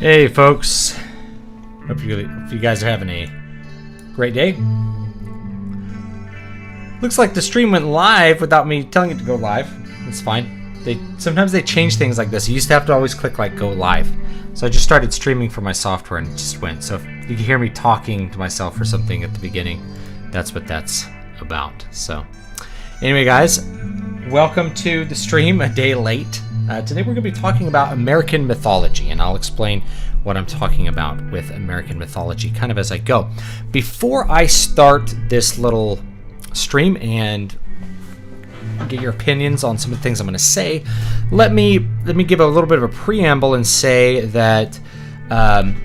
Hey folks, hope you guys are having a great day. Looks like the stream went live without me telling it to go live. That's fine. Sometimes they change things like this. You used to have to always click like go live. So I just started streaming from my software and it just went. So if you can hear me talking to myself or something at the beginning, that's what that's about. So anyway guys, welcome to the stream a day late. Today we're going to be talking about American mythology, and I'll explain what I'm talking about with American mythology kind of as I go. Before I start this little stream and get your opinions on some of the things I'm going to say, let me give a little bit of a preamble and say that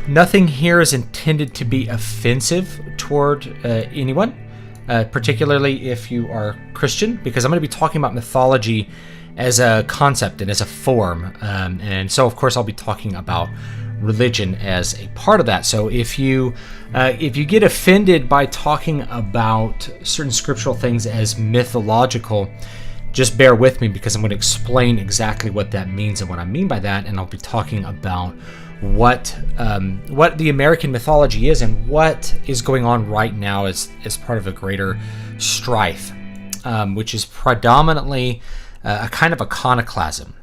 nothing here is intended to be offensive toward anyone, particularly if you are Christian, because I'm going to be talking about mythology as a concept and as a form, and so of course I'll be talking about religion as a part of that. So if you get offended by talking about certain scriptural things as mythological, just bear with me, because I'm going to explain exactly what that means and what I mean by that, and I'll be talking about what the American mythology is and what is going on right now as part of a greater strife, which is predominantly a kind of iconoclasm.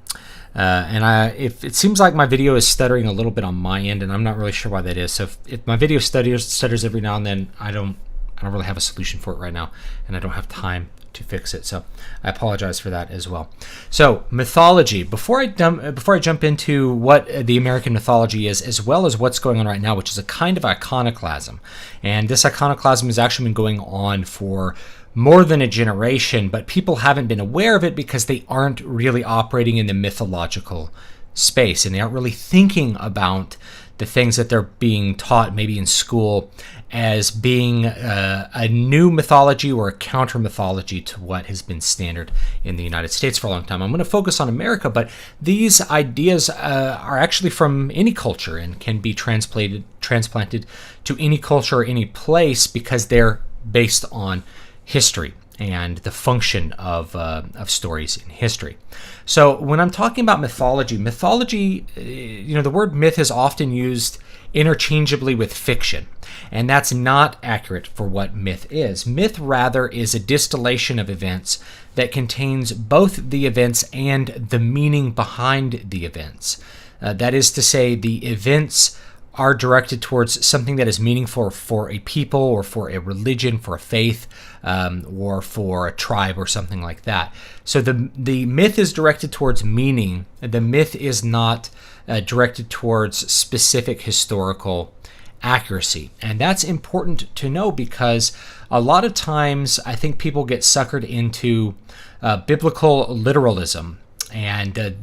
If it seems like my video is stuttering a little bit on my end, and I'm not really sure why that is. So if my video stutters every now and then, I don't really have a solution for it right now, and I don't have time to fix it. So I apologize for that as well. So mythology. Before I jump into what the American mythology is, as well as what's going on right now, which is a kind of iconoclasm, and this iconoclasm has actually been going on for more than a generation, but people haven't been aware of it because they aren't really operating in the mythological space, and they aren't really thinking about the things that they're being taught maybe in school as being a new mythology or a counter mythology to what has been standard in the United States for a long time. I'm going to focus on America, but these ideas are actually from any culture and can be transplanted to any culture or any place because they're based on history and the function of stories in history. So when I'm talking about mythology, the word myth is often used interchangeably with fiction, and that's not accurate for what myth is. Myth rather is a distillation of events that contains both the events and the meaning behind the events. That is to say, the events are directed towards something that is meaningful for a people or for a religion, for a faith, or for a tribe or something like that. So the myth is directed towards meaning. The myth is not directed towards specific historical accuracy. And that's important to know, because a lot of times I think people get suckered into biblical literalism. And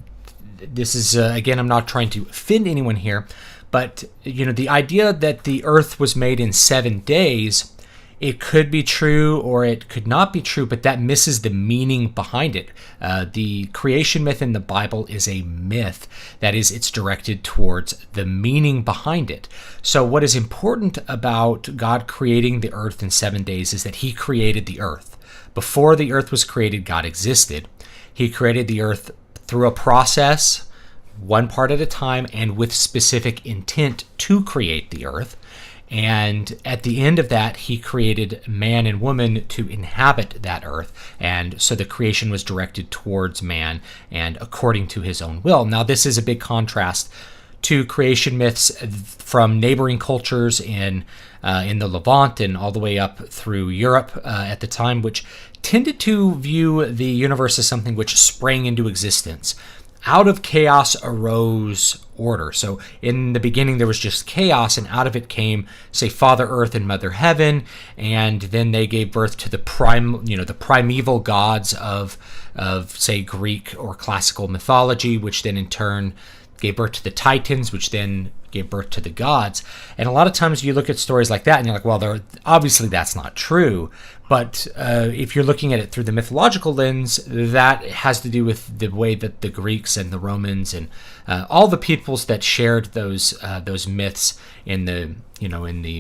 this is, again, I'm not trying to offend anyone here, but the idea that the earth was made in 7 days, it could be true or it could not be true, but that misses the meaning behind it. The creation myth in the Bible is a myth. That is, it's directed towards the meaning behind it. So what is important about God creating the earth in 7 days is that he created the earth. Before the earth was created, God existed. He created the earth through a process, one part at a time, and with specific intent to create the earth. And at the end of that, he created man and woman to inhabit that earth. And so the creation was directed towards man and according to his own will. Now, this is a big contrast to creation myths from neighboring cultures in the Levant and all the way up through Europe at the time, which tended to view the universe as something which sprang into existence. Out of chaos arose order. So in the beginning there was just chaos, and out of it came, say, Father Earth and Mother Heaven, and then they gave birth to the primeval gods of say Greek or classical mythology, which then in turn gave birth to the Titans, which then gave birth to the gods. And a lot of times you look at stories like that and you're like, well, obviously that's not true. But if you're looking at it through the mythological lens, that has to do with the way that the Greeks and the Romans and all the peoples that shared those myths in the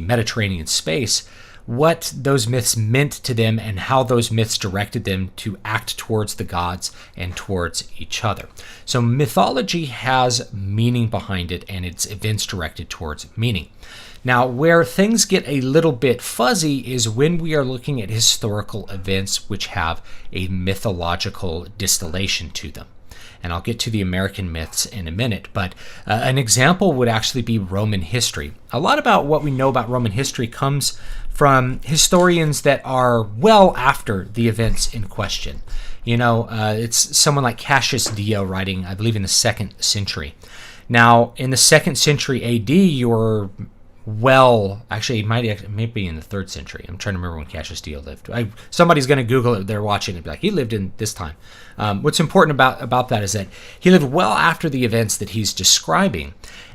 Mediterranean space what those myths meant to them and how those myths directed them to act towards the gods and towards each other. So mythology has meaning behind it, and its events directed towards meaning. Now, where things get a little bit fuzzy is when we are looking at historical events which have a mythological distillation to them. And I'll get to the American myths in a minute, but an example would actually be Roman history. A lot about what we know about Roman history comes from historians that are well after the events in question. It's someone like Cassius Dio writing, I believe, in the 2nd century. Now, in the 2nd century AD, you're actually, it might be in the 3rd century. I'm trying to remember when Cassius Dio lived. Somebody's going to Google it. They're watching it and be like, he lived in this time. What's important about that is that he lived well after the events that he's describing.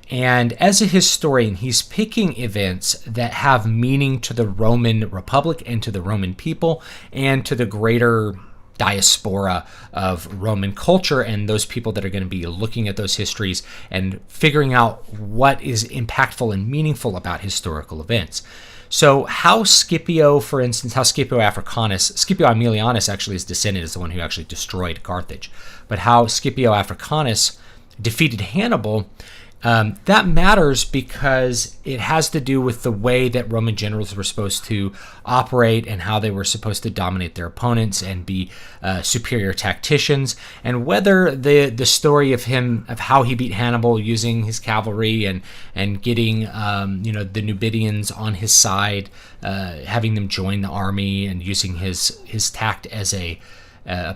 And as a historian, he's picking events that have meaning to the Roman Republic and to the Roman people and to the greater diaspora of Roman culture and those people that are going to be looking at those histories and figuring out what is impactful and meaningful about historical events. So how Scipio Africanus, Scipio Aemilianus actually is descended as the one who actually destroyed Carthage, but how Scipio Africanus defeated Hannibal, that matters because it has to do with the way that Roman generals were supposed to operate and how they were supposed to dominate their opponents and be superior tacticians, and whether the story of how he beat Hannibal using his cavalry and getting the Numidians on his side, having them join the army and using his tact as a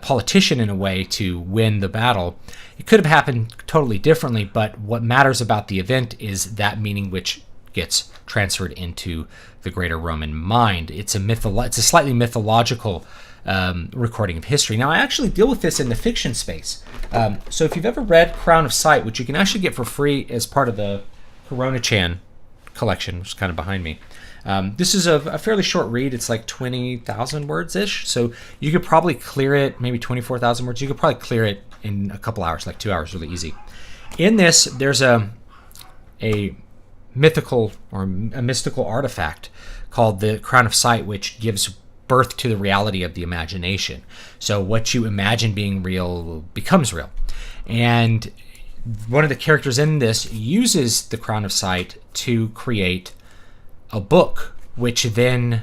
politician in a way to win the battle. It could have happened totally differently, but what matters about the event is that meaning which gets transferred into the greater Roman mind. It's a slightly mythological recording of history. Now, I actually deal with this in the fiction space. So if you've ever read Crown of Sight, which you can actually get for free as part of the Corona-chan collection, which is kind of behind me, this is a fairly short read. It's like 20,000 words-ish, so you could probably clear it, maybe 24,000 words. You could probably clear it in a couple hours, like 2 hours, really easy. In this, there's a mythical artifact called the Crown of Sight, which gives birth to the reality of the imagination. So what you imagine being real becomes real. And one of the characters in this uses the Crown of Sight to create a book, which then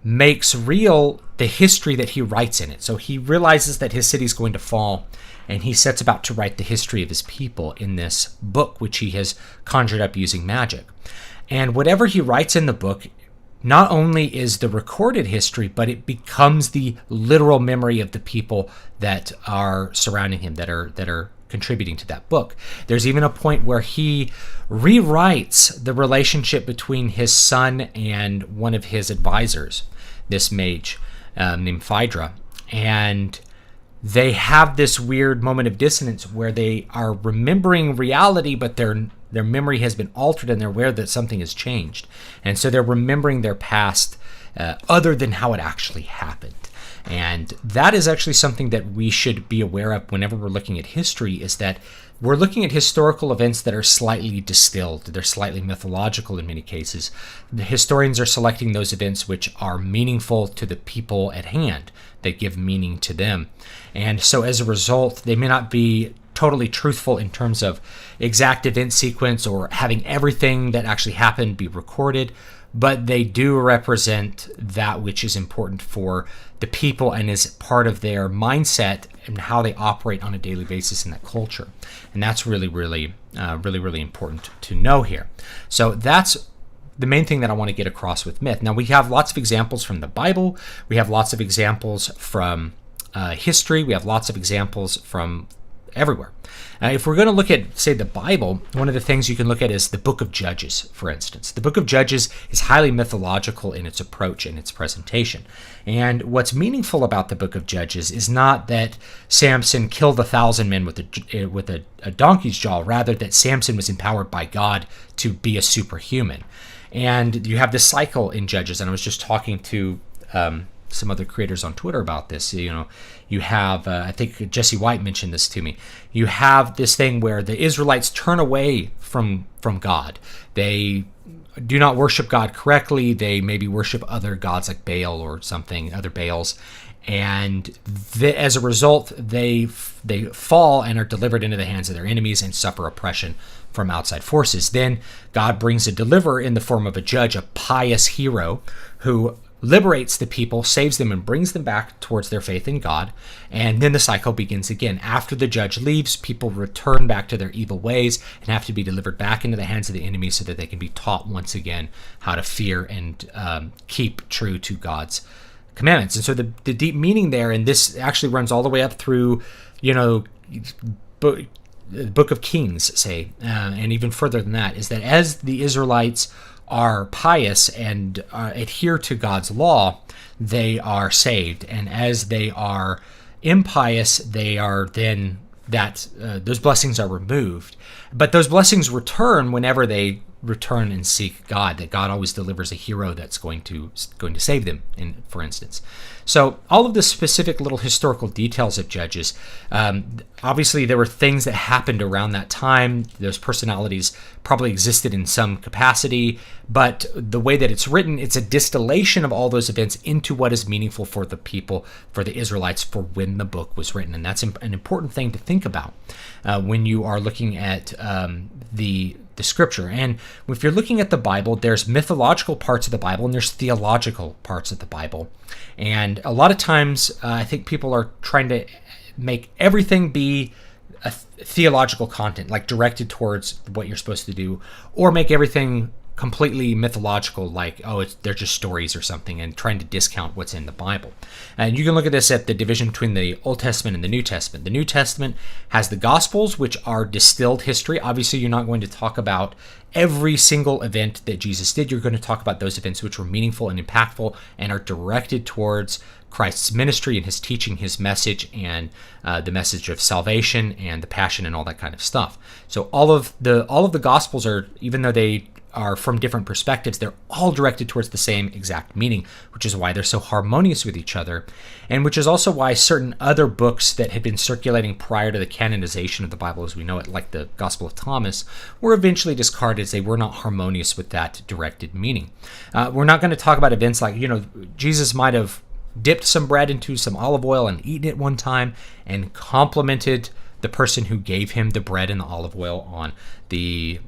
makes real the history that he writes in it. So he realizes that his city is going to fall, and he sets about to write the history of his people in this book, which he has conjured up using magic. And whatever he writes in the book not only is the recorded history, but it becomes the literal memory of the people that are surrounding him, that are contributing to that book. There's even a point where he rewrites the relationship between his son and one of his advisors, this mage named Phaedra, and they have this weird moment of dissonance where they are remembering reality, but their memory has been altered and they're aware that something has changed, and so they're remembering their past other than how it actually happened. And that is actually something that we should be aware of whenever we're looking at history, is that we're looking at historical events that are slightly distilled. They're slightly mythological in many cases. The historians are selecting those events which are meaningful to the people at hand, that give meaning to them. And so as a result, they may not be totally truthful in terms of exact event sequence or having everything that actually happened be recorded, but they do represent that which is important for the people and is part of their mindset and how they operate on a daily basis in that culture. And that's really important to know here. So that's the main thing that I want to get across with myth. Now, we have lots of examples from the Bible. We have lots of examples from history. We have lots of examples from everywhere. If we're going to look at, say, the Bible, one of the things you can look at is the book of Judges, for instance. The book of Judges is highly mythological in its approach and its presentation. And what's meaningful about the book of Judges is not that Samson killed 1,000 men with a donkey's jaw, rather that Samson was empowered by God to be a superhuman. And you have this cycle in Judges, and I was just talking to some other creators on Twitter about this. You have, I think Jesse White mentioned this to me. You have this thing where the Israelites turn away from God. They do not worship God correctly. They maybe worship other gods like Baal or something, other Baals. And as a result, they fall and are delivered into the hands of their enemies and suffer oppression from outside forces. Then God brings a deliverer in the form of a judge, a pious hero, who liberates the people, saves them, and brings them back towards their faith in God. And then the cycle begins again. After the judge leaves, people return back to their evil ways and have to be delivered back into the hands of the enemy so that they can be taught once again how to fear and keep true to God's commandments. And so the deep meaning there, and this actually runs all the way up through, Book of Kings, say, and even further than that, is that as the Israelites are pious and adhere to God's law, they are saved. And as they are impious, they are then those blessings are removed. But those blessings return whenever they return and seek God, that God always delivers a hero that's going to save them, for instance. So all of the specific little historical details of Judges, obviously there were things that happened around that time. Those personalities probably existed in some capacity, but the way that it's written, it's a distillation of all those events into what is meaningful for the people, for the Israelites, for when the book was written. And that's an important thing to think about when you are looking at the scripture. And if you're looking at the Bible, there's mythological parts of the Bible and there's theological parts of the Bible. And a lot of times I think people are trying to make everything be a theological content, like directed towards what you're supposed to do, or make everything completely mythological, like, they're just stories or something, and trying to discount what's in the Bible. And you can look at this at the division between the Old Testament and the New Testament. The New Testament has the Gospels, which are distilled history. Obviously, you're not going to talk about every single event that Jesus did. You're going to talk about those events which were meaningful and impactful and are directed towards Christ's ministry and his teaching, his message, and the message of salvation and the passion and all that kind of stuff. So all of the Gospels are, even though they are from different perspectives, they're all directed towards the same exact meaning, which is why they're so harmonious with each other, and which is also why certain other books that had been circulating prior to the canonization of the Bible as we know it, like the Gospel of Thomas, were eventually discarded as they were not harmonious with that directed meaning. We're not going to talk about events like, Jesus might have dipped some bread into some olive oil and eaten it one time and complimented the person who gave him the bread and the olive oil on the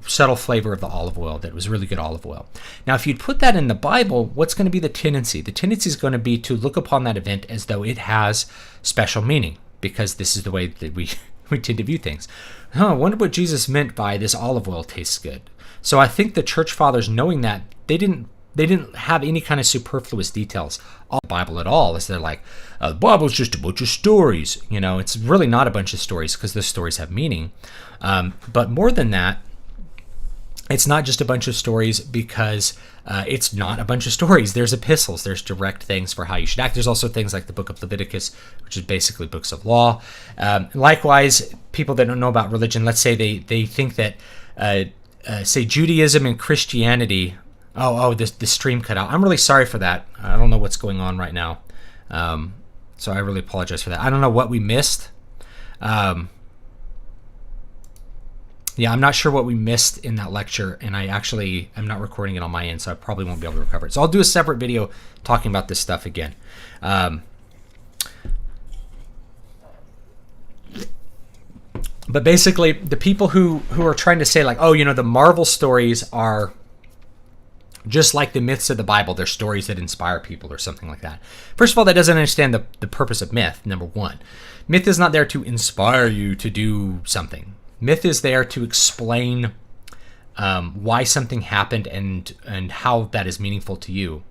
subtle flavor of the olive oil, that was really good olive oil. Now, if you'd put that in the Bible, what's going to be the tendency? The tendency is going to be to look upon that event as though it has special meaning, because this is the way that we tend to view things. I wonder what Jesus meant by this olive oil tastes good. So I think the church fathers, knowing that, they didn't have any kind of superfluous details on the Bible at all, as they're like, the Bible's just a bunch of stories. It's really not a bunch of stories, because those stories have meaning. But more than that, it's not just a bunch of stories because it's not a bunch of stories. There's epistles. There's direct things for how you should act. There's also things like the book of Leviticus, which is basically books of law. Likewise, people that don't know about religion, let's say they think that, say, Judaism and Christianity... the stream cut out. I'm really sorry for that. I don't know what's going on right now. So I really apologize for that. I don't know what we missed. I'm not sure what we missed in that lecture, and I'm not recording it on my end, so I probably won't be able to recover it. So I'll do a separate video talking about this stuff again. But basically, the people who are trying to say, like, the Marvel stories are just like the myths of the Bible, they're stories that inspire people or something like that. First of all, that doesn't understand the purpose of myth, number one. Myth is not there to inspire you to do something. Myth is there to explain why something happened and how that is meaningful to you.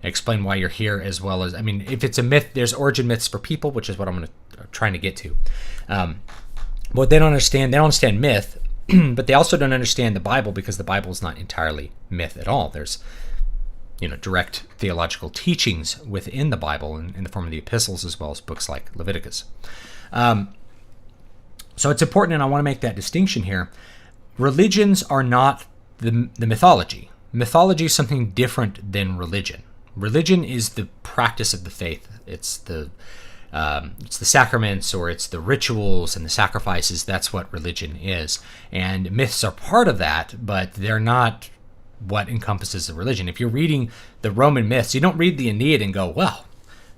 Explain why you're here, as well as, if it's a myth, there's origin myths for people, which is what I'm trying to get to. What they don't understand myth, but they also don't understand the Bible, because the Bible is not entirely myth at all. There's, direct theological teachings within the Bible in the form of the epistles, as well as books like Leviticus. So it's important, and I want to make that distinction here. Religions are not the mythology. Mythology is something different than religion. Religion is the practice of the faith. It's the sacraments, or it's the rituals and the sacrifices. That's what religion is. And myths are part of that, but they're not what encompasses the religion. If you're reading the Roman myths, you don't read the Aeneid and go, well,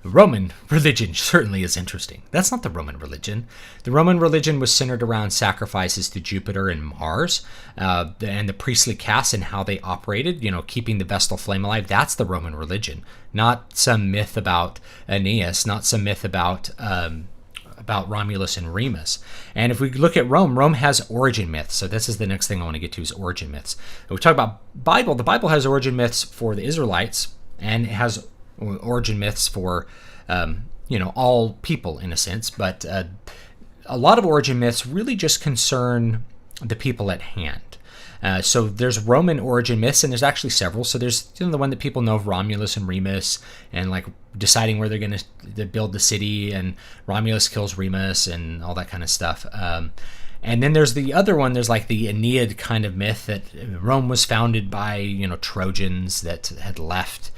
the Roman religion certainly is interesting. That's not the Roman religion. The Roman religion was centered around sacrifices to Jupiter and Mars, and the priestly castes and how they operated, keeping the Vestal flame alive. That's the Roman religion, not some myth about Aeneas, not some myth about Romulus and Remus. And if we look at Rome, Rome has origin myths. So this is the next thing I want to get to is origin myths. When we talk about Bible, the Bible has origin myths for the Israelites, and it has origin myths for all people in a sense, but a lot of origin myths really just concern the people at hand. So there's Roman origin myths, and there's actually several. So there's the one that people know of, Romulus and Remus, and like deciding where they're going to build the city, and Romulus kills Remus and all that kind of stuff. And then there's the other one. There's like the Aeneid kind of myth that Rome was founded by Trojans that had left,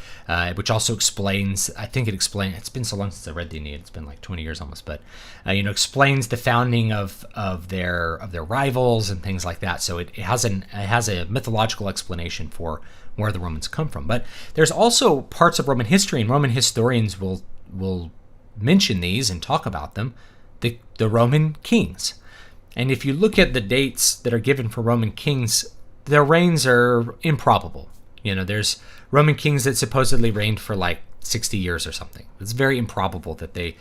which also explains. I think it explains. It's been so long since I read the Aeneid. It's been like 20 years almost, but explains the founding of their rivals and things like that. So it has a mythological explanation for where the Romans come from. But there's also parts of Roman history, and Roman historians will mention these and talk about them. The Roman kings. And if you look at the dates that are given for Roman kings, their reigns are improbable. There's Roman kings that supposedly reigned for like 60 years or something. It's very improbable that they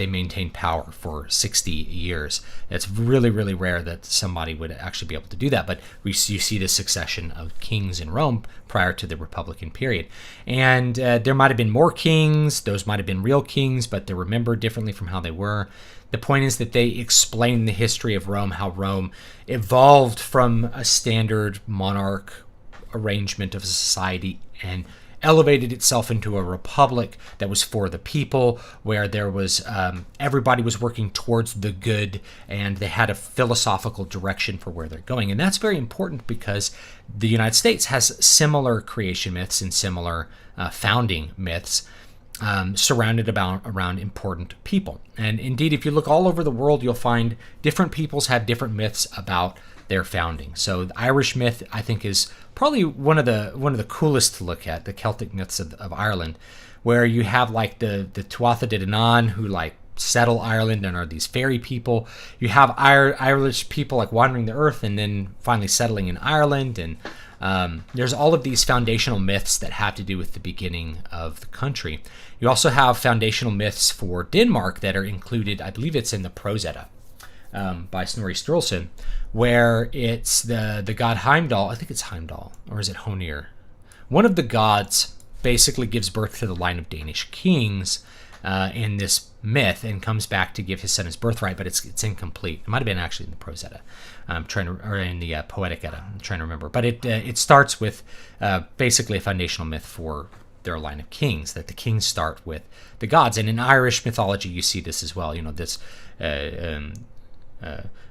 maintained power for 60 years. It's really, really rare that somebody would actually be able to do that. But you see the succession of kings in Rome prior to the Republican period. And there might have been more kings. Those might have been real kings, but they're remembered differently from how they were. The point is that they explain the history of Rome, how Rome evolved from a standard monarch arrangement of society and elevated itself into a republic that was for the people, where there was everybody was working towards the good, and they had a philosophical direction for where they're going. And that's very important because the United States has similar creation myths and similar founding myths surrounded around important people. And indeed, if you look all over the world, you'll find different peoples have different myths about their founding. So the Irish myth, I think, is probably one of the coolest to look at, the Celtic myths of Ireland, where you have like the Tuatha De Danann, who like settle Ireland and are these fairy people. You have Irish people like wandering the earth and then finally settling in Ireland. And there's all of these foundational myths that have to do with the beginning of the country. You also have foundational myths for Denmark that are included, I believe it's in the Prose Edda by Snorri Sturluson, where it's the god Heimdall. I think it's Heimdall, or is it Honir? One of the gods basically gives birth to the line of Danish kings in this myth, and comes back to give his son his birthright, but it's incomplete. It might have been actually in the Prose Edda, or in the Poetic Edda. I'm trying to remember, but it starts with basically a foundational myth for their line of kings, that the kings start with the gods. And in Irish mythology, you see this as well. This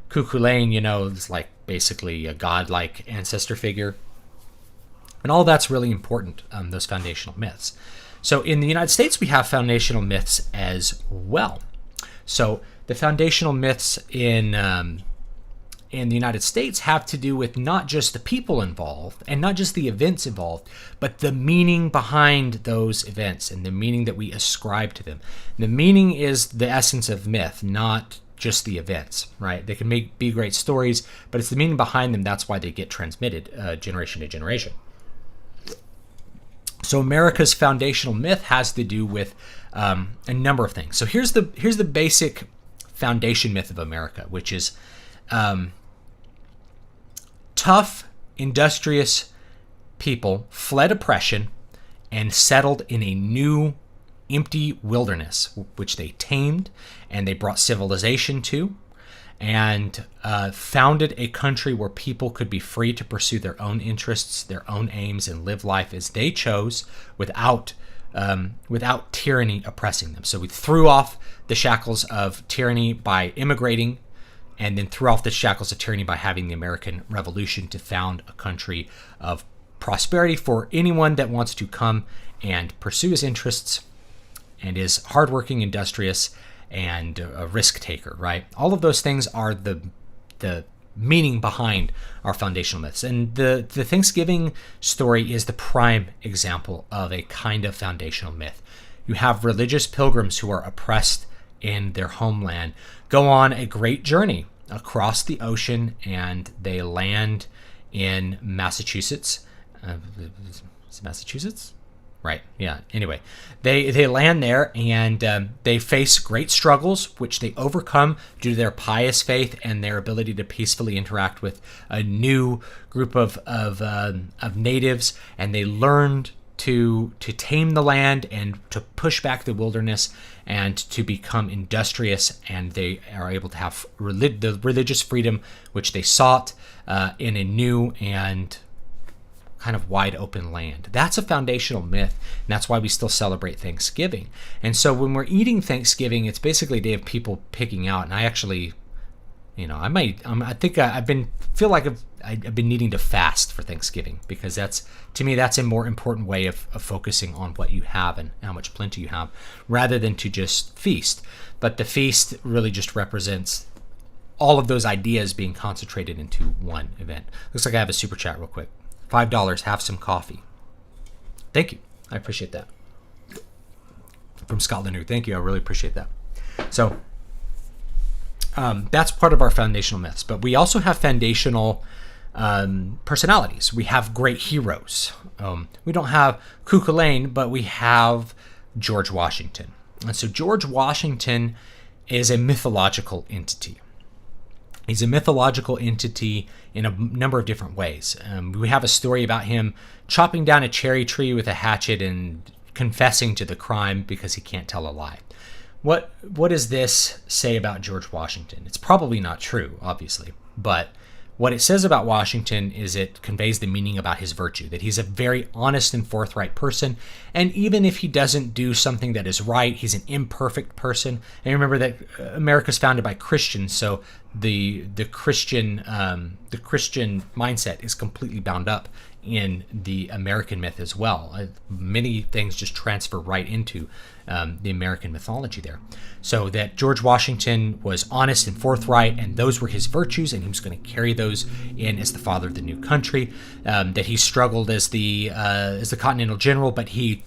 Cuchulainn, is like basically a godlike ancestor figure, and all that's really important. Those foundational myths. So in the United States, we have foundational myths as well. So the foundational myths in the United States have to do with not just the people involved and not just the events involved, but the meaning behind those events and the meaning that we ascribe to them. The meaning is the essence of myth, not just the events, right? They can be great stories, but it's the meaning behind them. That's why they get transmitted generation to generation. So America's foundational myth has to do with a number of things. So here's the basic foundation myth of America, which is tough, industrious people fled oppression and settled in a new, empty wilderness, which they tamed and they brought civilization to, and founded a country where people could be free to pursue their own interests, their own aims, and live life as they chose without tyranny oppressing them. So we threw off the shackles of tyranny by immigrating, and then threw off the shackles of tyranny by having the American Revolution to found a country of prosperity for anyone that wants to come and pursue his interests and is hardworking, industrious, and a risk taker, right? All of those things are the meaning behind our foundational myths. And the Thanksgiving story is the prime example of a kind of foundational myth. You have religious pilgrims who are oppressed in their homeland go on a great journey across the ocean, and they land in Massachusetts. Is it Massachusetts? Right. Yeah. Anyway, they land there, and they face great struggles, which they overcome due to their pious faith and their ability to peacefully interact with a new group of natives. And they learned to tame the land and to push back the wilderness and to become industrious. And they are able to have the religious freedom which they sought in a new and kind of wide open land. That's a foundational myth, and that's why we still celebrate Thanksgiving. And so when we're eating Thanksgiving, it's basically a day of people picking out. And I actually, I've been needing to fast for Thanksgiving, because that's, to me, that's a more important way of focusing on what you have and how much plenty you have, rather than to just feast. But the feast really just represents all of those ideas being concentrated into one event. Looks like I have a super chat real quick. $5, have some coffee. Thank you. I appreciate that. From Scotland. Thank you. I really appreciate that. So that's part of our foundational myths. But we also have foundational personalities. We have great heroes. We don't have Ku Klux Klan, but we have George Washington. And so George Washington is a mythological entity. He's a mythological entity in a number of different ways. We have a story about him chopping down a cherry tree with a hatchet and confessing to the crime because he can't tell a lie. What does this say about George Washington? It's probably not true, obviously, but what it says about Washington is it conveys the meaning about his virtue, that he's a very honest and forthright person, and even if he doesn't do something that is right, he's an imperfect person. And remember that America's founded by Christians, so the Christian mindset is completely bound up in the American myth as well. Many things just transfer right into the American mythology there. So that George Washington was honest and forthright, and those were his virtues, and he was going to carry those in as the father of the new country. That he struggled as the Continental General, but he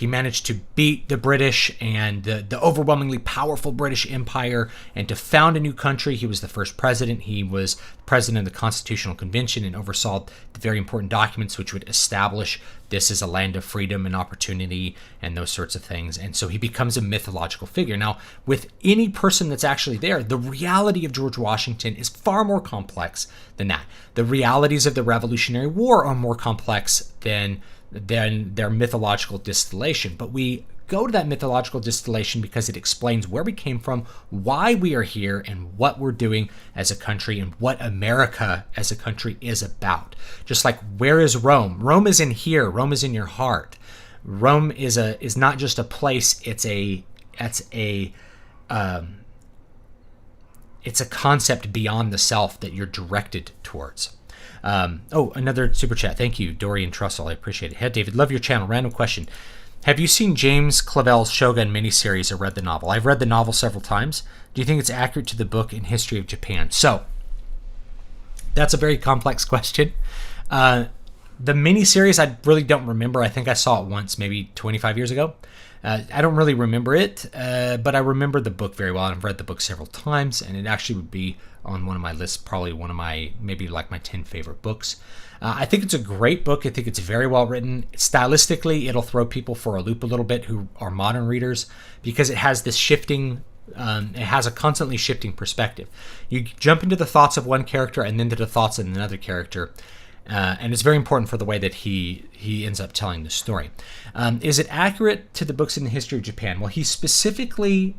managed to beat the British and the overwhelmingly powerful British Empire and to found a new country. He was the first president. He was president of the Constitutional Convention and oversaw the very important documents which would establish this as a land of freedom and opportunity and those sorts of things. And so he becomes a mythological figure. Now, with any person that's actually there, the reality of George Washington is far more complex than that. The realities of the Revolutionary War are more complex than their mythological distillation. But we go to that mythological distillation because it explains where we came from, why we are here, and what we're doing as a country, and what America as a country is about. Just like, where is Rome? Rome is in here. Rome is in your heart. Rome is not just a place. It's a concept beyond the self that you're directed towards. Another super chat. Thank you, Dorian Trussell. I appreciate it. Hey, David, love your channel. Random question. Have you seen James Clavell's Shogun miniseries or read the novel? I've read the novel several times. Do you think it's accurate to the book in History of Japan? So, that's a very complex question. The miniseries, I really don't remember. I think I saw it once, maybe 25 years ago. I don't really remember it, but I remember the book very well. I've read the book several times, and it actually would be on one of my lists, probably one of my, maybe like my 10 favorite books. I think it's a great book. I think it's very well written. Stylistically, it'll throw people for a loop a little bit who are modern readers, because it has this shifting, it has a constantly shifting perspective. You jump into the thoughts of one character and then to the thoughts of another character. And it's very important for the way that he ends up telling the story. Is it accurate to the books in the History of Japan? Well, he specifically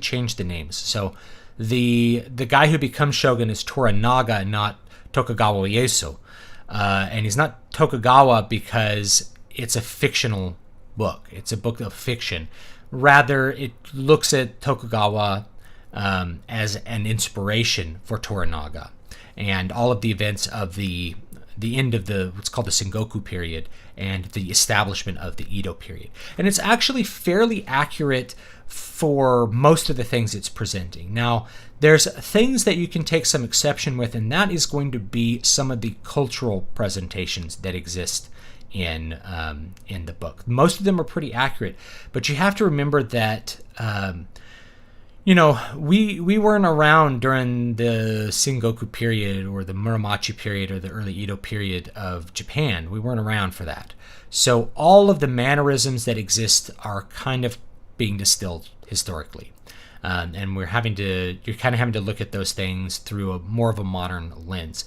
changed the names. So the guy who becomes shogun is Toranaga, not Tokugawa Ieyasu. And he's not Tokugawa because it's a fictional book. It's a book of fiction. Rather, it looks at Tokugawa as an inspiration for Toranaga and all of the events of the end of what's called the Sengoku period and the establishment of the Edo period. And it's actually fairly accurate for most of the things it's presenting. Now, there's things that you can take some exception with, and that is going to be some of the cultural presentations that exist in the book. Most of them are pretty accurate, but you have to remember that we weren't around during the Sengoku period or the Muromachi period or the early Edo period of Japan. We weren't around for that. So all of the mannerisms that exist are kind of being distilled historically. And you're kind of having to look at those things through more of a modern lens.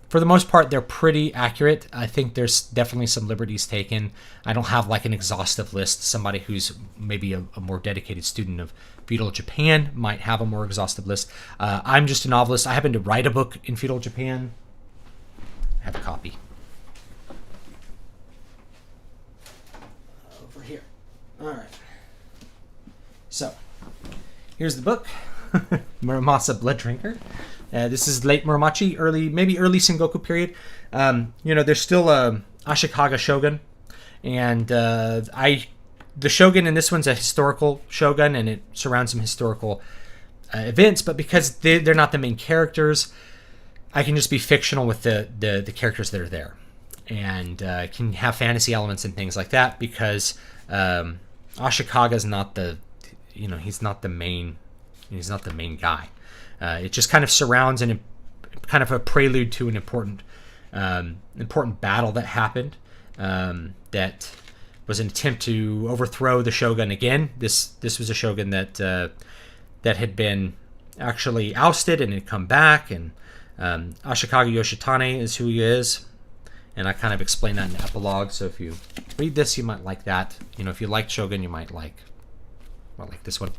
For the most part, they're pretty accurate. I think there's definitely some liberties taken. I don't have like an exhaustive list. Somebody who's maybe a more dedicated student of feudal Japan might have a more exhaustive list. I'm just a novelist. I happen to write a book in feudal Japan. I have a copy. Over here. All right. So, here's the book, Muramasa Blood Drinker. This is late Muromachi, early Sengoku period. There's still a Ashikaga shogun, and the shogun in this one's a historical shogun, and it surrounds some historical events. But because they're not the main characters, I can just be fictional with the characters that are there, and can have fantasy elements and things like that because Ashikaga's not he's not the main guy. It just kind of surrounds kind of a prelude to an important battle that happened that was an attempt to overthrow the shogun again. This was a shogun that had been actually ousted and had come back, and Ashikaga Yoshitane is who he is. And I kind of explain that in the epilogue, so if you read this, you might like that. If you like Shogun, you might like this one,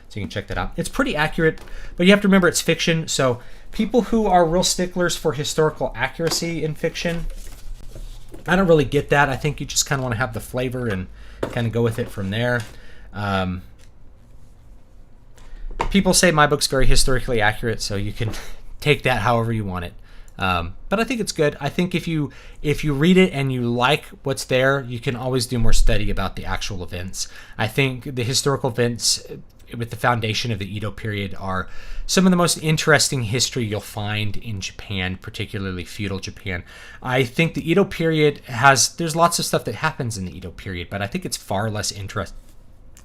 so you can check that out. It's pretty accurate, but you have to remember it's fiction, so people who are real sticklers for historical accuracy in fiction, I don't really get that. I think you just kind of want to have the flavor and kind of go with it from there. People say my book's very historically accurate, so you can take that however you want it. But I think it's good. I think if you read it and you like what's there, you can always do more study about the actual events. I think the historical events with the foundation of the Edo period are some of the most interesting history you'll find in Japan, particularly feudal Japan. I think the Edo period there's lots of stuff that happens in the Edo period, but I think it's far less interesting.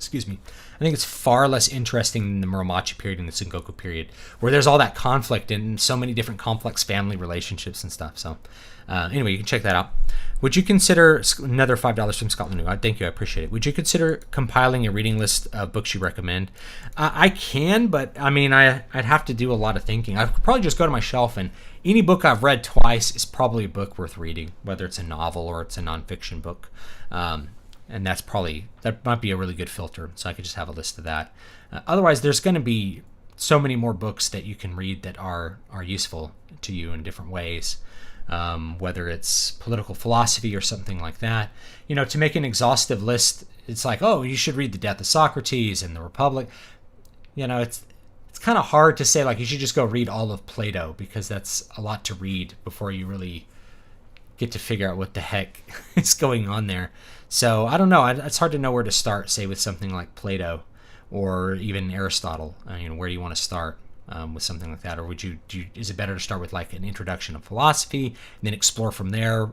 I think it's far less interesting than the Muromachi period and the Sengoku period, where there's all that conflict and so many different complex family relationships and stuff. So anyway, you can check that out. Would you consider, another $5 from Scotland New? Thank you, I appreciate it. Would you consider compiling a reading list of books you recommend? I can, but I mean, I'd have to do a lot of thinking. I could probably just go to my shelf, and any book I've read twice is probably a book worth reading, whether it's a novel or it's a nonfiction book. And that might be a really good filter, so I could just have a list of that. Otherwise, there's going to be so many more books that you can read that are useful to you in different ways, whether it's political philosophy or something like that. To make an exhaustive list, it's like, oh, you should read The Death of Socrates and The Republic. It's kind of hard to say, like, you should just go read all of Plato, because that's a lot to read before you really get to figure out what the heck is going on there. So I don't know. It's hard to know where to start, say, with something like Plato or even Aristotle. Where do you want to start with something like that? Or is it better to start with like an introduction of philosophy and then explore from there?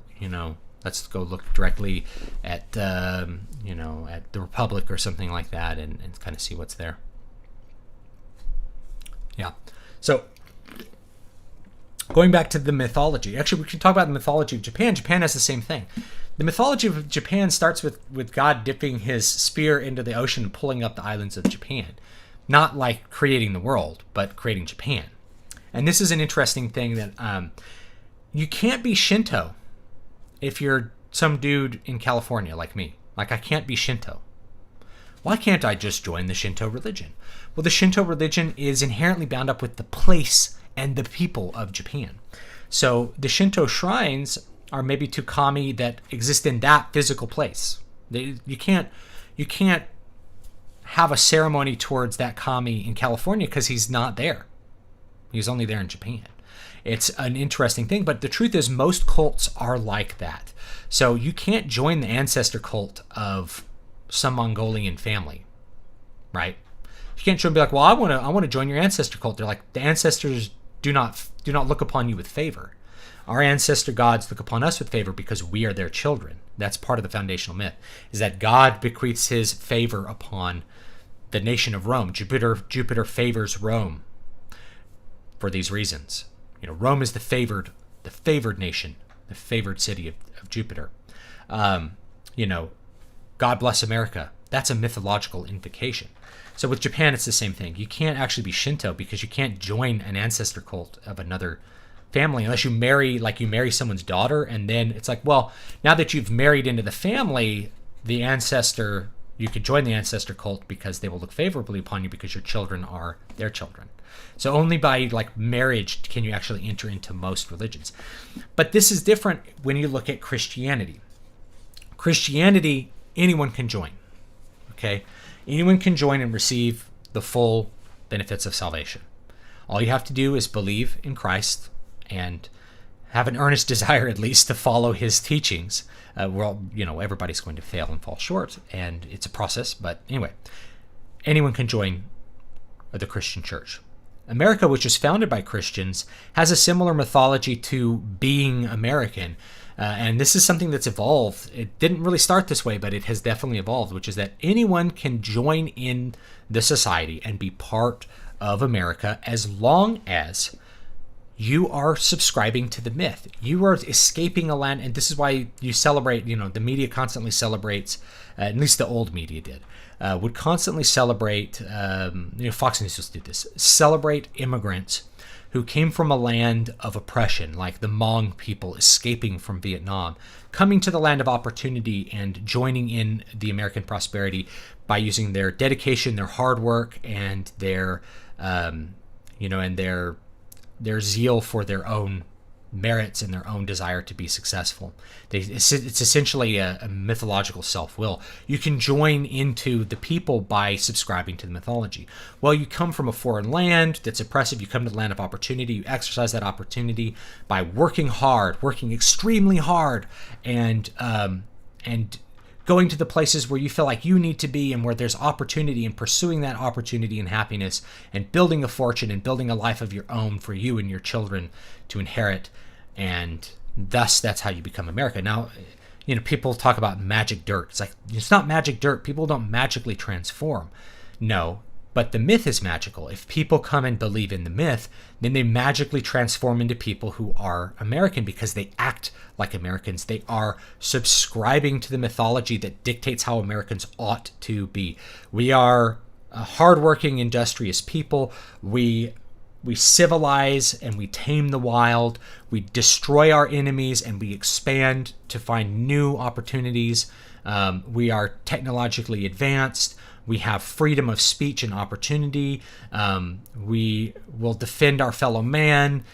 Let's go look directly at at the Republic or something like that and kind of see what's there. Yeah. So going back to the mythology, actually, we can talk about the mythology of Japan. Japan has the same thing. The mythology of Japan starts with God dipping his spear into the ocean and pulling up the islands of Japan. Not like creating the world, but creating Japan. And this is an interesting thing that you can't be Shinto if you're some dude in California like me. Like, I can't be Shinto. Why can't I just join the Shinto religion? Well, the Shinto religion is inherently bound up with the place and the people of Japan. So the Shinto shrines are maybe to kami that exist in that physical place. You can't have a ceremony towards that kami in California because he's not there. He's only there in Japan. It's an interesting thing, but the truth is most cults are like that. So you can't join the ancestor cult of some Mongolian family. right? You can't show and be like, well, I want to join your ancestor cult. They're like, the ancestors do not look upon you with favor. Our ancestor gods look upon us with favor because we are their children. That's part of the foundational myth, is that God bequeaths his favor upon the nation of Rome. Jupiter favors Rome for these reasons. Rome is the favored nation, the favored city of Jupiter. God bless America. That's a mythological invocation. So with Japan, it's the same thing. You can't actually be Shinto because you can't join an ancestor cult of another family unless you marry someone's daughter, and then it's like, well, now that you've married into the family, you could join the ancestor cult because they will look favorably upon you because your children are their children. So only by marriage can you actually enter into most religions. But this is different when you look at Christianity. Christianity, anyone can join. Okay? Anyone can join and receive the full benefits of salvation. All you have to do is believe in Christ and have an earnest desire, at least, to follow his teachings. Everybody's going to fail and fall short, and it's a process. But anyway, anyone can join the Christian church. America, which was founded by Christians, has a similar mythology to being American. And this is something that's evolved. It didn't really start this way, but it has definitely evolved, which is that anyone can join in the society and be part of America as long as you are subscribing to the myth. You are escaping a land, and this is why you celebrate, the media constantly celebrates, at least the old media did, would constantly celebrate, Fox News just did this, celebrate immigrants who came from a land of oppression, like the Hmong people escaping from Vietnam, coming to the land of opportunity and joining in the American prosperity by using their dedication, their hard work, and their zeal for their own merits and their own desire to be successful. It's essentially a mythological self-will. You can join into the people by subscribing to the mythology. Well, you come from a foreign land that's oppressive. You come to the land of opportunity. You exercise that opportunity by working hard, working extremely hard, and going to the places where you feel like you need to be and where there's opportunity, and pursuing that opportunity and happiness and building a fortune and building a life of your own for you and your children to inherit. And thus, that's how you become America. Now, people talk about magic dirt. It's like, it's not magic dirt. People don't magically transform. No, but the myth is magical. If people come and believe in the myth, then they magically transform into people who are American because they act like Americans. They are subscribing to the mythology that dictates how Americans ought to be. We are a hardworking, industrious people. We civilize and we tame the wild. We destroy our enemies and we expand to find new opportunities. We are technologically advanced. We have freedom of speech and opportunity. We will defend our fellow man,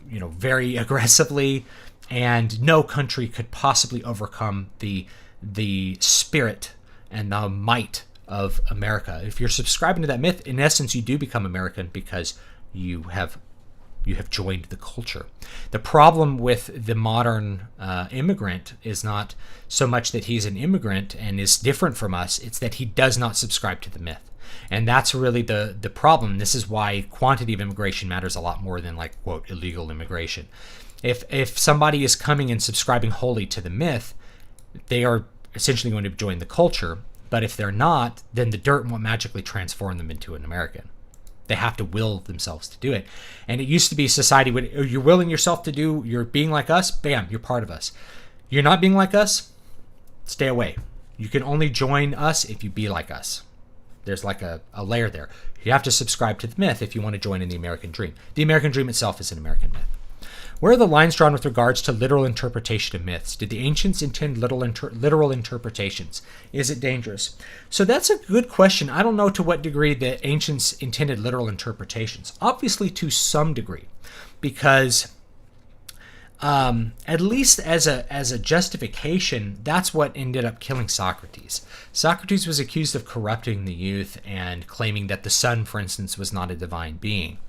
very aggressively. And no country could possibly overcome the spirit and the might of America. If you're subscribing to that myth, in essence, you do become American because you have joined the culture. The problem with the modern immigrant is not so much that he's an immigrant and is different from us, it's that he does not subscribe to the myth. And that's really the problem. This is why quantity of immigration matters a lot more than, quote, illegal immigration. If somebody is coming and subscribing wholly to the myth, they are essentially going to join the culture. But if they're not, then the dirt won't magically transform them into an American. They have to will themselves to do it. And it used to be society would, you're willing yourself to do, you're being like us, bam, you're part of us. You're not being like us, stay away. You can only join us if you be like us. There's like a layer there. You have to subscribe to the myth if you want to join in the American dream. The American dream itself is an American myth. Where are the lines drawn with regards to literal interpretation of myths? Did the ancients intend literal interpretations? Is it dangerous? So that's a good question. I don't know to what degree the ancients intended literal interpretations. Obviously to some degree, because at least as a justification, that's what ended up killing Socrates. Socrates was accused of corrupting the youth and claiming that the sun, for instance, was not a divine being.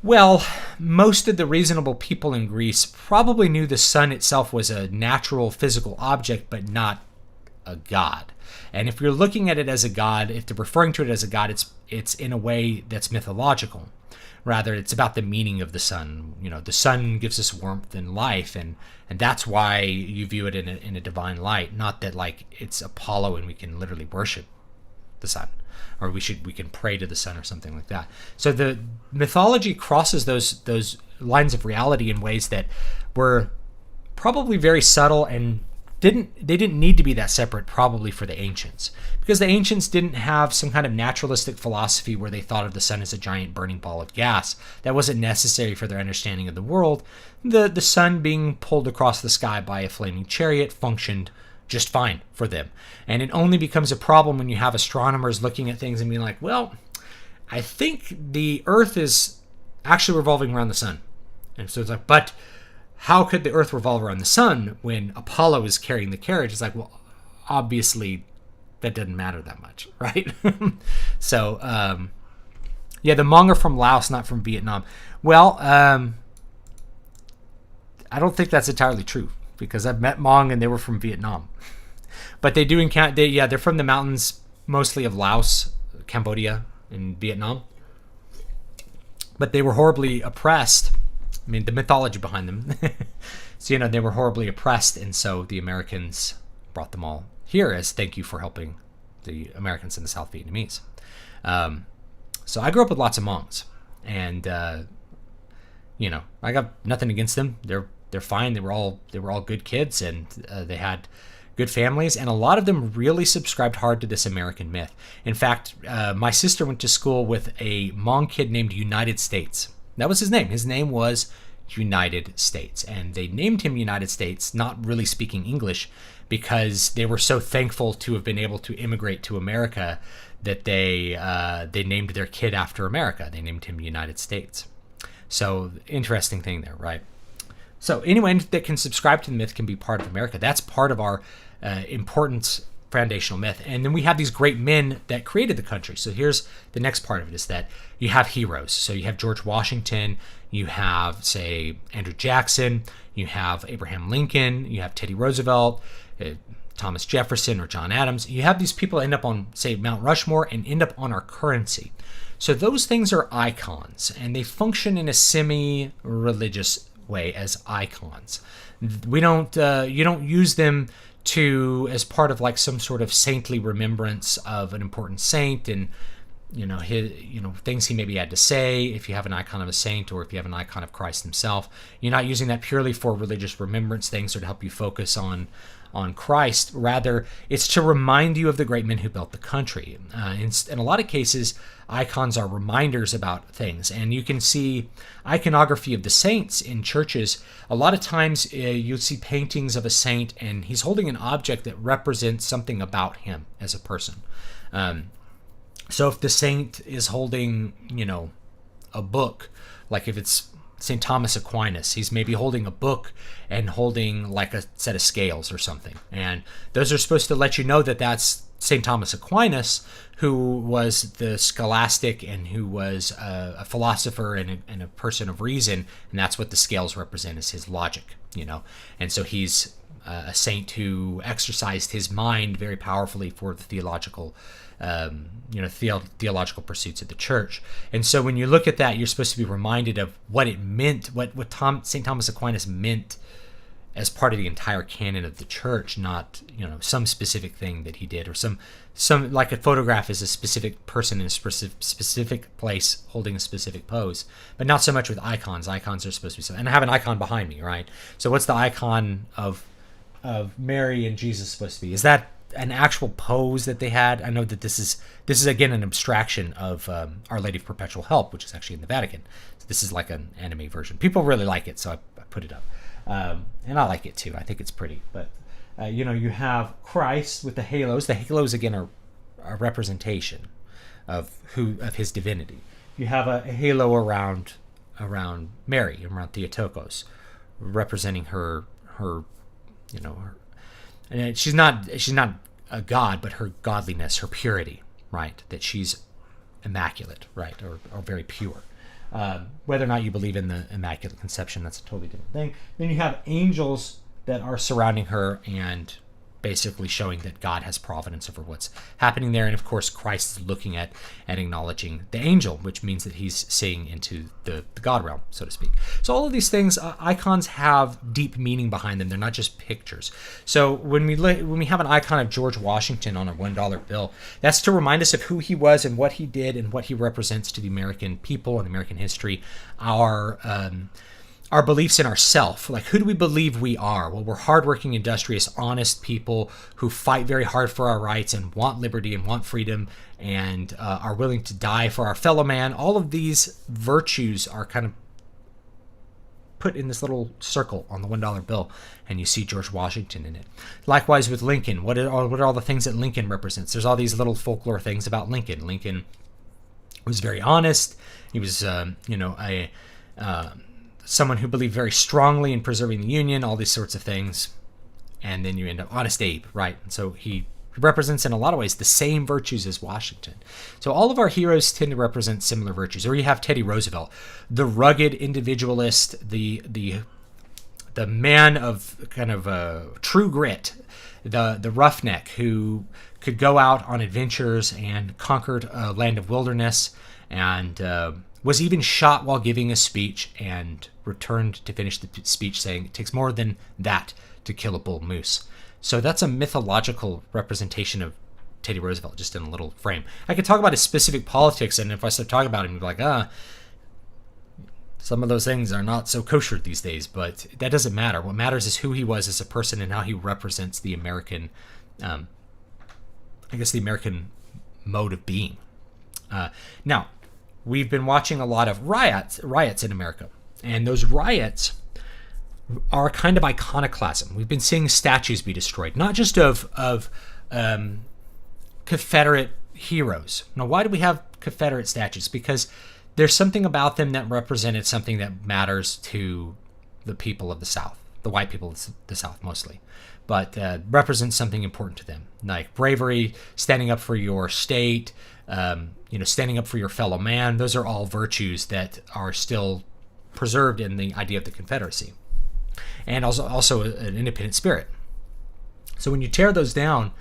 Well, most of the reasonable people in Greece probably knew the sun itself was a natural physical object, but not a god. And if you're looking at it as a god, if they're referring to it as a god, it's in a way that's mythological. Rather, it's about the meaning of the sun. The sun gives us warmth and life, and that's why you view it in a divine light. Not that like it's Apollo and we can literally worship the sun, or we can pray to the sun or something like that. So the mythology crosses those lines of reality in ways that were probably very subtle and didn't need to be that separate, probably, for the ancients, because the ancients didn't have some kind of naturalistic philosophy where they thought of the sun as a giant burning ball of gas. That wasn't necessary for their understanding of the world. The sun being pulled across the sky by a flaming chariot functioned just fine for them. And it only becomes a problem when you have astronomers looking at things and being like, well, I think the Earth is actually revolving around the sun. And so it's like, but how could the Earth revolve around the sun when Apollo is carrying the carriage? It's like, well, obviously that doesn't matter that much, right? So, the Hmong are from Laos, not from Vietnam. Well, I don't think that's entirely true, because I've met Hmong and they were from Vietnam. But they do encounter, they're from the mountains, mostly of Laos, Cambodia, and Vietnam. But they were horribly oppressed. I mean, the mythology behind them. So, they were horribly oppressed, and so the Americans brought them all here as thank you for helping the Americans in the South Vietnamese. So I grew up with lots of Hmongs, and I got nothing against them. They're fine. They were all good kids, and they had good families, and a lot of them really subscribed hard to this American myth. In fact, my sister went to school with a Hmong kid named United States. That was his name. His name was United States, and they named him United States, not really speaking English, because they were so thankful to have been able to immigrate to America that they named their kid after America. They named him United States. So interesting thing there, right? So anyone that can subscribe to the myth can be part of America. That's part of our important foundational myth. And then we have these great men that created the country. So here's the next part of it, is that you have heroes. So you have George Washington, you have, say, Andrew Jackson, you have Abraham Lincoln, you have Teddy Roosevelt, Thomas Jefferson, or John Adams. You have these people end up on, say, Mount Rushmore and end up on our currency. So those things are icons, and they function in a semi-religious way as icons. You don't use them as part of like some sort of saintly remembrance of an important saint and things he maybe had to say. If you have an icon of a saint, or if you have an icon of Christ himself, you're not using that purely for religious remembrance things or to help you focus on Christ. Rather, it's to remind you of the great men who built the country. In a lot of cases, icons are reminders about things, and you can see iconography of the saints in churches. A lot of times you'll see paintings of a saint, and he's holding an object that represents something about him as a person. So if the saint is holding, a book, like if it's St. Thomas Aquinas, he's maybe holding a book and holding like a set of scales or something. And those are supposed to let you know that that's St. Thomas Aquinas, who was the scholastic and who was a philosopher and a person of reason. And that's what the scales represent, is his logic, And so he's a saint who exercised his mind very powerfully for the theological theological pursuits of the church. And so when you look at that, you're supposed to be reminded of what it meant, what St. Thomas Aquinas meant as part of the entire canon of the church, not some specific thing that he did, or some like a photograph is a specific person in a specific place holding a specific pose, but not so much with icons. Icons are supposed to be something. And I have an icon behind me, right? So what's the icon of Mary and Jesus supposed to be? Is that an actual pose that they had? I know that this is again an abstraction of Our Lady of Perpetual Help, which is actually in the Vatican. So this is like an anime version. People really like it, so I put it up, and I like it too. I think it's pretty. But you have Christ with the halos. The halos again are a representation of his divinity. You have a halo around Mary, around Theotokos, representing her. And she's not a god, but her godliness, her purity, right? That she's immaculate, right, or very pure. Whether or not you believe in the Immaculate Conception, that's a totally different thing. Then you have angels that are surrounding her and basically showing that God has providence over what's happening there. And of course, Christ is looking at and acknowledging the angel, which means that he's seeing into the God realm, so to speak. So all of these things, icons have deep meaning behind them. They're not just pictures. So when we have an icon of George Washington on a $1 bill, that's to remind us of who he was and what he did and what he represents to the American people and American history. Our beliefs in ourself. Like, who do we believe we are? Well, we're hardworking, industrious, honest people who fight very hard for our rights and want liberty and want freedom and are willing to die for our fellow man. All of these virtues are kind of put in this little circle on the $1 bill, and you see George Washington in it. Likewise with Lincoln. What are all the things that Lincoln represents? There's all these little folklore things about Lincoln. Lincoln was very honest. He was, someone who believed very strongly in preserving the Union, all these sorts of things. And then you end up Honest Abe, right? And so he represents in a lot of ways the same virtues as Washington. So all of our heroes tend to represent similar virtues. Or you have Teddy Roosevelt, the rugged individualist, the man of kind of true grit, the roughneck who could go out on adventures and conquered a land of wilderness and was even shot while giving a speech and returned to finish the speech saying it takes more than that to kill a bull moose. So that's a mythological representation of Teddy Roosevelt, just in a little frame. I could talk about his specific politics, and if I start talking about him, you'd be like, some of those things are not so kosher these days, but that doesn't matter. What matters is who he was as a person and how he represents the American, the American mode of being. Now, we've been watching a lot of riots in America, and those riots are a kind of iconoclasm. We've been seeing statues be destroyed, not just of Confederate heroes. Now, why do we have Confederate statues? Because there's something about them that represented something that matters to the people of the South, the white people of the South mostly, but represents something important to them, like bravery, standing up for your state, standing up for your fellow man. Those are all virtues that are still preserved in the idea of the Confederacy, and also an independent spirit. So when you tear those down,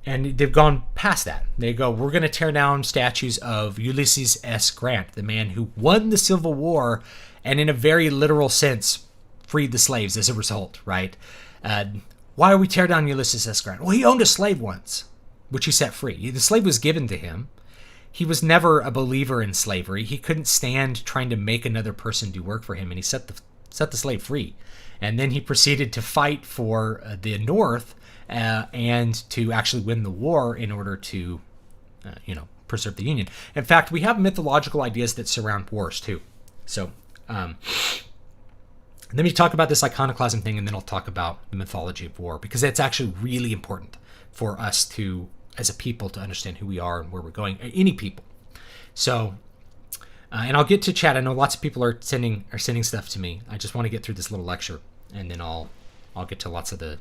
and they've gone past that, they go, we're going to tear down statues of Ulysses S. Grant, the man who won the Civil War, and in a very literal sense, freed the slaves as a result, right? Why do we tear down Ulysses S. Grant? Well, he owned a slave once, which he set free. The slave was given to him. He was never a believer in slavery. He couldn't stand trying to make another person do work for him, and he set the slave free. And then he proceeded to fight for the North and to actually win the war in order to, preserve the Union. In fact, we have mythological ideas that surround wars too. So let me talk about this iconoclasm thing, and then I'll talk about the mythology of war, because it's actually really important for us to, as a people, to understand who we are and where we're going, any people. So, and I'll get to chat. I know lots of people are sending stuff to me. I just want to get through this little lecture, and then I'll get to lots of the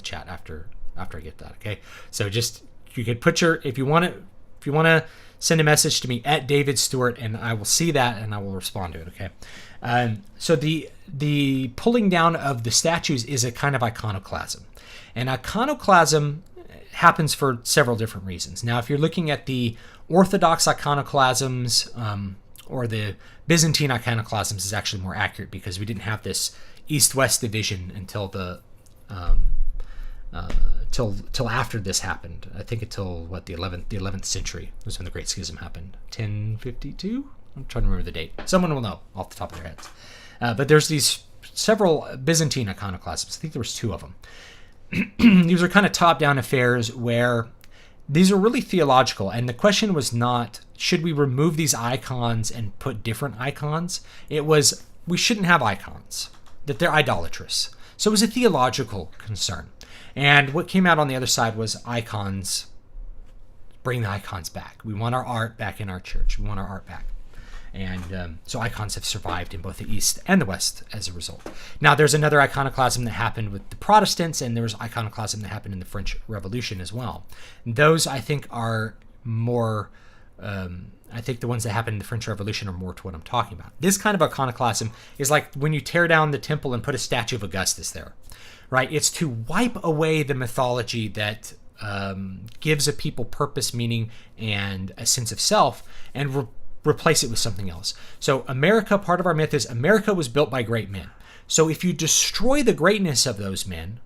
chat after I get that. Okay. So just, you could put if you want to send a message to me at David Stewart, and I will see that and I will respond to it. Okay. So the pulling down of the statues is a kind of iconoclasm, and iconoclasm happens for several different reasons. Now, if you're looking at the Orthodox iconoclasms, or the Byzantine iconoclasms is actually more accurate, because we didn't have this East-West division until till after this happened. I think until the 11th century was when the Great Schism happened. 1052? I'm trying to remember the date. Someone will know off the top of their heads. But there's these several Byzantine iconoclasms. I think there was 2 of them. These are kind of top-down affairs where these are really theological, and the question was not, should we remove these icons and put different icons? It was, we shouldn't have icons, that they're idolatrous. So it was a theological concern. And what came out on the other side was icons, bring the icons back. We want our art back in our church. We want our art back. And so icons have survived in both the East and the West as a result. Now, there's another iconoclasm that happened with the Protestants, and there was iconoclasm that happened in the French Revolution as well. And those, I think, are more... I think the ones that happened in the French Revolution are more to what I'm talking about. This kind of iconoclasm is like when you tear down the temple and put a statue of Augustus there. right? It's to wipe away the mythology that gives a people purpose, meaning, and a sense of self, and replace it with something else. So America, part of our myth is America was built by great men. So if you destroy the greatness of those men,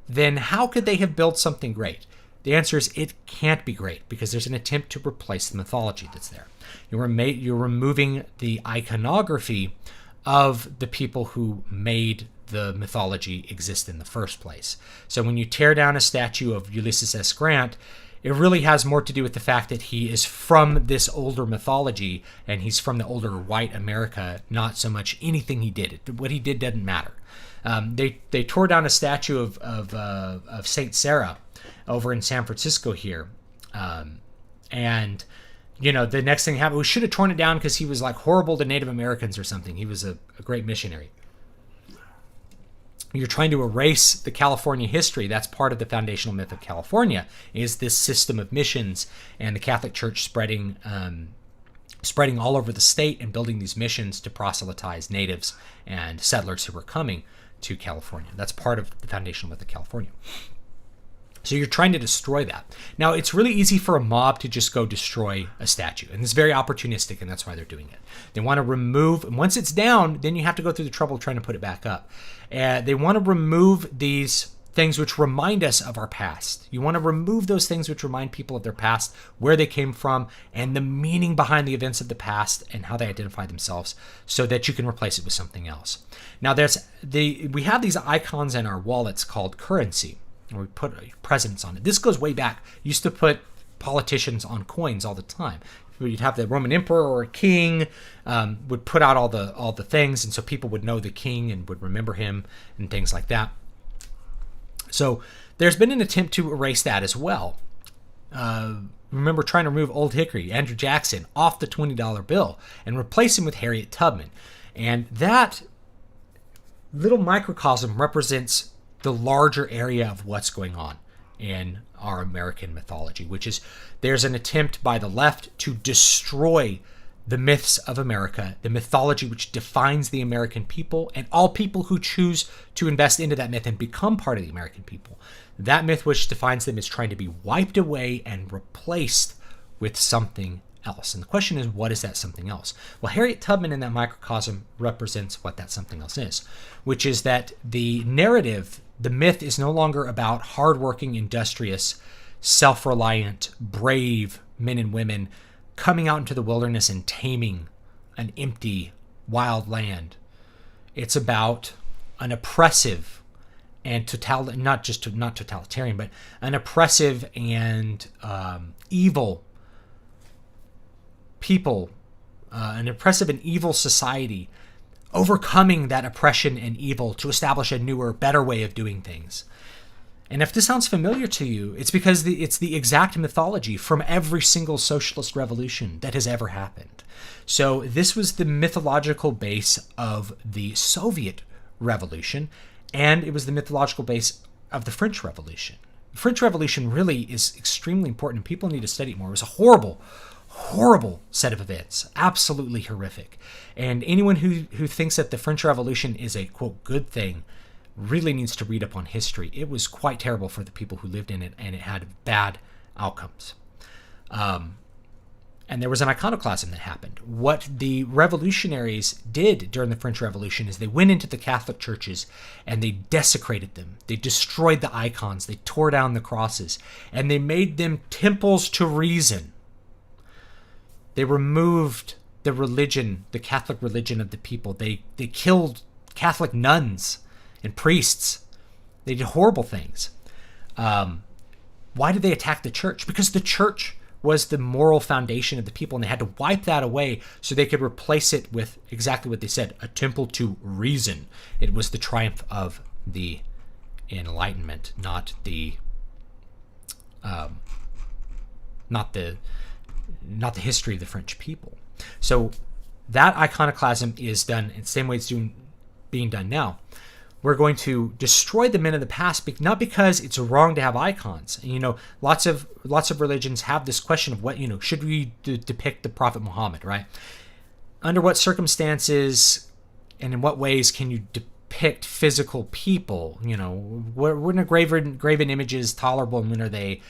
then how could they have built something great? The answer is it can't be great, because there's an attempt to replace the mythology that's there. You're removing the iconography of the people who made the mythology exist in the first place. So when you tear down a statue of Ulysses S. Grant, it really has more to do with the fact that he is from this older mythology, and he's from the older white America, not so much anything he did. What he did doesn't matter. They tore down a statue of Saint Sarah over in San Francisco here, and the next thing happened. We should have torn it down because he was like horrible to Native Americans or something. He was a great missionary. You're trying to erase the California history. That's part of the foundational myth of California, is this system of missions and the Catholic Church spreading all over the state and building these missions to proselytize natives and settlers who were coming to California. That's part of the foundational myth of California. So you're trying to destroy that. Now, it's really easy for a mob to just go destroy a statue, and it's very opportunistic, and that's why they're doing it. They want to remove, and once it's down, then you have to go through the trouble of trying to put it back up. They want to remove these things which remind us of our past. You want to remove those things which remind people of their past, where they came from, and the meaning behind the events of the past and how they identify themselves, so that you can replace it with something else. Now, we have these icons in our wallets called currency. We put presidents on it. This goes way back. Used to put politicians on coins all the time. You'd have the Roman emperor or a king would put out all the things, and so people would know the king and would remember him and things like that. So there's been an attempt to erase that as well. Remember trying to remove Old Hickory, Andrew Jackson, off the $20 bill and replace him with Harriet Tubman. And that little microcosm represents the larger area of what's going on in our American mythology, which is there's an attempt by the left to destroy the myths of America, the mythology which defines the American people, and all people who choose to invest into that myth and become part of the American people. That myth which defines them is trying to be wiped away and replaced with something else. And the question is, what is that something else? Well, Harriet Tubman in that microcosm represents what that something else is, which is that the narrative, the myth, is no longer about hardworking, industrious, self-reliant, brave men and women coming out into the wilderness and taming an empty, wild land. It's about an oppressive and not totalitarian, but an oppressive and evil people, an oppressive and evil society, overcoming that oppression and evil to establish a newer, better way of doing things. And if this sounds familiar to you, it's because it's the exact mythology from every single socialist revolution that has ever happened. So this was the mythological base of the Soviet Revolution, and it was the mythological base of the French Revolution. The French Revolution really is extremely important, and people need to study it more. It was a horrible set of events, absolutely horrific. And anyone who thinks that the French Revolution is a, quote, good thing really needs to read up on history. It was quite terrible for the people who lived in it, and it had bad outcomes. And there was an iconoclasm that happened. What the revolutionaries did during the French Revolution is they went into the Catholic churches and they desecrated them. They destroyed the icons. They tore down the crosses, and they made them temples to reason. They removed the religion, the Catholic religion of the people. They killed Catholic nuns and priests. They did horrible things. Why did they attack the church? Because the church was the moral foundation of the people, and they had to wipe that away so they could replace it with exactly what they said, a temple to reason. It was the triumph of the Enlightenment, not the history of the French people. So that iconoclasm is done in the same way it's being done now. We're going to destroy the men of the past, not because it's wrong to have icons. Lots of religions have this question of what, should we depict the Prophet Muhammad, right? Under what circumstances and in what ways can you depict depict physical people. When are graven images tolerable and when are they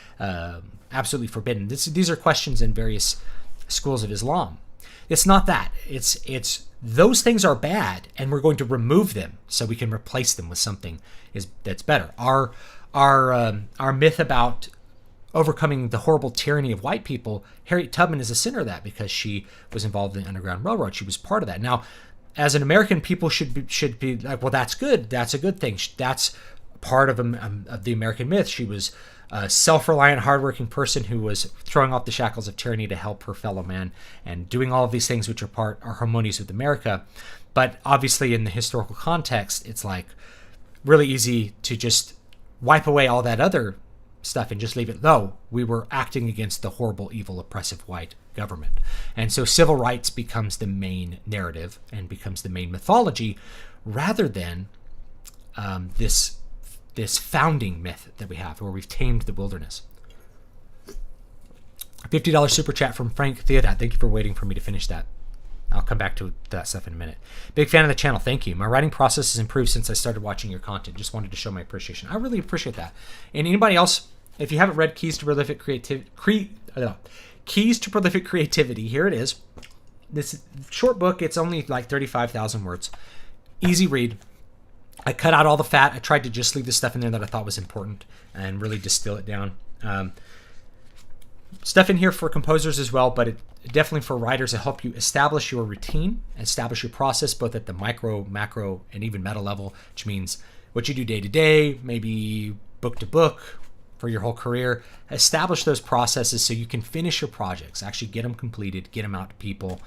absolutely forbidden? These are questions in various schools of Islam. It's not that. It's those things are bad, and we're going to remove them so we can replace them with something that's better. Our myth about overcoming the horrible tyranny of white people, Harriet Tubman is a sinner of that because she was involved in the Underground Railroad. She was part of that. Now, as an American, people should be like, well, that's good. That's a good thing. That's part of the American myth. She was a self-reliant, hardworking person who was throwing off the shackles of tyranny to help her fellow man and doing all of these things which are harmonious with America. But obviously, in the historical context, it's like really easy to just wipe away all that other stuff and just leave it low. We were acting against the horrible, evil, oppressive white government. And so civil rights becomes the main narrative and becomes the main mythology rather than this founding myth that we have where we've tamed the wilderness. $50 super chat from Frank Theodat. Thank you for waiting for me to finish that. I'll come back to that stuff in a minute. Big fan of the channel. Thank you. My writing process has improved since I started watching your content. Just wanted to show my appreciation. I really appreciate that. And anybody else, if you haven't read Keys to Prolific Creativity, here it is. This short book, it's only like 35,000 words. Easy read. I cut out all the fat. I tried to just leave the stuff in there that I thought was important and really distill it down. Stuff in here for composers as well, but definitely for writers to help you establish your routine, establish your process, both at the micro, macro, and even meta level, which means what you do day to day, maybe book to book for your whole career. Establish those processes so you can finish your projects, actually get them completed, get them out to people,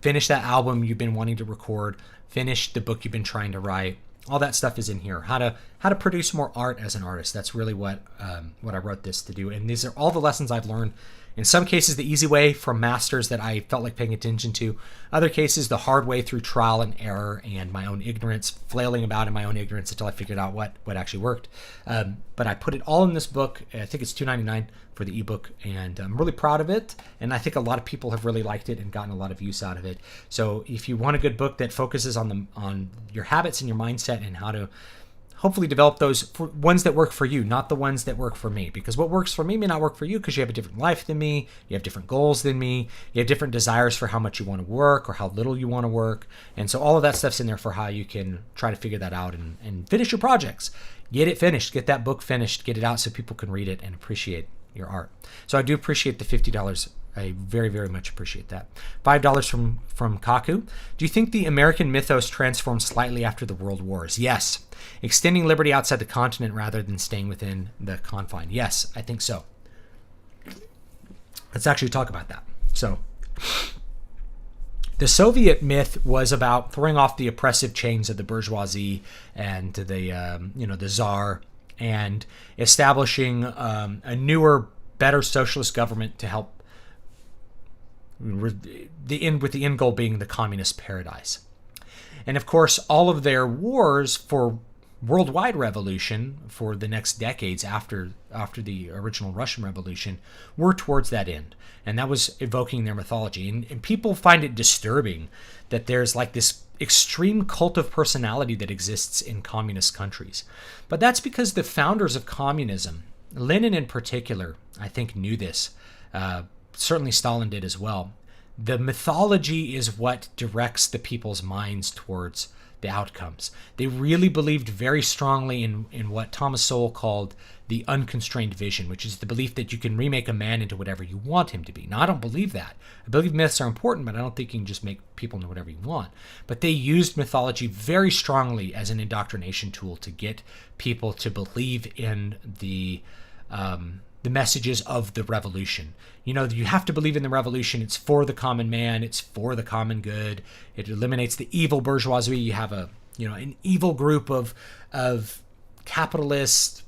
finish that album you've been wanting to record, finish the book you've been trying to write. All that stuff is in here. How to produce more art as an artist. That's really what I wrote this to do. And these are all the lessons I've learned. In some cases, the easy way from masters that I felt like paying attention to. Other cases, the hard way through trial and error and my own ignorance, flailing about in my own ignorance until I figured out what actually worked. But I put it all in this book. I think it's $2.99 for the ebook, and I'm really proud of it. And I think a lot of people have really liked it and gotten a lot of use out of it. So if you want a good book that focuses on your habits and your mindset and how to hopefully develop those ones that work for you, not the ones that work for me. Because what works for me may not work for you because you have a different life than me, you have different goals than me, you have different desires for how much you want to work or how little you want to work. And so all of that stuff's in there for how you can try to figure that out and finish your projects. Get it finished, get that book finished, get it out so people can read it and appreciate your art. So I do appreciate the $50. I very, very much appreciate that. $5 from Kaku. Do you think the American mythos transformed slightly after the World Wars? Yes. Extending liberty outside the continent rather than staying within the confine. Yes, I think so. Let's actually talk about that. So, the Soviet myth was about throwing off the oppressive chains of the bourgeoisie and the Tsar, and establishing a newer, better socialist government to help with the end goal being the communist paradise. And of course, all of their wars for worldwide revolution for the next decades after the original Russian Revolution were towards that end. And that was evoking their mythology. And people find it disturbing that there's like this extreme cult of personality that exists in communist countries. But that's because the founders of communism, Lenin in particular, I think knew this. Certainly Stalin did as well. The mythology is what directs the people's minds towards the outcomes. They really believed very strongly in what Thomas Sowell called the unconstrained vision, which is the belief that you can remake a man into whatever you want him to be. Now, I don't believe that. I believe myths are important, but I don't think you can just make people into whatever you want. But they used mythology very strongly as an indoctrination tool to get people to believe in the messages of the revolution. You know, you have to believe in the revolution. It's for the common man. It's for the common good. It eliminates the evil bourgeoisie. You have an evil group of capitalist,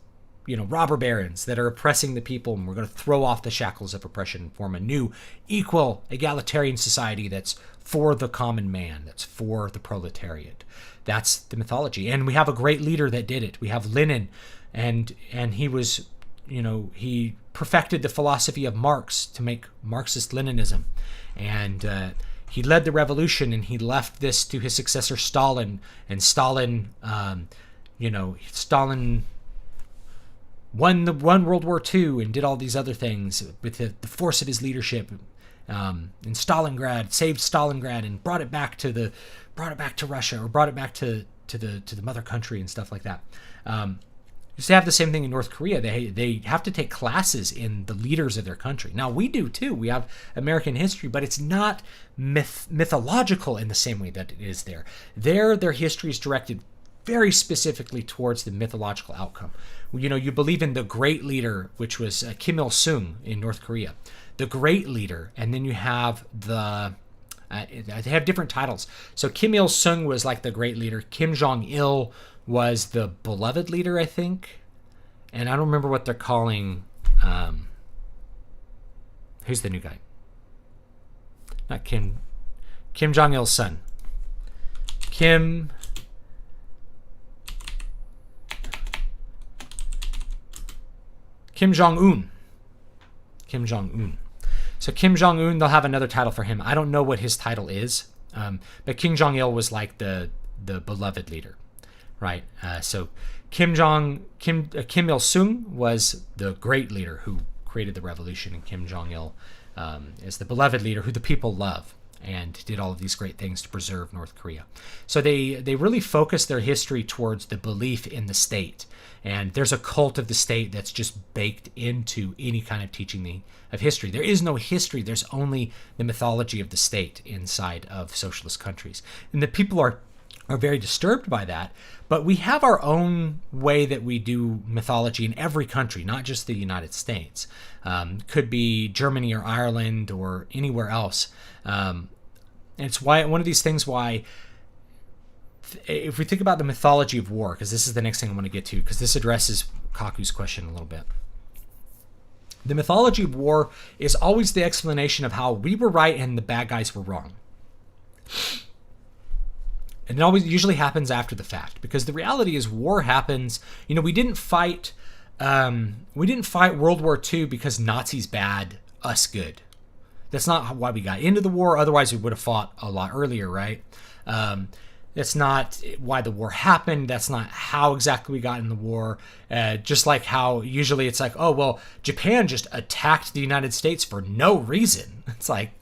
robber barons that are oppressing the people, and we're going to throw off the shackles of oppression and form a new, equal, egalitarian society that's for the common man, that's for the proletariat. That's the mythology. And we have a great leader that did it. We have Lenin, and he was, he perfected the philosophy of Marx to make Marxist Leninism. And he led the revolution, and he left this to his successor Stalin, and Stalin, Stalin won World War II and did all these other things with the force of his leadership. In Stalingrad, saved Stalingrad and brought it back to Russia, or brought it back to the mother country and stuff like that. They have the same thing in North Korea. They have to take classes in the leaders of their country. Now, we do too. We have American history, but it's not mythological in the same way that it is there. Their history is directed very specifically towards the mythological outcome. You believe in the great leader, which was Kim Il-sung in North Korea. The great leader, and then you have they have different titles. So Kim Il-sung was like the great leader. Kim Jong-il was the beloved leader, I think. And I don't remember what they're calling. Who's the new guy? Not Kim. Kim Jong-il's son. Kim Jong-un. Kim Jong-un. So Kim Jong-un, they'll have another title for him. I don't know what his title is, but Kim Jong-il was like the beloved leader, right? So Kim Il-sung was the great leader who created the revolution, and Kim Jong-il is the beloved leader who the people love and did all of these great things to preserve North Korea. So they really focus their history towards the belief in the state. And there's a cult of the state that's just baked into any kind of teaching of history. There is no history. There's only the mythology of the state inside of socialist countries. And the people are very disturbed by that. But we have our own way that we do mythology in every country, not just the United States. Could be Germany or Ireland or anywhere else. And it's one of these things why, if we think about the mythology of war, because this is the next thing I want to get to, because this addresses Kaku's question a little bit. The mythology of war is always the explanation of how we were right and the bad guys were wrong. And it always usually happens after the fact, because the reality is war happens. We didn't fight World War II because Nazis bad, us good. That's not why we got into the war. Otherwise, we would have fought a lot earlier, right? That's not why the war happened. That's not how exactly we got in the war. Just like how usually it's like, oh, well, Japan just attacked the United States for no reason. It's like,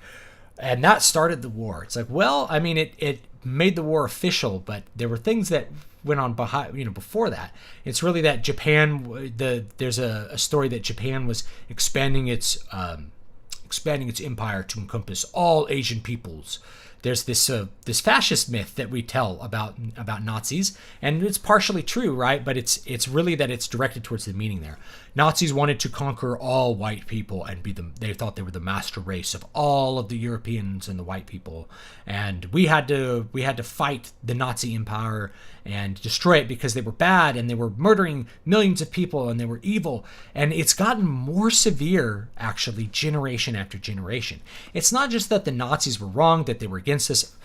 and that started the war. It's like, well, I mean, it made the war official, but there were things that went on behind, before that. It's really that Japan, there's a story that Japan was expanding its empire to encompass all Asian peoples. There's this fascist myth that we tell about Nazis, and it's partially true, right? But it's really that it's directed towards the meaning there. Nazis wanted to conquer all white people and they thought they were the master race of all of the Europeans and the white people, and we had to fight the Nazi empire and destroy it because they were bad and they were murdering millions of people and they were evil. And it's gotten more severe, actually, generation after generation. It's not just that the Nazis were wrong, that they were against us.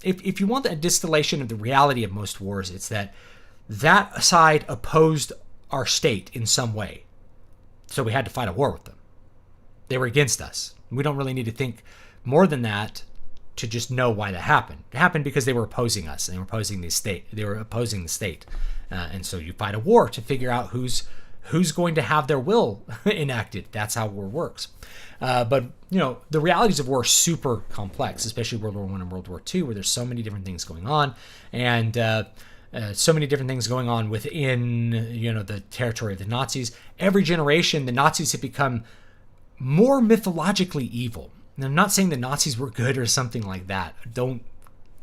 If you want a distillation of the reality of most wars, it's that side opposed our state in some way. So we had to fight a war with them. They were against us. We don't really need to think more than that to just know why that happened. It happened because they were opposing us and they were opposing the state. And so you fight a war to figure out who's going to have their will enacted. That's how war works. But the realities of war are super complex, especially World War I and World War II, where there's so many different things going on, and so many different things going on within the territory of the Nazis. Every generation, the Nazis have become more mythologically evil. And I'm not saying the Nazis were good or something like that. Don't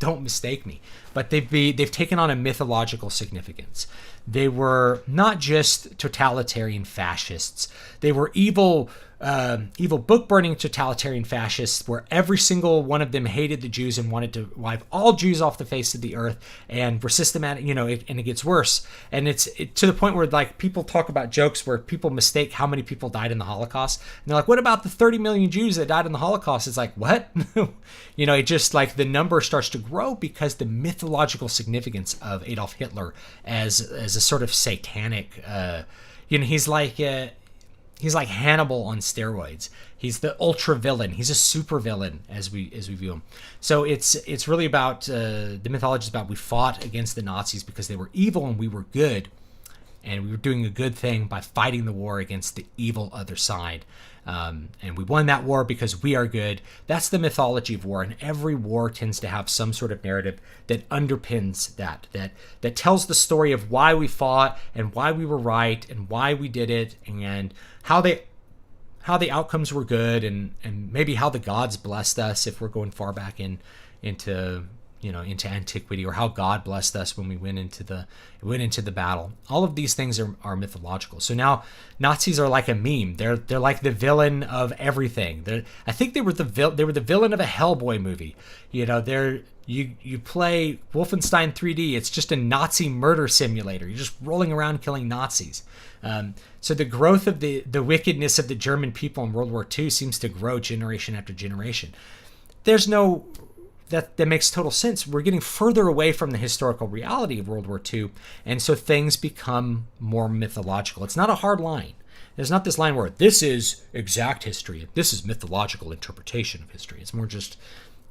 mistake me. But they've taken on a mythological significance. They were not just totalitarian fascists. They were evil book-burning totalitarian fascists, where every single one of them hated the Jews and wanted to wipe all Jews off the face of the earth, and were systematic, and it gets worse. And it's to the point where, like, people talk about jokes where people mistake how many people died in the Holocaust. And they're like, what about the 30 million Jews that died in the Holocaust? It's like, what? It just, like, the number starts to grow because the mythological significance of Adolf Hitler as a sort of satanic, he's like, he's like Hannibal on steroids. He's the ultra villain. He's a super villain as we view him. So it's really about the mythology is about we fought against the Nazis because they were evil and we were good, and we were doing a good thing by fighting the war against the evil other side. And we won that war because we are good. That's the mythology of war, and every war tends to have some sort of narrative that underpins that tells the story of why we fought and why we were right and why we did it and how the outcomes were good and maybe how the gods blessed us if we're going far back into antiquity, or how God blessed us when we went into the battle. All of these things are mythological. So now Nazis are like a meme. They're like the villain of everything. I think they were the villain of a Hellboy movie. You play Wolfenstein 3D. It's just a Nazi murder simulator. You're just rolling around killing Nazis. So the growth of the wickedness of the German people in World War II seems to grow generation after generation. That makes total sense. We're getting further away from the historical reality of World War II, and so things become more mythological. It's not a hard line. There's not this line where this is exact history, this is mythological interpretation of history. It's more just,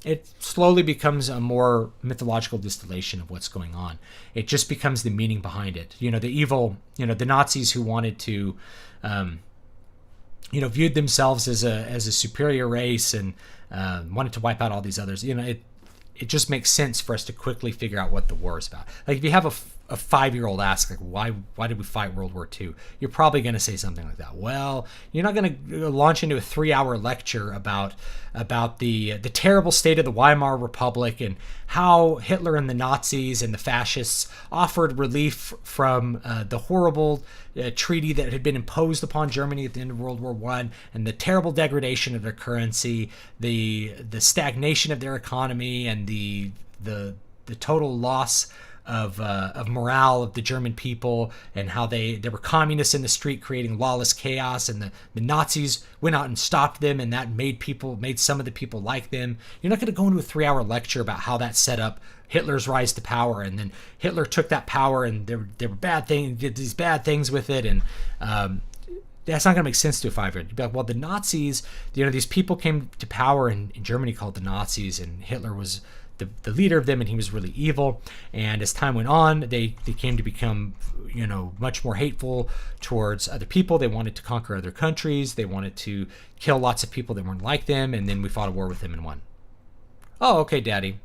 it slowly becomes a more mythological distillation of what's going on. It just becomes the meaning behind it. The Nazis who wanted to, viewed themselves as a superior race and wanted to wipe out all these others. It just makes sense for us to quickly figure out what the war is about. Like if you have a 5-year-old ask, like, why did we fight World War II? You're probably going to say something like that. Well, you're not going to launch into a 3-hour lecture about the terrible state of the Weimar Republic and how Hitler and the Nazis and the fascists offered relief from the horrible treaty that had been imposed upon Germany at the end of World War I, and the terrible degradation of their currency, the stagnation of their economy, and the total loss of morale of the German people, and how there were communists in the street creating lawless chaos, and the Nazis went out and stopped them, and that made some of the people like them. You're not going to go into a 3-hour lecture about how that set up Hitler's rise to power, and then Hitler took that power and there were bad things, did these bad things with it, and that's not going to make sense to a 5-year-old. You'd be like, well, the Nazis, these people came to power in Germany called the Nazis, and Hitler was the leader of them, and he was really evil. And as time went on, they came to become, much more hateful towards other people. They wanted to conquer other countries. They wanted to kill lots of people that weren't like them. And then we fought a war with them and won. Oh, okay, Daddy.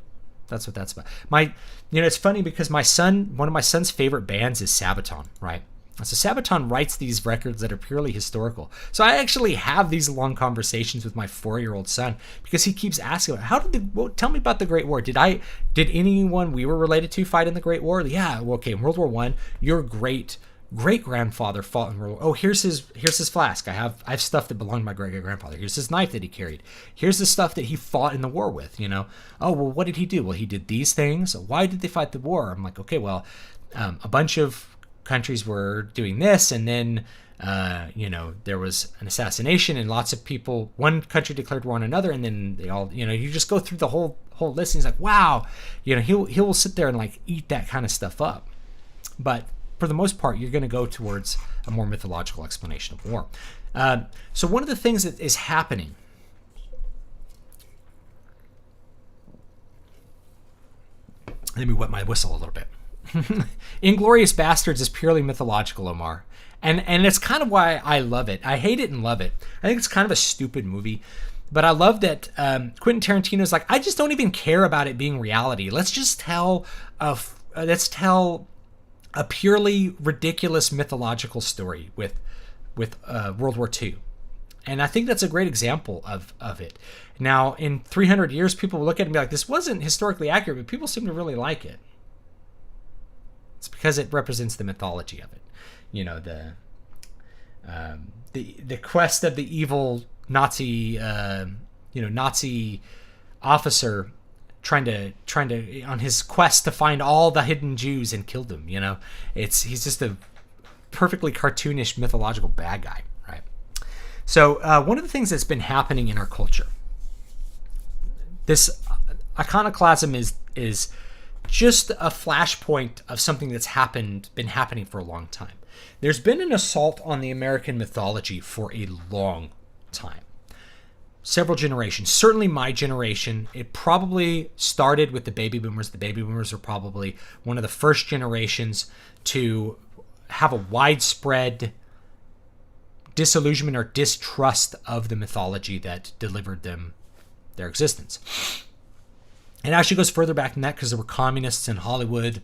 That's what that's about. It's funny because one of my son's favorite bands is Sabaton, right? So Sabaton writes these records that are purely historical. So I actually have these long conversations with my 4-year-old son because he keeps asking, tell me about the Great War. Did anyone we were related to fight in the Great War? Yeah, well, okay, in World War I, your great-grandfather fought in World War. Oh, here's his flask. I have stuff that belonged to my great-grandfather. Here's his knife that he carried. Here's the stuff that he fought in the war with, Oh, well, what did he do? Well, he did these things. Why did they fight the war? I'm like, okay, well, a bunch of countries were doing this, and then there was an assassination, and lots of people, one country declared war on another, and then they all, you just go through the whole list, and he's like, wow, he will sit there and like eat that kind of stuff up. But for the most part, you're going to go towards a more mythological explanation of war. So one of the things that is happening, let me wet my whistle a little bit. Inglourious Bastards is purely mythological, Omar, and it's kind of why I love it. I hate it and love it. I think it's kind of a stupid movie, but I love that Quentin Tarantino's like, I just don't even care about it being reality. Let's just tell a purely ridiculous mythological story with World War II, and I think that's a great example of it. Now, in 300 years, people will look at it and be like, this wasn't historically accurate, but people seem to really like it. It's because it represents the mythology of it. The quest of the evil Nazi Nazi officer trying to on his quest to find all the hidden Jews and kill them. He's just a perfectly cartoonish mythological bad guy, right? So one of the things that's been happening in our culture, this iconoclasm is just a flashpoint of something that's been happening for a long time. There's been an assault on the American mythology for a long time. Several generations. Certainly my generation. It probably started with the baby boomers. The baby boomers were probably one of the first generations to have a widespread disillusionment or distrust of the mythology that delivered them their existence. It actually goes further back than that because there were communists in Hollywood.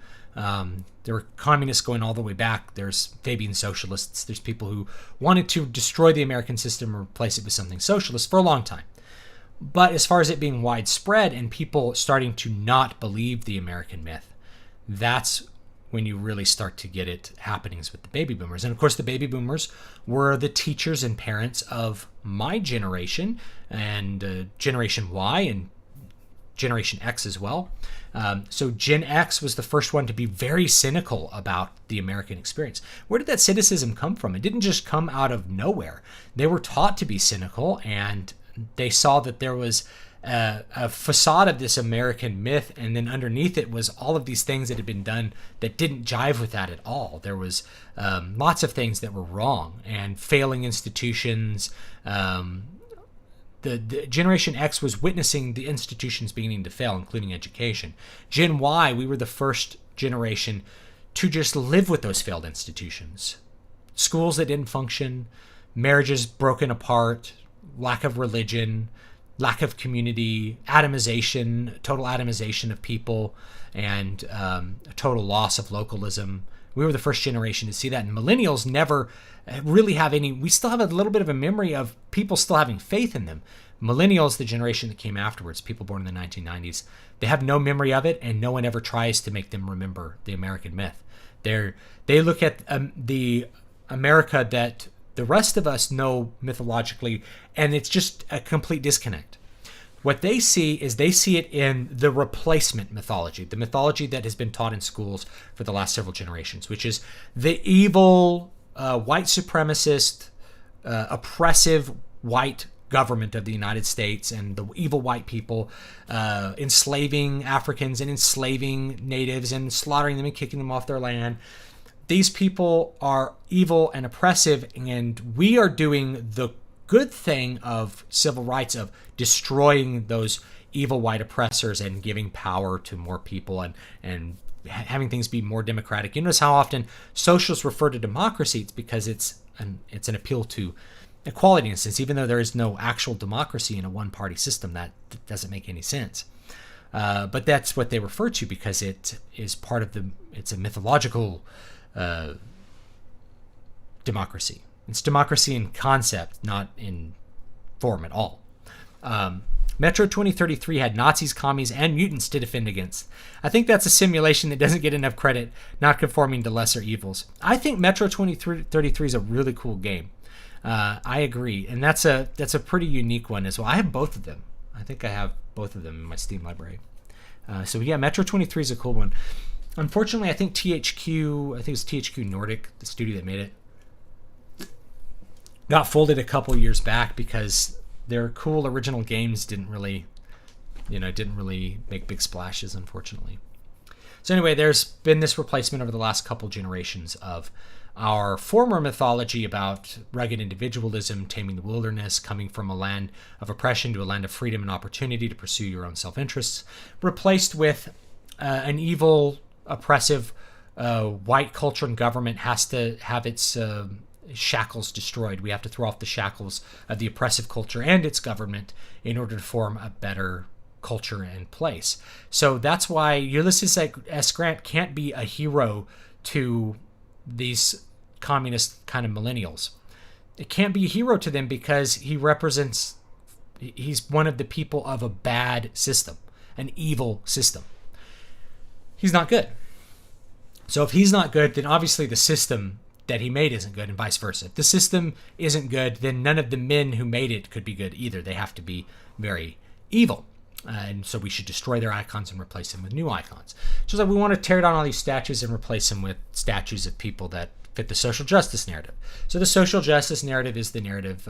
There were communists going all the way back. There's Fabian socialists. There's people who wanted to destroy the American system and replace it with something socialist for a long time. But as far as it being widespread and people starting to not believe the American myth, that's when you really start to get it happenings with the baby boomers. And of course, the baby boomers were the teachers and parents of my generation and Generation Y and Generation X as well. So Gen X was the first one to be very cynical about the American experience. Where did that cynicism come from? It didn't just come out of nowhere. They were taught to be cynical, and they saw that there was a facade of this American myth, and then underneath it was all of these things that had been done that didn't jive with that at all. There was lots of things that were wrong and failing institutions. The Generation X was witnessing the institutions beginning to fail, including education. Gen Y, we were the first generation to just live with those failed institutions. Schools that didn't function, marriages broken apart, lack of religion, lack of community, atomization, total atomization of people, and a total loss of localism. We were the first generation to see that. And millennials never really have any, we still have a little bit of a memory of people still having faith in them. Millennials, the generation that came afterwards, people born in the 1990s, they have no memory of it, and no one ever tries to make them remember the American myth. They look at the America that the rest of us know mythologically, and it's just a complete disconnect. What they see is they see it in the replacement mythology, the mythology that has been taught in schools for the last several generations, which is the evil, white supremacist, oppressive white government of the United States and the evil white people enslaving Africans and enslaving natives and slaughtering them and kicking them off their land. These people are evil and oppressive, and we are doing the good thing of civil rights, of destroying those evil white oppressors and giving power to more people and having things be more democratic. You notice how often socialists refer to democracy. It's because it's an appeal to equality in a sense, even though there is no actual democracy in a one-party system. That doesn't make any sense. But that's what they refer to because it is part of it's a mythological democracy. It's democracy in concept, not in form at all. Metro 2033 had Nazis, commies, and mutants to defend against. I think that's a simulation that doesn't get enough credit, not conforming to lesser evils. I think Metro 2033 is a really cool game. I agree, and that's a pretty unique one as well. I have both of them. I think I have both of them in my Steam library. So yeah, Metro 23 is a cool one. Unfortunately, I think THQ, I think it was THQ Nordic, the studio that made it, got folded a couple years back because their cool original games didn't really make big splashes, unfortunately. So anyway, there's been this replacement over the last couple generations of our former mythology about rugged individualism, taming the wilderness, coming from a land of oppression to a land of freedom and opportunity to pursue your own self-interests, replaced with an evil, oppressive white culture and government has to have its shackles destroyed. We have to throw off the shackles of the oppressive culture and its government in order to form a better culture and place. So that's why Ulysses S. Grant can't be a hero to these communist kind of millennials. It can't be a hero to them because he's one of the people of a bad system, an evil system. He's not good. So if he's not good, then obviously the system that he made isn't good, and vice versa. If the system isn't good, then none of the men who made it could be good either. They have to be very evil. And so we should destroy their icons and replace them with new icons. Just like we want to tear down all these statues and replace them with statues of people that fit the social justice narrative. So the social justice narrative is the narrative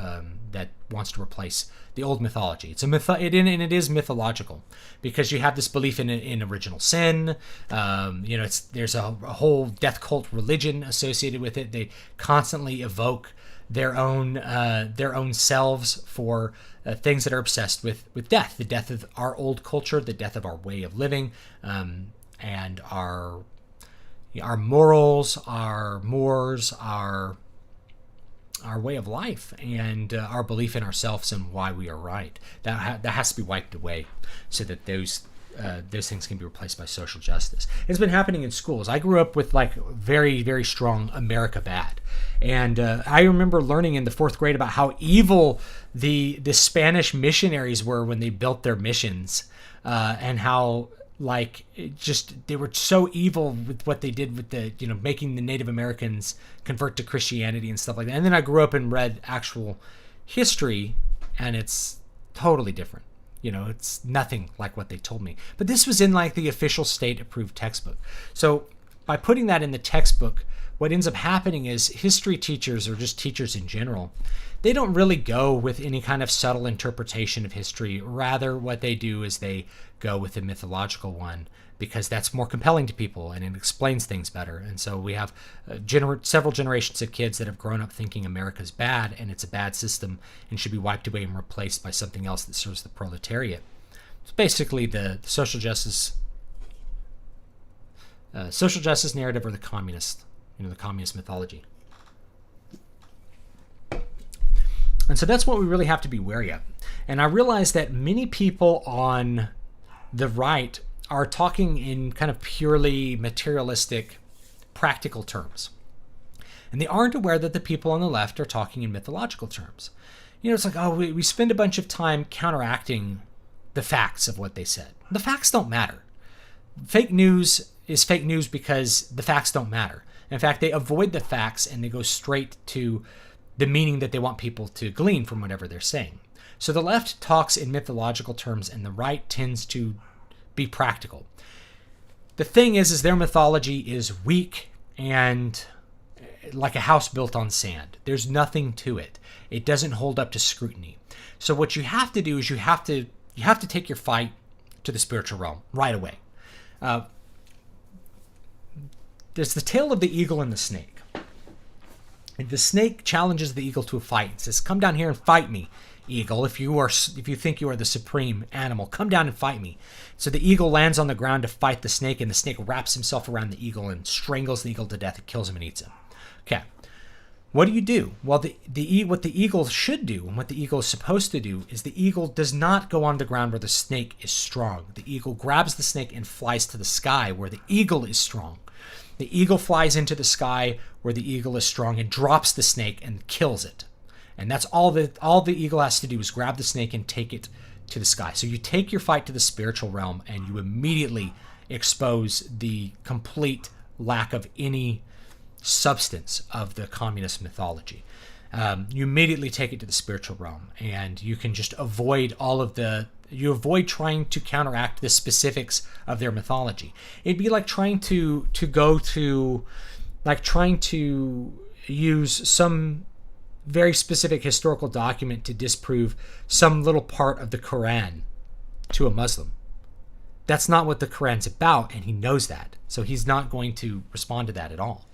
that wants to replace the old mythology. It is mythological because you have this belief in original sin. There's a whole death cult religion associated with it. They constantly evoke their own selves for things that are obsessed with death, the death of our old culture, the death of our way of living, and our morals, our mores, our way of life, and our belief in ourselves and why we are right. That has to be wiped away so that those things can be replaced by social justice. It's been happening in schools. I grew up with like very, very strong America bad. And I remember learning in the 4th grade about how evil the Spanish missionaries were when they built their missions, and how they were so evil with what they did with the making the Native Americans convert to Christianity and stuff like that. And then I grew up and read actual history, and it's totally different. It's nothing like what they told me. But this was in like the official state approved textbook. So by putting that in the textbook, what ends up happening is history teachers, or just teachers in general, they don't really go with any kind of subtle interpretation of history. Rather, what they do is they go with the mythological one because that's more compelling to people and it explains things better. And so we have several generations of kids that have grown up thinking America's bad and it's a bad system and should be wiped away and replaced by something else that serves the proletariat. It's basically the social justice narrative, or the communist mythology. And so that's what we really have to be wary of. And I realize that many people on the right are talking in kind of purely materialistic, practical terms. And they aren't aware that the people on the left are talking in mythological terms. It's like, we spend a bunch of time counteracting the facts of what they said. The facts don't matter. Fake news is fake news because the facts don't matter. In fact, they avoid the facts and they go straight to the meaning that they want people to glean from whatever they're saying. So the left talks in mythological terms and the right tends to be practical. The thing is their mythology is weak and like a house built on sand. There's nothing to it. It doesn't hold up to scrutiny. So what you have to do is you have to take your fight to the spiritual realm right away. There's the tale of the eagle and the snake. And the snake challenges the eagle to a fight and says, "Come down here and fight me, eagle. If you think you are the supreme animal, come down and fight me." So the eagle lands on the ground to fight the snake, and the snake wraps himself around the eagle and strangles the eagle to death and kills him and eats him. Okay. What do you do? Well, what the eagle should do and what the eagle is supposed to do is the eagle does not go on the ground where the snake is strong. The eagle grabs the snake and flies to the sky where the eagle is strong. The eagle flies into the sky where the eagle is strong and drops the snake and kills it. And that's all the eagle has to do is grab the snake and take it to the sky. So you take your fight to the spiritual realm and you immediately expose the complete lack of any substance of the communist mythology. You immediately take it to the spiritual realm, and you can just avoid you avoid trying to counteract the specifics of their mythology. It'd be like trying to use some very specific historical document to disprove some little part of the Quran to a Muslim. That's not what the Quran's about, and he knows that. So he's not going to respond to that at all.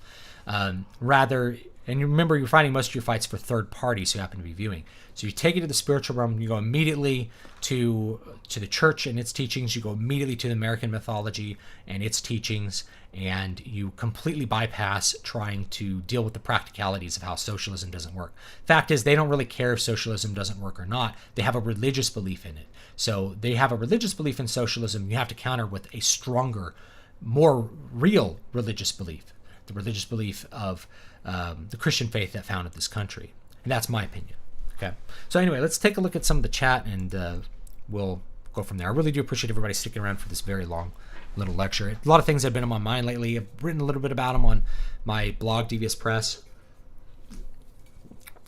Rather, and you remember you're fighting most of your fights for third parties who happen to be viewing. So you take it to the spiritual realm, you go immediately to the church and its teachings, you go immediately to the American mythology and its teachings, and you completely bypass trying to deal with the practicalities of how socialism doesn't work. Fact is, they don't really care if socialism doesn't work or not. They have a religious belief in it. So they have a religious belief in socialism. You have to counter with a stronger, more real religious belief. The religious belief of the Christian faith that founded this country. And that's my opinion. Okay. So anyway, let's take a look at some of the chat and we'll go from there. I really do appreciate everybody sticking around for this very long little lecture. A lot of things have been on my mind lately. I've written a little bit about them on my blog, Devious Press.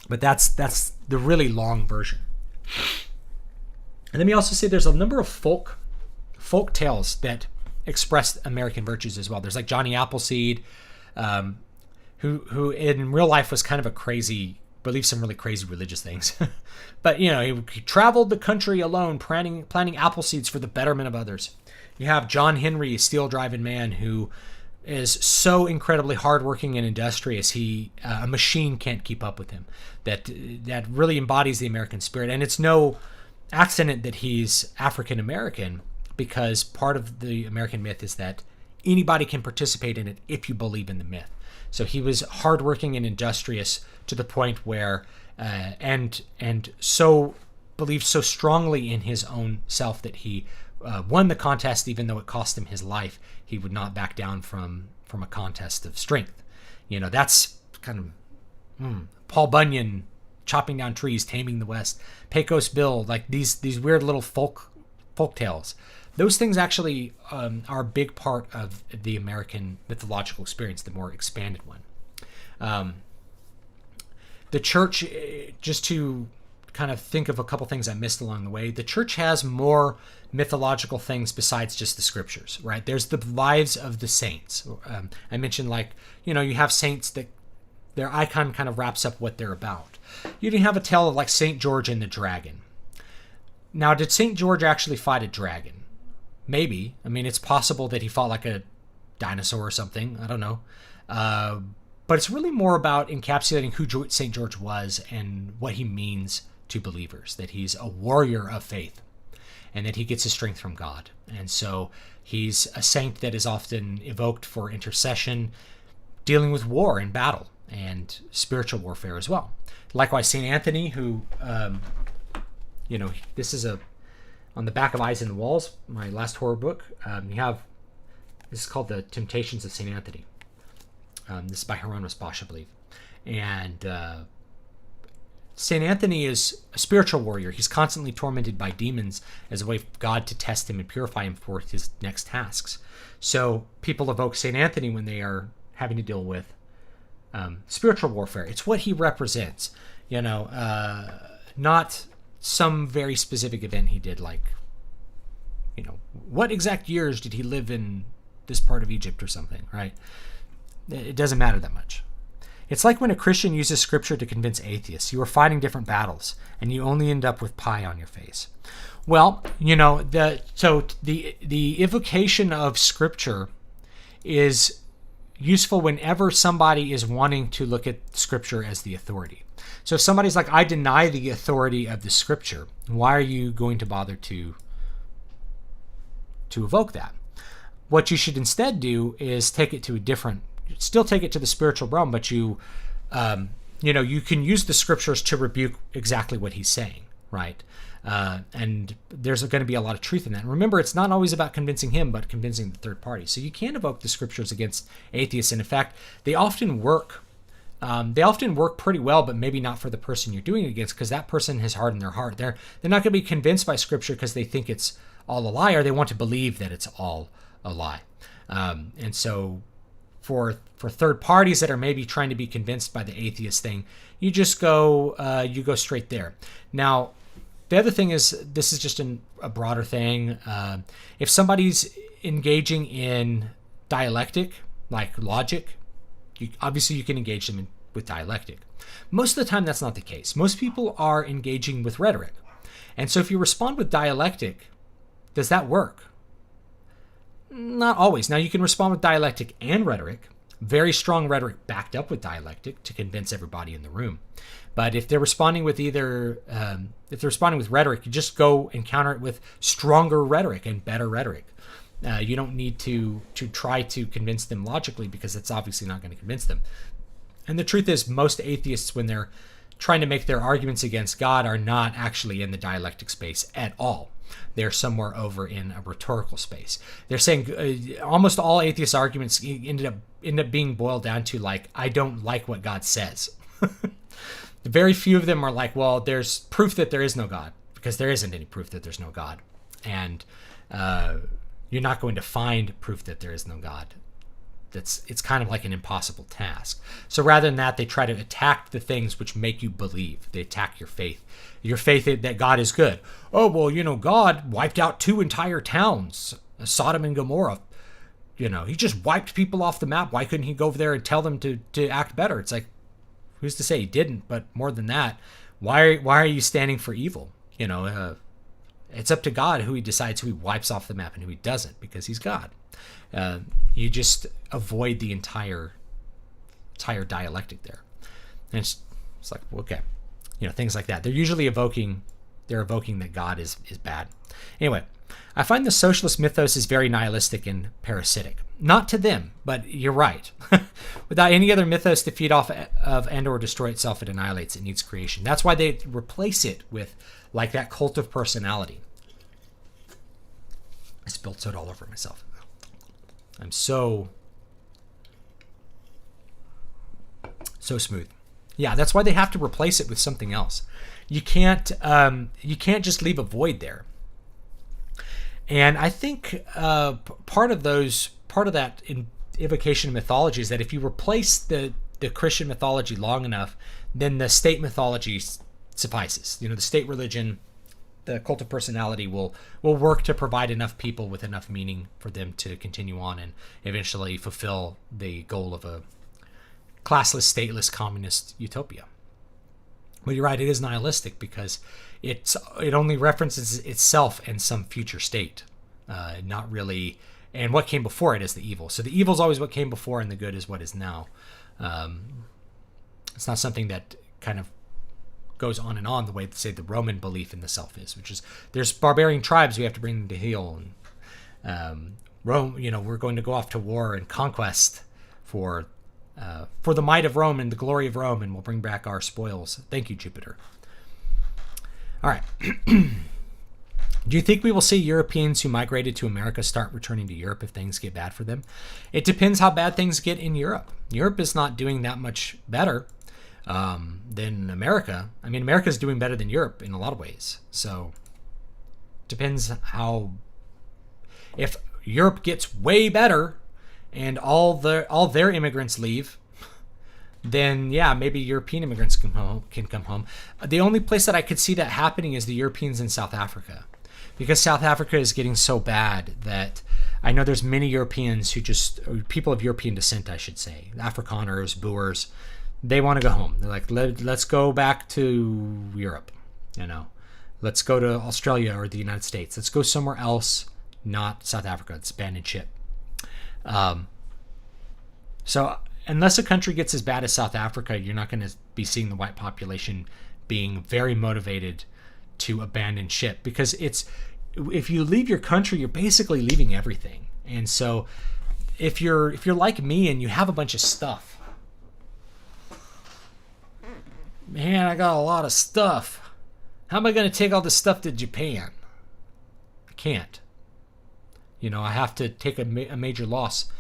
But that's the really long version. And let me also say there's a number of folk tales that express American virtues as well. There's like Johnny Appleseed, who in real life was kind of a crazy, believed some really crazy religious things. But, you know, he traveled the country alone, planting apple seeds for the betterment of others. You have John Henry, a steel-driving man who is so incredibly hardworking and industrious, a machine can't keep up with him. That really embodies the American spirit. And it's no accident that he's African American, because part of the American myth is that anybody can participate in it if you believe in the myth. So he was hardworking and industrious to the point where, and so believed so strongly in his own self that he won the contest, even though it cost him his life. He would not back down from a contest of strength. You know, that's kind of Paul Bunyan chopping down trees, taming the West, Pecos Bill, like these weird little folk tales. Those things actually are a big part of the American mythological experience, the more expanded one. The church, just to kind of think of a couple things I missed along the way, the church has more mythological things besides just the scriptures, right? There's the lives of the saints. I mentioned, like, you know, you have saints that their icon kind of wraps up what they're about. You can have a tale of like St. George and the dragon. Now, did St. George actually fight a dragon? Maybe. I mean, it's possible that he fought like a dinosaur or something. I don't know. But it's really more about encapsulating who St. George was and what he means to believers, that he's a warrior of faith and that he gets his strength from God. And so he's a saint that is often evoked for intercession, dealing with war and battle and spiritual warfare as well. Likewise, St. Anthony, who, you know, this is on the back of Eyes in the Walls, my last horror book. This is called The Temptations of St. Anthony. This is by Hieronymus Bosch, I believe. And St. Anthony is a spiritual warrior. He's constantly tormented by demons as a way for God to test him and purify him for his next tasks. So people evoke St. Anthony when they are having to deal with spiritual warfare. It's what he represents, you know, not some very specific event he did, like, you know, what exact years did he live in this part of Egypt or something, right? It doesn't matter that much. It's like when a Christian uses scripture to convince atheists. You are fighting different battles, and you only end up with pie on your face. Well, you know, the evocation of scripture is useful whenever somebody is wanting to look at scripture as the authority. So if somebody's like, I deny the authority of the scripture, why are you going to bother to evoke that? What you should instead do is take it to still take it to the spiritual realm, but you can use the scriptures to rebuke exactly what he's saying, right? And there's going to be a lot of truth in that. And remember, it's not always about convincing him, but convincing the third party. So you can evoke the scriptures against atheists. And in fact, they often work. They often work pretty well, but maybe not for the person you're doing it against, because that person has hardened their heart. They're not going to be convinced by scripture because they think it's all a lie, or they want to believe that it's all a lie. And so for third parties that are maybe trying to be convinced by the atheist thing, you just go straight there. Now, the other thing is, this is just a broader thing. If somebody's engaging in dialectic, like logic, obviously you can engage them with dialectic. Most of the time, that's not the case. Most people are engaging with rhetoric. And so if you respond with dialectic, does that work? Not always. Now, you can respond with dialectic and rhetoric, very strong rhetoric backed up with dialectic to convince everybody in the room. But if they're responding with rhetoric, you just go and counter it with stronger rhetoric and better rhetoric. You don't need to try to convince them logically, because it's obviously not going to convince them. And the truth is, most atheists, when they're trying to make their arguments against God, are not actually in the dialectic space at all. They're somewhere over in a rhetorical space. They're saying almost all atheist arguments end up being boiled down to, like, I don't like what God says. Very few of them are like, well, there's proof that there is no God, because there isn't any proof that there's no God. And you're not going to find proof that there is no God. It's kind of like an impossible task. So rather than that, they try to attack the things which make you believe. They attack your faith that God is good. Oh, well, God wiped out 2 entire towns, Sodom and Gomorrah, he just wiped people off the map. Why couldn't he go over there and tell them to act better? It's like, who's to say he didn't? But more than that, why are you standing for evil? It's up to God who he decides who he wipes off the map and who he doesn't, because he's God. You just avoid the entire dialectic there. And it's like, okay, things like that. They're usually evoking that God is bad. Anyway, I find the socialist mythos is very nihilistic and parasitic. Not to them, but you're right. Without any other mythos to feed off of and or destroy itself, it annihilates. It needs creation. That's why they replace it with like that cult of personality. I spilled soda all over myself. I'm so smooth. Yeah, that's why they have to replace it with something else. You can't just leave a void there. And I think part of that evocation of mythology is that if you replace the Christian mythology long enough, then the state mythology suffices. The state religion, the cult of personality will work to provide enough people with enough meaning for them to continue on and eventually fulfill the goal of a classless, stateless, communist utopia. But you're right, it is nihilistic because it only references itself and some future state, not really. And what came before it is the evil. So the evil is always what came before, and the good is what is now. It's not something that kind of goes on and on the way, say, the Roman belief in the self is, which is there's barbarian tribes, we have to bring them to heel. And Rome, we're going to go off to war and conquest for the might of Rome and the glory of Rome, and we'll bring back our spoils. Thank you, Jupiter. All right. Do you think we will see Europeans who migrated to America start returning to Europe if things get bad for them? It depends how bad things get in Europe. Europe is not doing that much better than America. I mean, America is doing better than Europe in a lot of ways. So depends how. If Europe gets way better and all their immigrants leave, then yeah, maybe European immigrants can come home. The only place that I could see that happening is the Europeans in South Africa, because South Africa is getting so bad that I know there's many Europeans or people of European descent, I should say, Afrikaners, Boers, they want to go home. They're like, let's go back to Europe, let's go to Australia or the United States. Let's go somewhere else, not South Africa. It's abandoned ship. So unless a country gets as bad as South Africa, you're not going to be seeing the white population being very motivated to abandon ship, because if you leave your country, you're basically leaving everything. And so if you're like me and you have a bunch of stuff, man, I got a lot of stuff. How am I going to take all this stuff to Japan? I can't. I have to take a major loss.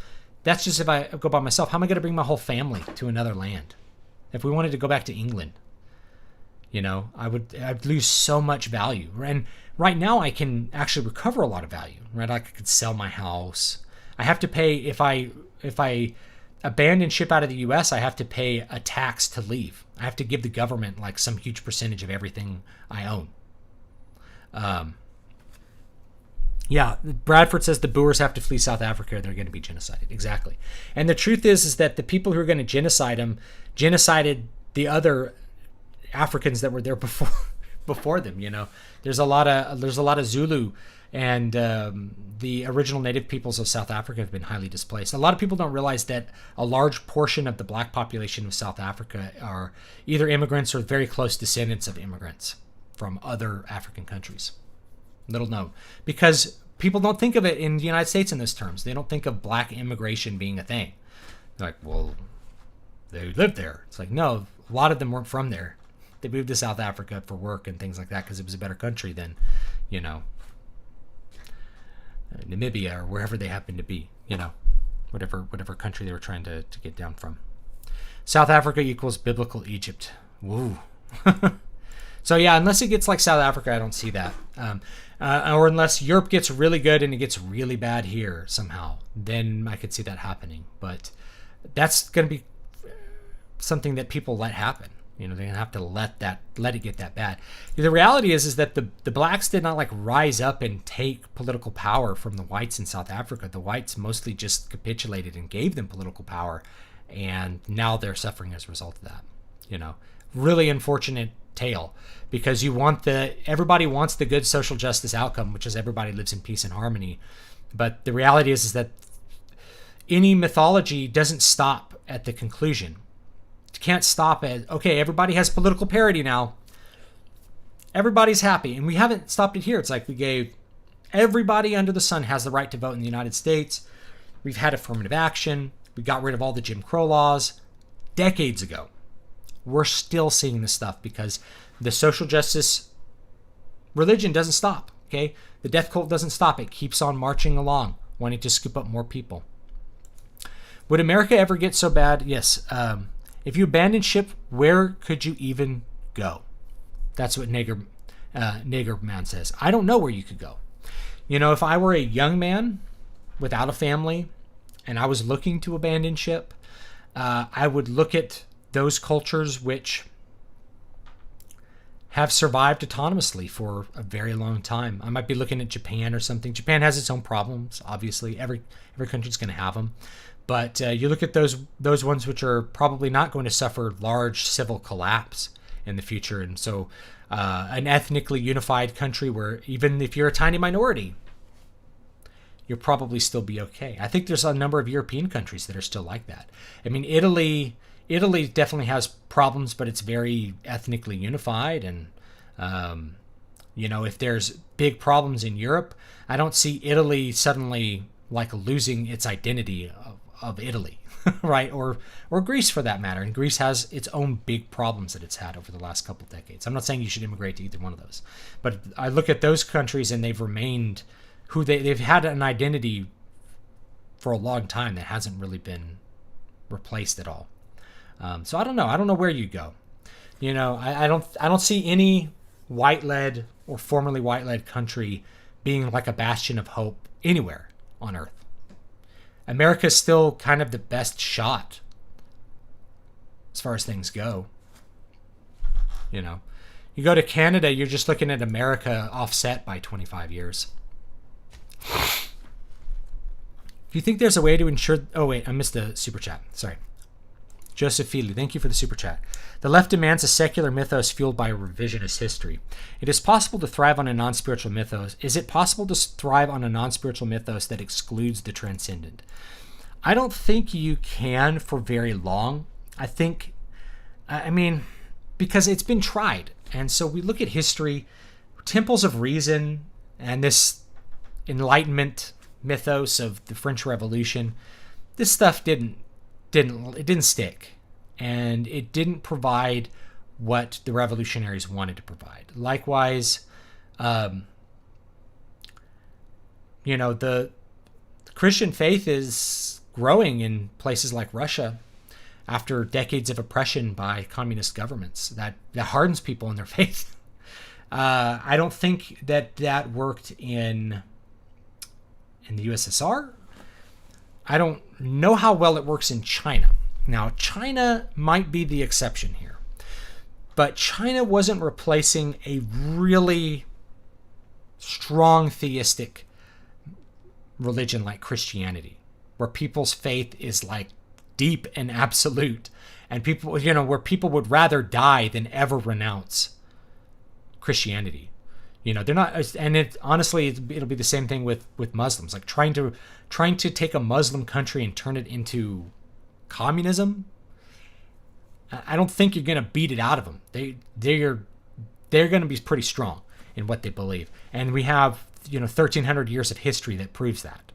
That's just if I go by myself. How am I going to bring my whole family to another land? If we wanted to go back to England, I'd lose so much value. And right now I can actually recover a lot of value, right? I could sell my house. I have to pay, if I abandon ship out of the US, I have to pay a tax to leave. I have to give the government like some huge percentage of everything I own. Yeah, Bradford says the Boers have to flee South Africa. They're going to be genocided. Exactly. And the truth is that the people who are going to genocide them genocided the other Africans that were there before them. There's a lot of Zulu, and the original native peoples of South Africa have been highly displaced. A lot of people don't realize that a large portion of the black population of South Africa are either immigrants or very close descendants of immigrants from other African countries. Little known, because people don't think of it in the United States in those terms. They don't think of black immigration being a thing. They're like, well, they lived there. It's like, no, a lot of them weren't from there. They moved to South Africa for work and things like that because it was a better country than, Namibia or wherever they happened to be, whatever country they were trying to get down from. South Africa equals biblical Egypt. Woo. So yeah, unless it gets like South Africa, I don't see that. Or unless Europe gets really good and it gets really bad here somehow, then I could see that happening. But that's going to be something that people let happen. You know, they're gonna have to let it get that bad. The reality is that the blacks did not like rise up and take political power from the whites in South Africa. The whites mostly just capitulated and gave them political power, and now they're suffering as a result of that. You know, really unfortunate tale, because everybody wants the good social justice outcome, which is everybody lives in peace and harmony. But the reality is that any mythology doesn't stop at the conclusion. It can't stop at, okay, everybody has political parity now. Everybody's happy. And we haven't stopped it here. It's like we gave everybody under the sun has the right to vote in the United States. We've had affirmative action. We got rid of all the Jim Crow laws decades ago. We're still seeing this stuff because the social justice religion doesn't stop, okay? The death cult doesn't stop. It keeps on marching along, wanting to scoop up more people. Would America ever get so bad? Yes. If you abandon ship, where could you even go? That's what Nigger Man says. I don't know where you could go. You know, if I were a young man without a family and I was looking to abandon ship, I would look at those cultures which have survived autonomously for a very long time. I might be looking at Japan or something. Japan has its own problems, obviously. Every country's going to have them. But you look at those ones which are probably not going to suffer large civil collapse in the future. And so an ethnically unified country where even if you're a tiny minority, you'll probably still be okay. I think there's a number of European countries that are still like that. I mean, Italy definitely has problems, but it's very ethnically unified. And, you know, if there's big problems in Europe, I don't see Italy suddenly like losing its identity of Italy, right? Or Greece for that matter. And Greece has its own big problems that it's had over the last couple of decades. I'm not saying you should immigrate to either one of those, but I look at those countries and they've remained who they've had an identity for a long time that hasn't really been replaced at all. So I don't know. I don't know where you go. You know, I don't see any white-led or formerly white-led country being like a bastion of hope anywhere on Earth. America's still kind of the best shot as far as things go. You know, you go to Canada, you're just looking at America offset by 25 years. If you think there's a way to ensure... Oh, wait, I missed the super chat. Sorry. Joseph Feely, thank you for the super chat. The left demands a secular mythos fueled by revisionist history. It is possible to thrive on a non-spiritual mythos. Is it possible to thrive on a non-spiritual mythos that excludes the transcendent? I don't think you can for very long. I mean, because it's been tried. And so we look at history, temples of reason, and this Enlightenment mythos of the French Revolution. This stuff didn't stick, and it didn't provide what the revolutionaries wanted to provide. Likewise, you know, the Christian faith is growing in places like Russia after decades of oppression by communist governments. That hardens people in their faith. I don't think that worked in the USSR. I don't know how well it works in China. Now, China might be the exception here. But China wasn't replacing a really strong theistic religion like Christianity, where people's faith is like deep and absolute. And people, you know, where people would rather die than ever renounce Christianity. You know, they're not, and honestly, it'll be the same thing with Muslims. Like trying to take a Muslim country and turn it into communism. I don't think you're going to beat it out of them. They're going to be pretty strong in what they believe, and we have 1,300 years of history that proves that.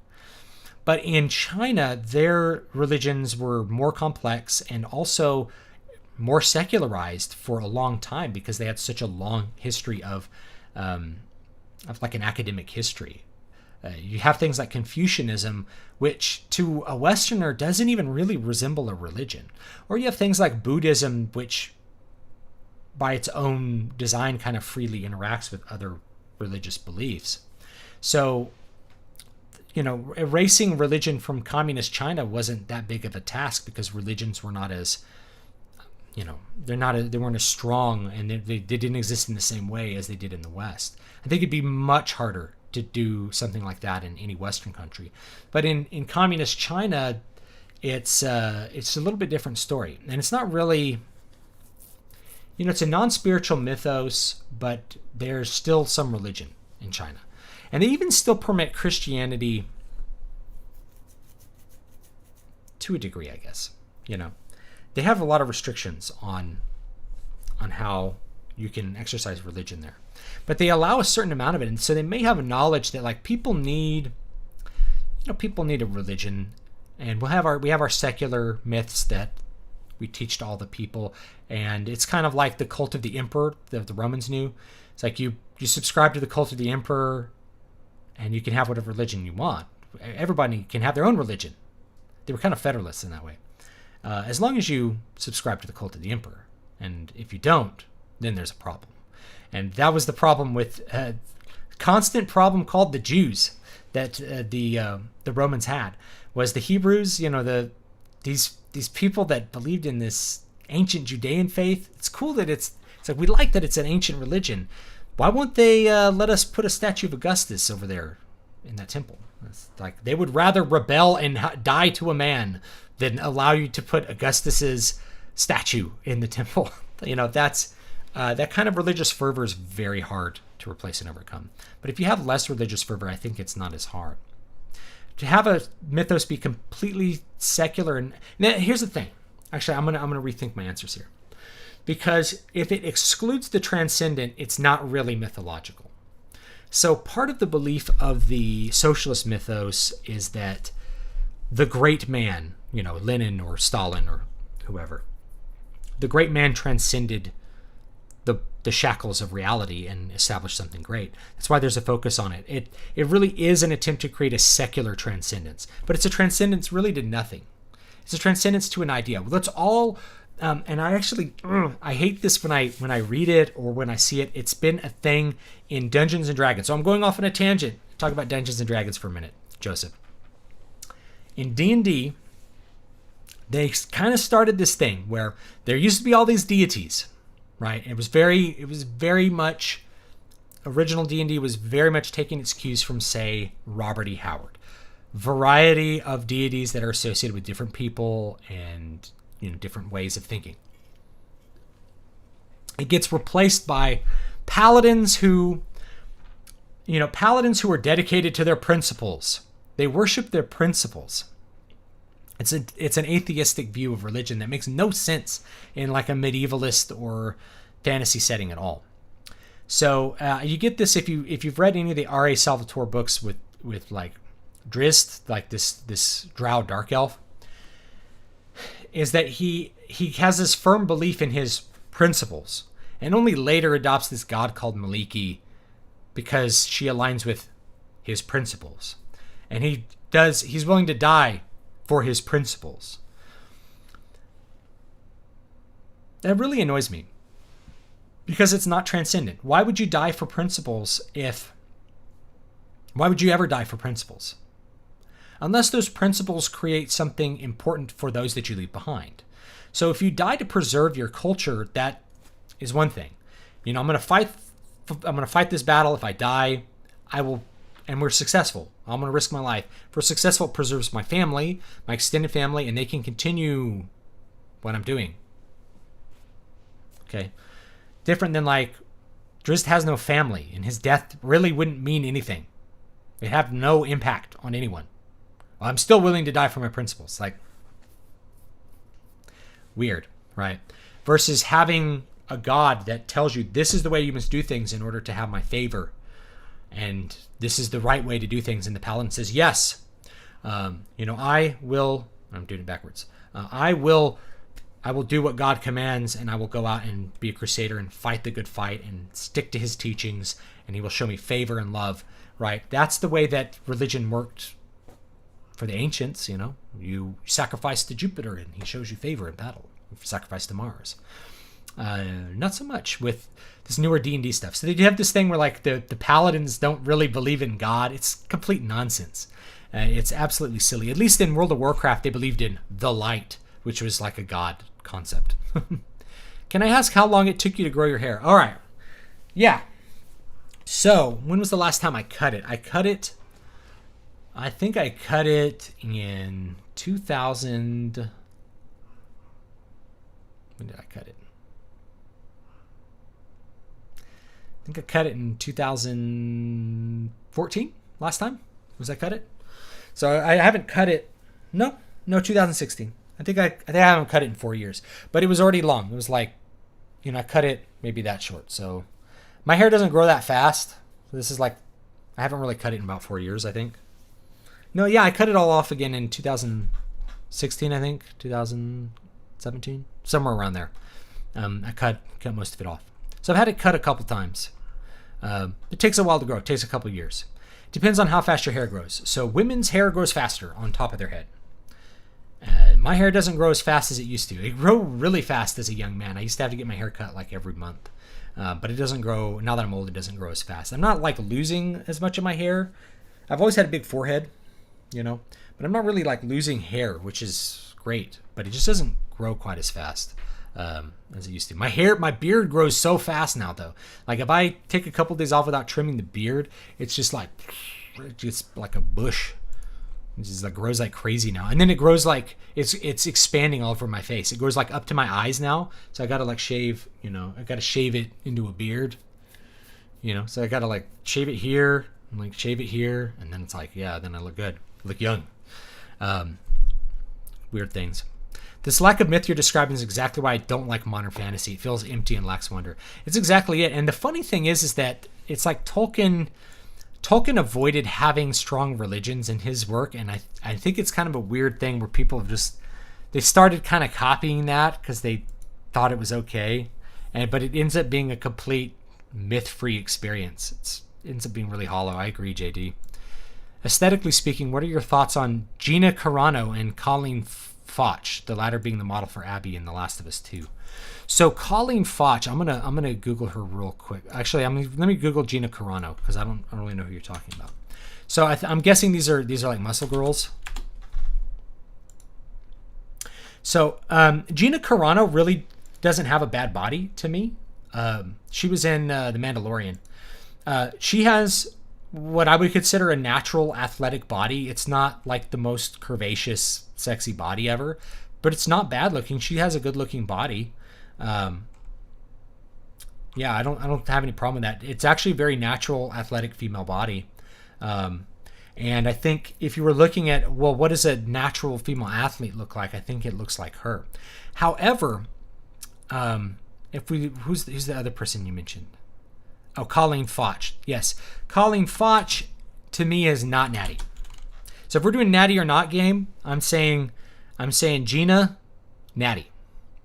But in China, their religions were more complex and also more secularized for a long time because they had such a long history of like an academic history. You have things like Confucianism, which to a Westerner doesn't even really resemble a religion. Or you have things like Buddhism, which by its own design kind of freely interacts with other religious beliefs. So, erasing religion from communist China wasn't that big of a task because religions were not as they weren't as strong, and they didn't exist in the same way as they did in the West. I think it'd be much harder to do something like that in any Western country. But in communist China, it's a little bit different story. And it's not really, it's a non-spiritual mythos, but there's still some religion in China. And they even still permit Christianity to a degree, I guess. They have a lot of restrictions on how you can exercise religion there. But they allow a certain amount of it, and so they may have a knowledge that like people need a religion, and we have our secular myths that we teach to all the people, and it's kind of like the cult of the emperor that the Romans knew. It's like you subscribe to the cult of the emperor, and you can have whatever religion you want. Everybody can have their own religion. They were kind of federalists in that way, as long as you subscribe to the cult of the emperor. And if you don't, then there's a problem. And that was the problem with constant problem called the Jews that the Romans had, was the Hebrews. These people that believed in this ancient Judean faith. It's cool that it's like we like that it's an ancient religion. Why won't they let us put a statue of Augustus over there in that temple? It's like they would rather rebel and die to a man than allow you to put Augustus's statue in the temple. That's that kind of religious fervor is very hard to replace and overcome. But if you have less religious fervor, I think it's not as hard. To have a mythos be completely secular, and now, here's the thing. Actually, I'm gonna rethink my answers here, because if it excludes the transcendent, it's not really mythological. So part of the belief of the socialist mythos is that the great man, Lenin or Stalin or whoever, the great man transcended the shackles of reality and established something great. That's why there's a focus on it. It really is an attempt to create a secular transcendence, but it's a transcendence really to nothing. It's a transcendence to an idea. Let's all, and I actually, I hate this when I read it or when I see it. It's been a thing in Dungeons and Dragons. So I'm going off on a tangent. Talk about Dungeons and Dragons for a minute, Joseph. In D&D, they kind of started this thing where there used to be all these deities, right? It was very much, original D&D was very much taking its cues from, say, Robert E. Howard. Variety of deities that are associated with different people and different ways of thinking. It gets replaced by paladins who are dedicated to their principles. They worship their principles. It's an atheistic view of religion that makes no sense in like a medievalist or fantasy setting at all. So you get this if you've read any of the R.A. Salvatore books with like Drizzt, like this drow dark elf, is that he has this firm belief in his principles, and only later adopts this god called Maliki because she aligns with his principles, and he's willing to die for his principles. That really annoys me, because it's not transcendent. Why would you die for principles why would you ever die for principles? Unless those principles create something important for those that you leave behind. So if you die to preserve your culture, that is one thing. I'm going to fight this battle. If I die, I will, and we're successful. I'm going to risk my life. If we're successful, it preserves my family, my extended family, and they can continue what I'm doing. Okay. Different than like Drizzt has no family, and his death really wouldn't mean anything. It'd have no impact on anyone. Well, I'm still willing to die for my principles. Like, weird, right? Versus having a god that tells you this is the way you must do things in order to have my favor, and this is the right way to do things. And the paladin says, yes, I will. I'm doing it backwards. I will do what God commands, and I will go out and be a crusader and fight the good fight and stick to his teachings, and he will show me favor and love, right? That's the way that religion worked for the ancients. You sacrifice to Jupiter and he shows you favor in battle. You sacrifice to Mars. Not so much with this newer D&D stuff. So they do have this thing where like the paladins don't really believe in God. It's complete nonsense. It's absolutely silly. At least in World of Warcraft, they believed in the light, which was like a god concept. Can I ask how long it took you to grow your hair? All right. Yeah. So, when was the last time I cut it? I think I cut it in 2000. When did I cut it? I think I cut it in 2014 last time. Was I cut it? So I haven't cut it. No, 2016. I think I haven't cut it in 4 years, but it was already long. It was like, I cut it maybe that short. So my hair doesn't grow that fast. So this is like, I haven't really cut it in about 4 years, I think. No, yeah, I cut it all off again in 2016, I think, 2017, somewhere around there. I cut most of it off. So I've had it cut a couple times. It takes a while to grow. It takes a couple years. Depends on how fast your hair grows. So women's hair grows faster on top of their head. My hair doesn't grow as fast as it used to. It grew really fast as a young man. I used to have to get my hair cut like every month. But it doesn't grow, now that I'm old, it doesn't grow as fast. I'm not like losing as much of my hair. I've always had a big forehead, but I'm not really like losing hair, which is great. But it just doesn't grow quite as fast as it used to. My beard grows so fast now, though. Like if I take a couple days off without trimming the beard, it's just like a bush. It just like grows like crazy now, and then it grows like it's expanding all over my face. It grows like up to my eyes now, so I gotta like shave. I gotta shave it into a beard. So I gotta like shave it here and like shave it here, and then it's like then I look good, look young. Weird things. This lack of myth you're describing is exactly why I don't like modern fantasy. It feels empty and lacks wonder. It's exactly it. And the funny thing is that it's like Tolkien avoided having strong religions in his work, and I think it's kind of a weird thing where people have they started kind of copying that because they thought it was okay, but it ends up being a complete myth-free experience. It ends up being really hollow. I agree, JD. Aesthetically speaking, what are your thoughts on Gina Carano and Colleen Foch, the latter being the model for Abby in The Last of Us 2? So Colleen Foch, I'm gonna Google her real quick. Actually, let me Google Gina Carano because I don't really know who you're talking about. So I'm guessing these are like muscle girls. So Gina Carano really doesn't have a bad body to me. She was in The Mandalorian. She has what I would consider a natural athletic body. It's not like the most curvaceous, sexy body ever, but it's not bad looking. She has a good looking body. I don't have any problem with that. It's actually a very natural, athletic female body. And I think if you were looking at, what does a natural female athlete look like? I think it looks like her. However, who's the other person you mentioned? Oh, Colleen Foch. Yes. Colleen Foch to me is not natty. So if we're doing natty or not game, I'm saying Gina, natty.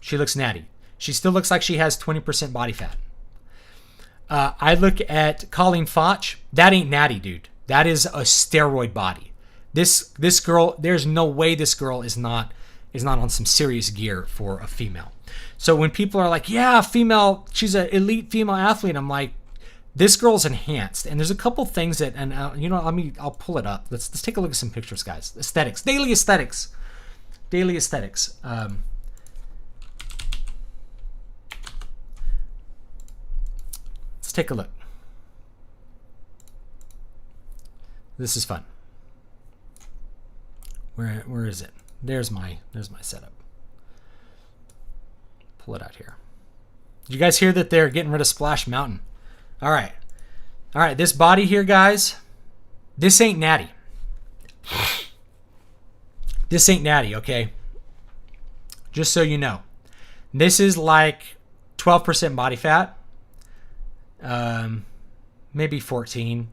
She looks natty. She still looks like she has 20% body fat. I look at Colleen Foch. That ain't natty, dude. That is a steroid body. This girl, there's no way this girl is not on some serious gear for a female. So when people are like, yeah, female, she's an elite female athlete, I'm like, this girl's enhanced. And there's a couple things that, and I'll pull it up. Let's take a look at some pictures, guys. Aesthetics, daily aesthetics. Let's take a look. This is fun. Where is it? There's my setup. Pull it out here. Did you guys hear that they're getting rid of Splash Mountain? All right. This body here, guys. This ain't natty. This ain't natty, okay? Just so you know. This is like 12% body fat. Maybe 14.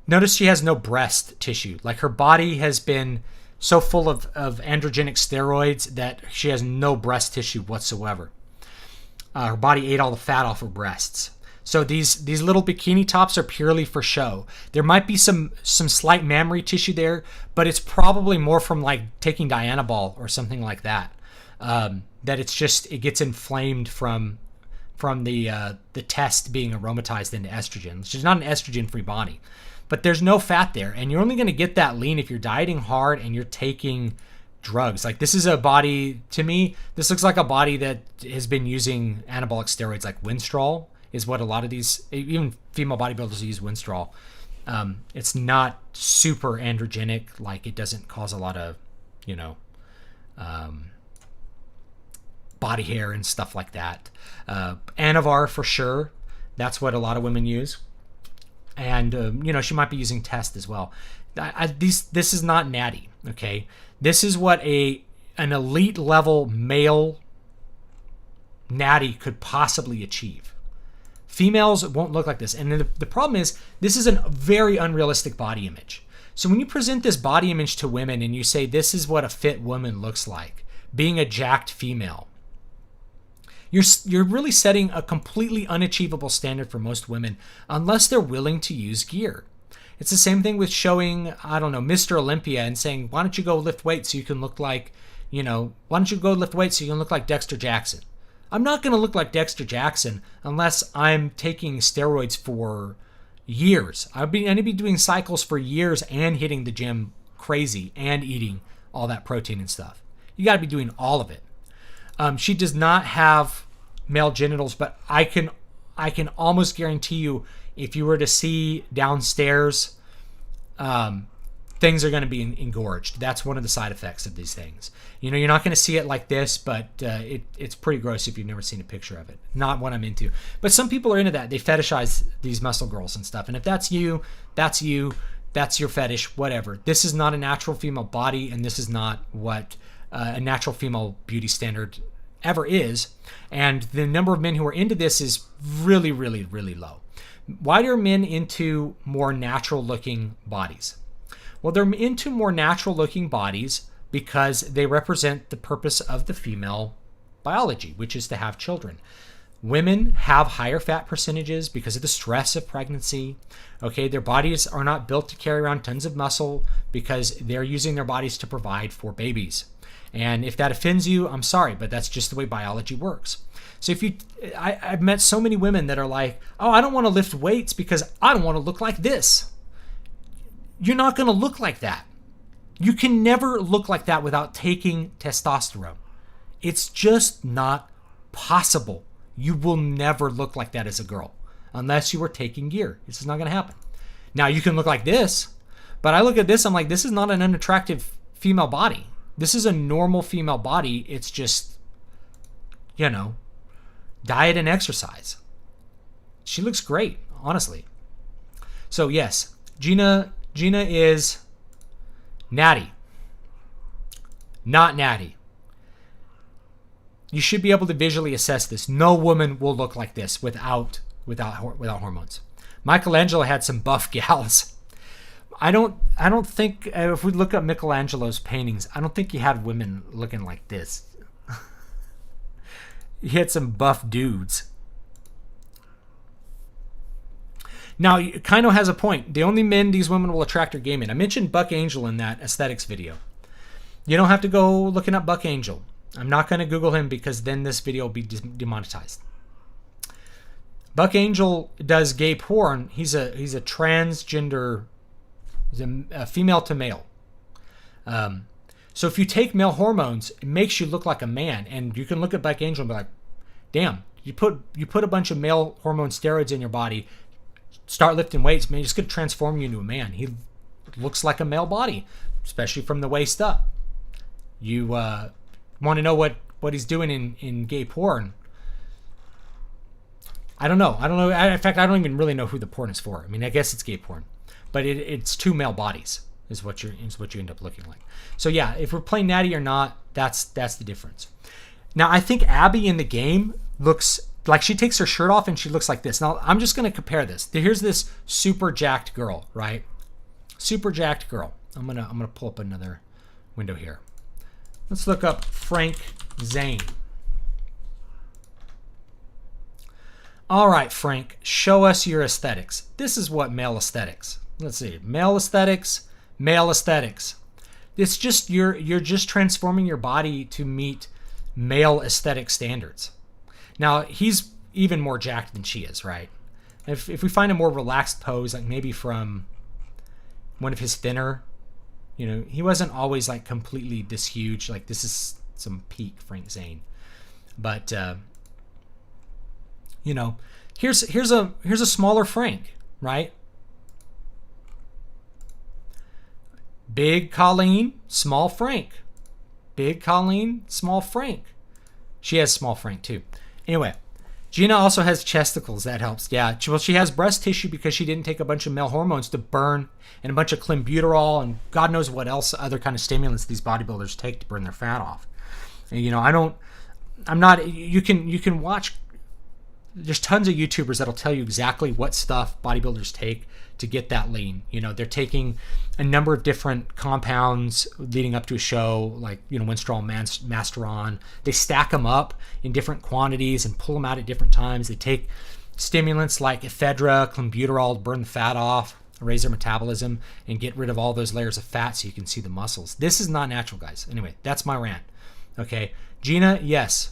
Notice she has no breast tissue. Like her body has been so full of androgenic steroids that she has no breast tissue whatsoever. Her body ate all the fat off her breasts. So these little bikini tops are purely for show. There might be some slight mammary tissue there, but it's probably more from like taking Dianabol or something like that. That it gets inflamed from the test being aromatized into estrogen. She's not an estrogen-free body, but there's no fat there, and you're only going to get that lean if you're dieting hard and you're taking drugs. Like, this is a body, to me, this looks like a body that has been using anabolic steroids, like Winstrol is what a lot of these, even female bodybuilders use Winstrol. It's not super androgenic, like it doesn't cause a lot of, body hair and stuff like that. Anavar for sure. That's what a lot of women use. And, she might be using Test as well. This is not natty, okay? This is what an elite level male natty could possibly achieve. Females won't look like this. And the problem is, this is a very unrealistic body image. So when you present this body image to women and you say, this is what a fit woman looks like, being a jacked female, you're really setting a completely unachievable standard for most women unless they're willing to use gear. It's the same thing with showing, I don't know, Mr. Olympia and saying, why don't you go lift weights so you can look like, why don't you go lift weights so you can look like Dexter Jackson? I'm not going to look like Dexter Jackson unless I'm taking steroids for years. I'm going to be doing cycles for years and hitting the gym crazy and eating all that protein and stuff. You got to be doing all of it. She does not have male genitals, but I can almost guarantee you, if you were to see downstairs, things are going to be engorged. That's one of the side effects of these things. You're not going to see it like this, but it's pretty gross if you've never seen a picture of it. Not what I'm into. But some people are into that. They fetishize these muscle girls and stuff. And if that's you, that's you. That's your fetish, whatever. This is not a natural female body, and this is not what a natural female beauty standard ever is. And the number of men who are into this is really, really, really low. Why are men into more natural looking bodies? Well, they're into more natural looking bodies because they represent the purpose of the female biology, which is to have children. Women have higher fat percentages because of the stress of pregnancy. Okay, their bodies are not built to carry around tons of muscle because they're using their bodies to provide for babies. And if that offends you, I'm sorry, but that's just the way biology works. So I've met so many women that are like, oh, I don't want to lift weights because I don't want to look like this. You're not going to look like that. You can never look like that without taking testosterone. It's just not possible. You will never look like that as a girl unless you are taking gear. This is not going to happen. Now, you can look like this, but I look at this, I'm like, this is not an unattractive female body. This is a normal female body. It's just, diet and exercise. She looks great, honestly. So yes, Gina is natty. Not natty. You should be able to visually assess this. No woman will look like this without hormones. Michelangelo had some buff gals. I don't think, if we look up Michelangelo's paintings, I don't think he had women looking like this. He had some buff dudes. Now, Kino has a point. The only men these women will attract are gay men. I mentioned Buck Angel in that aesthetics video. You don't have to go looking up Buck Angel. I'm not going to Google him because then this video will be demonetized. Buck Angel does gay porn. He's a transgender. He's a female to male. So if you take male hormones, it makes you look like a man. And you can look at Buck Angel and be like, damn, you put a bunch of male hormone steroids in your body, start lifting weights, man, it's going to transform you into a man. He looks like a male body, especially from the waist up. You want to know what he's doing in gay porn. I don't know. In fact, I don't even really know who the porn is for. I mean, I guess it's gay porn. But it's two male bodies is what you end up looking like. So yeah, if we're playing natty or not, that's the difference. Now I think Abby in the game looks like she takes her shirt off and she looks like this. Now I'm just gonna compare this. Here's this super jacked girl, right? Super jacked girl. I'm gonna pull up another window here. Let's look up Frank Zane. All right, Frank, show us your aesthetics. This is what male aesthetics. Let's see, male aesthetics. It's just you're just transforming your body to meet male aesthetic standards. Now he's even more jacked than she is, right? If we find a more relaxed pose, like maybe from one of his thinner, You know, he wasn't always like completely this huge. Like this is some peak Frank Zane, but you know, here's a smaller Frank, right? Big Colleen, small Frank. Big Colleen, small Frank. She has small Frank too. Anyway, Gina also has chesticles. That helps. Yeah. Well, she has breast tissue because she didn't take a bunch of male hormones to burn, and a bunch of clenbuterol and God knows what else, other kind of stimulants these bodybuilders take to burn their fat off. And, you know, you can watch. There's tons of YouTubers that'll tell you exactly what stuff bodybuilders take to get that lean. You know, they're taking a number of different compounds leading up to a show, like, you know, Winstrol, Masteron. They stack them up in different quantities and pull them out at different times. They take stimulants like ephedra, clenbuterol to burn the fat off, raise their metabolism, and get rid of all those layers of fat so you can see the muscles. This is not natural, guys. Anyway, that's my rant. Okay. Gina, yes.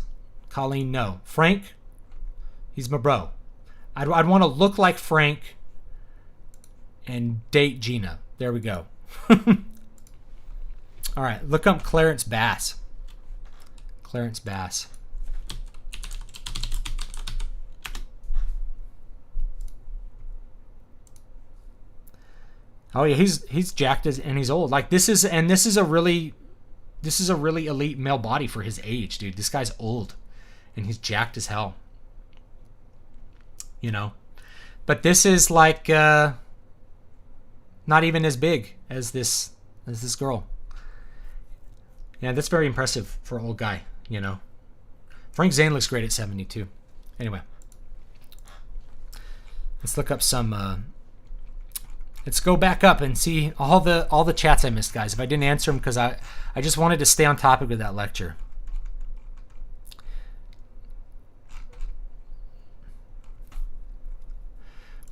Colleen, no. Frank, he's my bro. I'd want to look like Frank and date Gina. There we go. All right, look up Clarence Bass. Clarence Bass. Oh yeah, he's jacked and he's old. Like this is a really elite male body for his age, dude. This guy's old and he's jacked as hell. You know, but this is like not even as big as this girl. Yeah, that's very impressive for an old guy. You know, Frank Zane looks great at 72. Anyway, let's look up some. Let's go back up and see all the chats I missed, guys. If I didn't answer them because I just wanted to stay on topic with that lecture.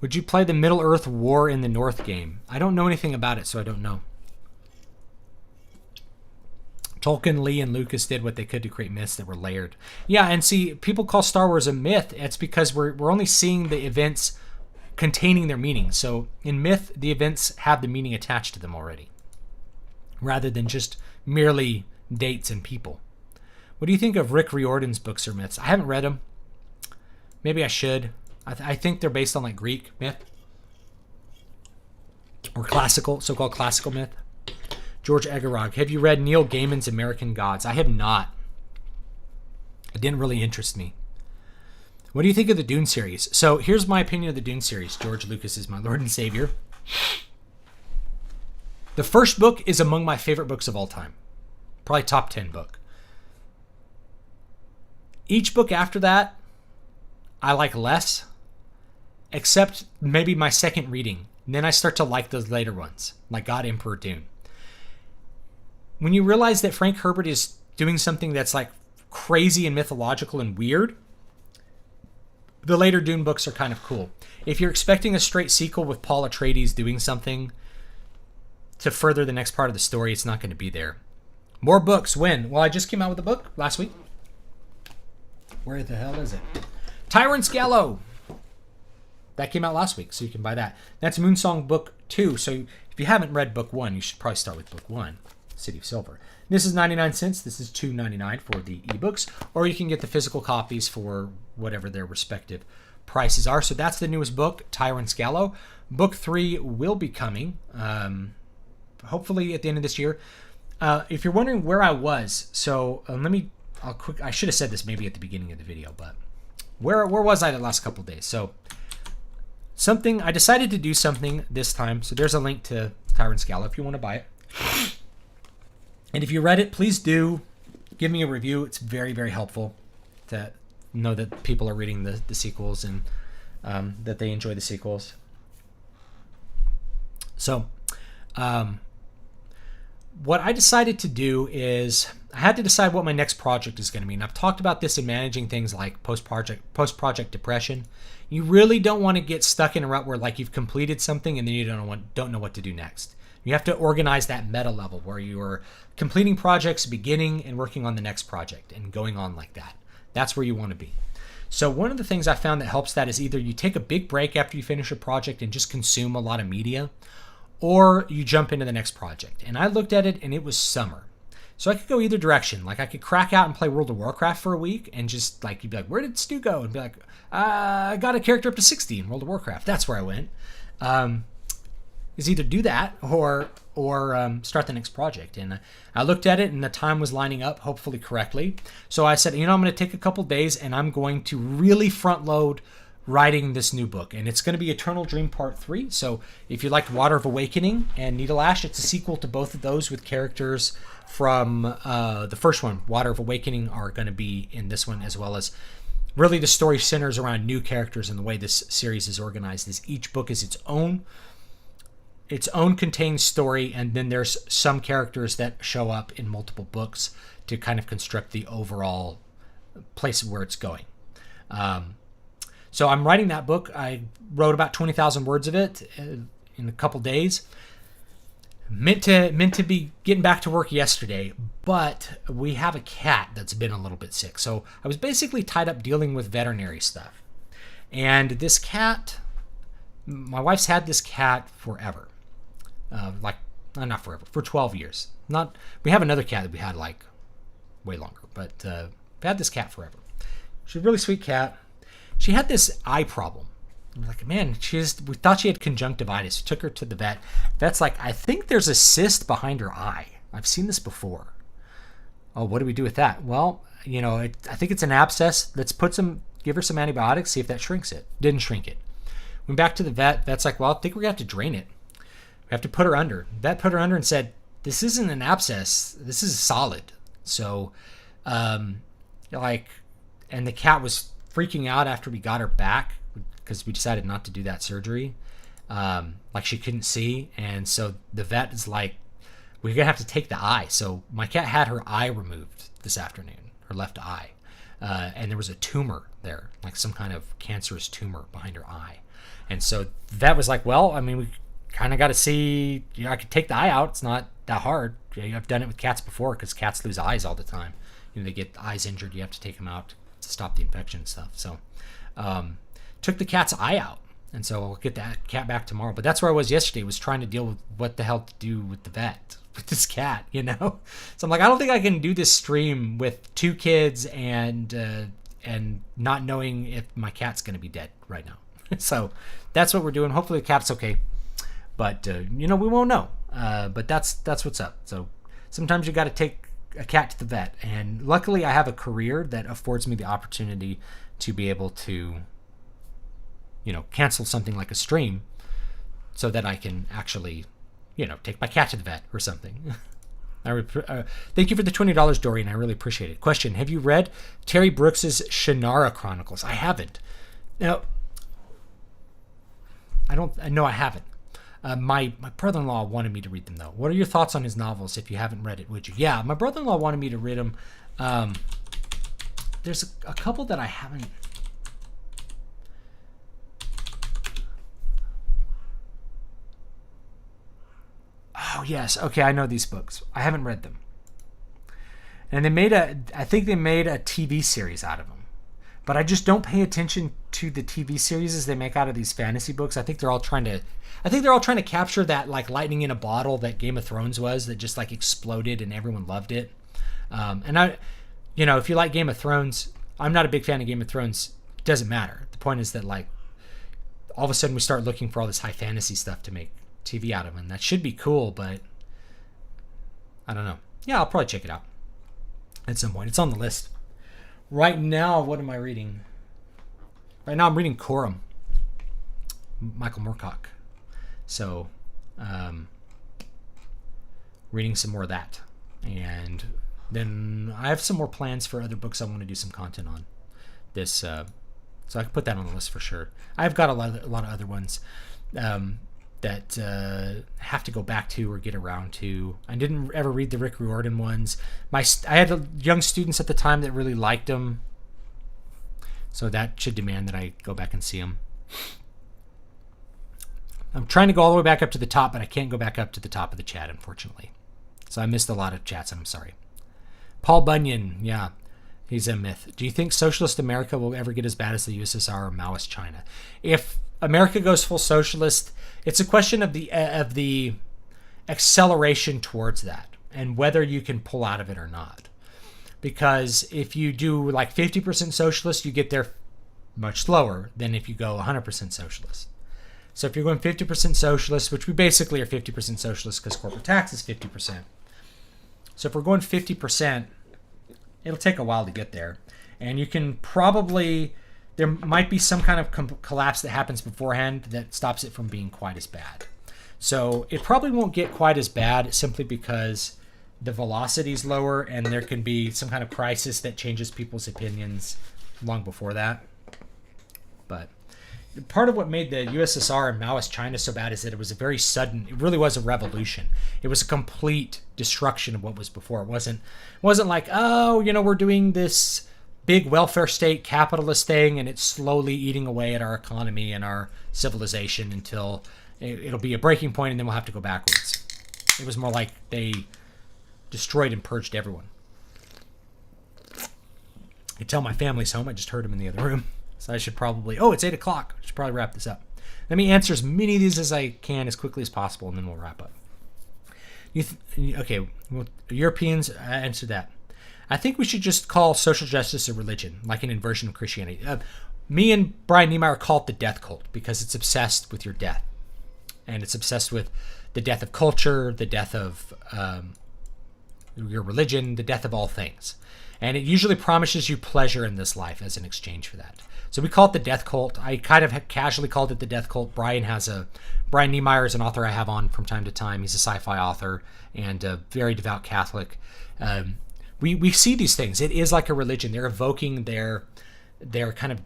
Would you play the Middle-earth War in the North game? I don't know anything about it, so I don't know. Tolkien, Lee, and Lucas did what they could to create myths that were layered. Yeah, and see, people call Star Wars a myth. It's because we're only seeing the events containing their meaning. So in myth, the events have the meaning attached to them already, rather than just merely dates and people. What do you think of Rick Riordan's books or myths? I haven't read them. Maybe I should. I think they're based on like Greek myth or classical, so-called classical myth. George Egerog, have you read Neil Gaiman's American Gods? I have not. It didn't really interest me. What do you think of the Dune series? So here's my opinion of the Dune series. George Lucas is my Lord and Savior. The first book is among my favorite books of all time. Probably top 10 book. Each book after that, I like less, except maybe my second reading. And then I start to like those later ones, like God, Emperor, Dune. When you realize that Frank Herbert is doing something that's like crazy and mythological and weird, the later Dune books are kind of cool. If you're expecting a straight sequel with Paul Atreides doing something to further the next part of the story, it's not going to be there. More books, when? Well, I just came out with a book last week. Where the hell is it? Tyrant's Gallow. That came out last week, so you can buy that. That's Moonsong Book 2. So if you haven't read Book 1, you should probably start with Book 1, City of Silver. This is 99 cents. This is $2.99 for the ebooks, or you can get the physical copies for whatever their respective prices are. So that's the newest book, Tyrant's Gallow. Book 3 will be coming, hopefully at the end of this year. If you're wondering where I was, so I should have said this maybe at the beginning of the video, but where was I the last couple of days? So I decided to do something this time. So there's a link to Tyrant's Gallow if you want to buy it. And if you read it, please do give me a review. It's very, very helpful to know that people are reading the sequels and that they enjoy the sequels. So what I decided to do is I had to decide what my next project is going to be. And I've talked about this in managing things like post-project depression. You really don't want to get stuck in a rut where like you've completed something and then you don't know what to do next. You have to organize that meta level where you are completing projects, beginning and working on the next project and going on like that. That's where you want to be. So one of the things I found that helps that is either you take a big break after you finish a project and just consume a lot of media, or you jump into the next project. And I looked at it and it was summer. So I could go either direction. Like I could crack out and play World of Warcraft for a week and just like, you'd be like, where did Stu go? And be like, I got a character up to 60 in World of Warcraft. That's where I went. Is either do that or start the next project. And I looked at it and the time was lining up, hopefully correctly. So I said, I'm going to take a couple days and I'm going to really front load writing this new book. And it's going to be Eternal Dream Part 3. So if you liked Water of Awakening and Needle Ash, it's a sequel to both of those with characters from the first one. Water of Awakening are going to be in this one, as well as really the story centers around new characters, and the way this series is organized is each book is its own contained story, and then there's some characters that show up in multiple books to kind of construct the overall place where it's going. So I'm writing that book. I wrote about 20,000 words of it in a couple days. Meant to be getting back to work yesterday, but we have a cat that's been a little bit sick. So I was basically tied up dealing with veterinary stuff. And this cat, my wife's had this cat forever. Not forever, for 12 years. We have another cat that we had like way longer, but we had this cat forever. She's a really sweet cat. She had this eye problem. I'm like, man, we thought she had conjunctivitis. Took her to the vet. Vet's like, I think there's a cyst behind her eye. I've seen this before. Oh, what do we do with that? Well, I think it's an abscess. Let's give her some antibiotics, see if that shrinks it. Didn't shrink it. Went back to the vet. Vet's like, well, I think we're going to have to drain it. We have to put her under. Vet put her under and said, this isn't an abscess. This is solid. So, and the cat was freaking out after we got her back because we decided not to do that surgery. She couldn't see. And so the vet is like, we're going to have to take the eye. So my cat had her eye removed this afternoon, her left eye. And there was a tumor there, like some kind of cancerous tumor behind her eye. And so the vet was like, well, I mean, we kind of got to see, I could take the eye out. It's not that hard. I've done it with cats before because cats lose eyes all the time. They get eyes injured. You have to take them out to stop the infection and stuff. So took the cat's eye out. And so I'll get that cat back tomorrow. But that's where I was yesterday, was trying to deal with what the hell to do with the vet, with this cat, So I'm like, I don't think I can do this stream with 2 kids and not knowing if my cat's going to be dead right now. So that's what we're doing. Hopefully the cat's okay. But, we won't know. But that's what's up. So sometimes you got to take a cat to the vet. And luckily I have a career that affords me the opportunity to be able to, cancel something like a stream so that I can actually, take my cat to the vet or something. Thank you for the $20, Dorian. I really appreciate it. Question: have you read Terry Brooks's Shannara Chronicles? I haven't. Now, I haven't. My brother-in-law wanted me to read them, though. What are your thoughts on his novels? If you haven't read it, would you? Yeah, my brother-in-law wanted me to read them. There's a couple that I haven't. Oh, yes. Okay, I know these books. I haven't read them. And I think they made a TV series out of them. But I just don't pay attention to the TV series they make out of these fantasy books. I think they're all trying to capture that like lightning in a bottle that Game of Thrones was, that just like exploded and everyone loved it. And if you like Game of Thrones, I'm not a big fan of Game of Thrones. It doesn't matter. The point is that like all of a sudden we start looking for all this high fantasy stuff to make TV out of, and that should be cool, but I don't know. Yeah, I'll probably check it out at some point. It's on the list. Right now, what am I reading? Right now I'm reading Coram, Michael Moorcock. So, reading some more of that. And then I have some more plans for other books I want to do some content on. So I can put that on the list for sure. I've got a lot of other ones that have to go back to or get around to. I didn't ever read the Rick Riordan ones. I had young students at the time that really liked them, so that should demand that I go back and see them. I'm trying to go all the way back up to the top, but I can't go back up to the top of the chat, unfortunately. So I missed a lot of chats. I'm sorry. Paul Bunyan, yeah, he's a myth. Do you think socialist America will ever get as bad as the USSR or Maoist China? If America goes full socialist, it's a question of the acceleration towards that and whether you can pull out of it or not. Because if you do like 50% socialist, you get there much slower than if you go 100% socialist. So if you're going 50% socialist, which we basically are 50% socialist because corporate tax is 50%. So if we're going 50%, it'll take a while to get there. And you can probably, there might be some kind of collapse that happens beforehand that stops it from being quite as bad. So it probably won't get quite as bad simply because the velocity is lower and there can be some kind of crisis that changes people's opinions long before that. But part of what made the USSR and Maoist China so bad is that it was a very sudden, it really was a revolution. It was a complete destruction of what was before. It wasn't like, oh, we're doing this big welfare state capitalist thing and it's slowly eating away at our economy and our civilization until it'll be a breaking point and then we'll have to go backwards. It was more like they destroyed and purged everyone. I tell my family's home. I just heard them in the other room. So I should probably, it's 8 o'clock. I should probably wrap this up. Let me answer as many of these as I can as quickly as possible, and then we'll wrap up. Okay, well, Europeans, answer that. I think we should just call social justice a religion, like an inversion of Christianity. Me and Brian Niemeyer call it the death cult because it's obsessed with your death. And it's obsessed with the death of culture, the death of your religion, the death of all things. And it usually promises you pleasure in this life as an exchange for that. So we call it the death cult. I kind of casually called it the death cult. Brian Niemeyer is an author I have on from time to time. He's a sci-fi author and a very devout Catholic. We see these things. It is like a religion. They're evoking their kind of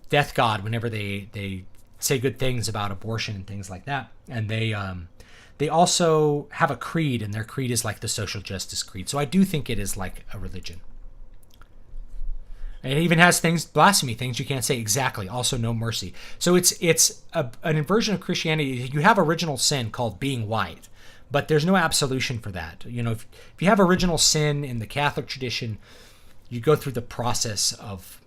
death god whenever they say good things about abortion and things like that. And they also have a creed, and their creed is like the social justice creed. So I do think it is like a religion. It even has things, blasphemy things you can't say exactly. Also, no mercy. So it's an inversion of Christianity. You have original sin called being white, but there's no absolution for that. If you have original sin in the Catholic tradition, you go through the process of,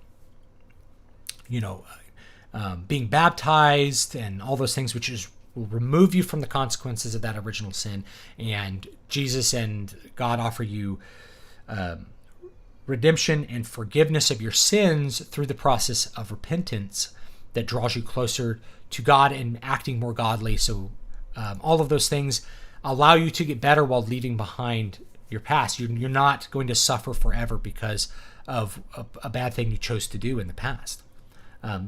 being baptized and all those things, which will remove you from the consequences of that original sin. And Jesus and God offer you redemption and forgiveness of your sins through the process of repentance that draws you closer to God and acting more godly. So all of those things allow you to get better while leaving behind your past. You're not going to suffer forever because of a bad thing you chose to do in the past.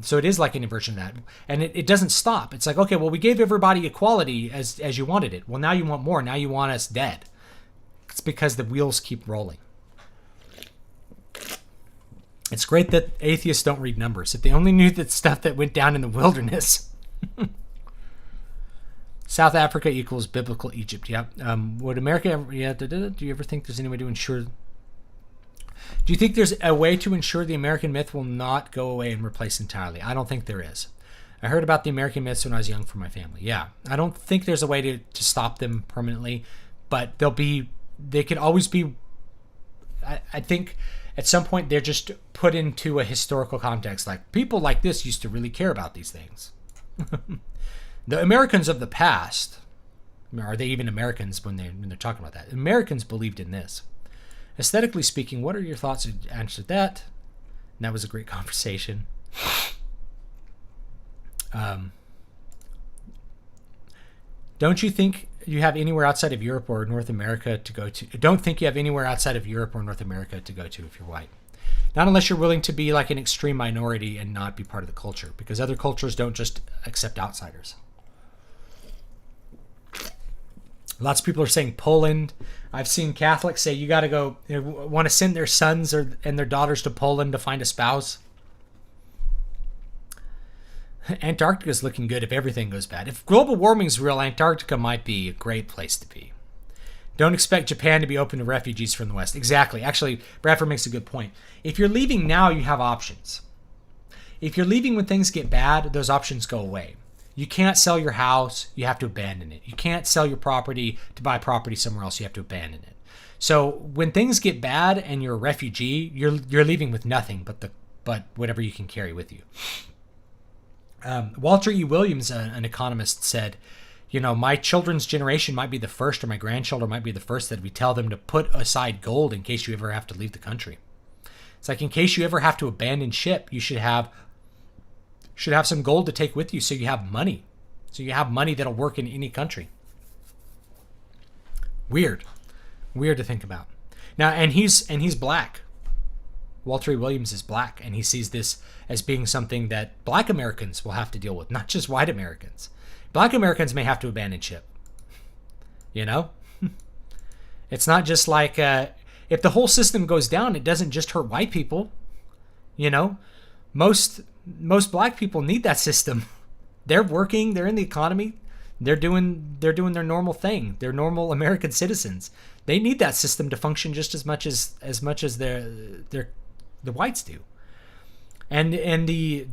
So it is like an inversion of that. And it doesn't stop. It's like, okay, well, we gave everybody equality as you wanted it. Well, now you want more. Now you want us dead. It's because the wheels keep rolling. It's great that atheists don't read numbers. If they only knew that stuff that went down in the wilderness. South Africa equals biblical Egypt. Yeah. Would America ever... Yeah. Do you ever think there's any way to ensure... Do you think there's a way to ensure the American myth will not go away and replace entirely? I don't think there is. I heard about the American myths when I was young from my family. Yeah. I don't think there's a way to stop them permanently, but they could always be... I think... At some point, they're just put into a historical context. Like, people like this used to really care about these things. The Americans of the past, are they even Americans when they're talking about that? Americans believed in this. Aesthetically speaking, what are your thoughts to answer that? And that was a great conversation. Don't you think you have anywhere outside of Europe or North America to go to? Don't think you have anywhere outside of Europe or North America to go to if you're white. Not unless you're willing to be like an extreme minority and not be part of the culture, because other cultures don't just accept outsiders. Lots of people are saying Poland. I've seen Catholics say you got to go, want to send their sons and their daughters to Poland to find a spouse. Antarctica's looking good if everything goes bad. If global warming's real, Antarctica might be a great place to be. Don't expect Japan to be open to refugees from the West. Exactly. Actually, Bradford makes a good point. If you're leaving now, you have options. If you're leaving when things get bad, those options go away. You can't sell your house. You have to abandon it. You can't sell your property to buy property somewhere else. You have to abandon it. So when things get bad and you're a refugee, you're leaving with nothing but whatever you can carry with you. Walter E. Williams, an economist, said, my children's generation might be the first, or my grandchildren might be the first, that we tell them to put aside gold in case you ever have to leave the country. It's like, in case you ever have to abandon ship, you should have some gold to take with you, so you have money. So you have money that'll work in any country. Weird to think about. Now, and he's black. Walter E. Williams is black, and he sees this as being something that black Americans will have to deal with, not just white Americans. Black Americans may have to abandon ship. It's not just like, if the whole system goes down, it doesn't just hurt white people. Most black people need that system. They're working, they're in the economy, they're doing their normal thing. They're normal American citizens. They need that system to function just as much as the whites do. And the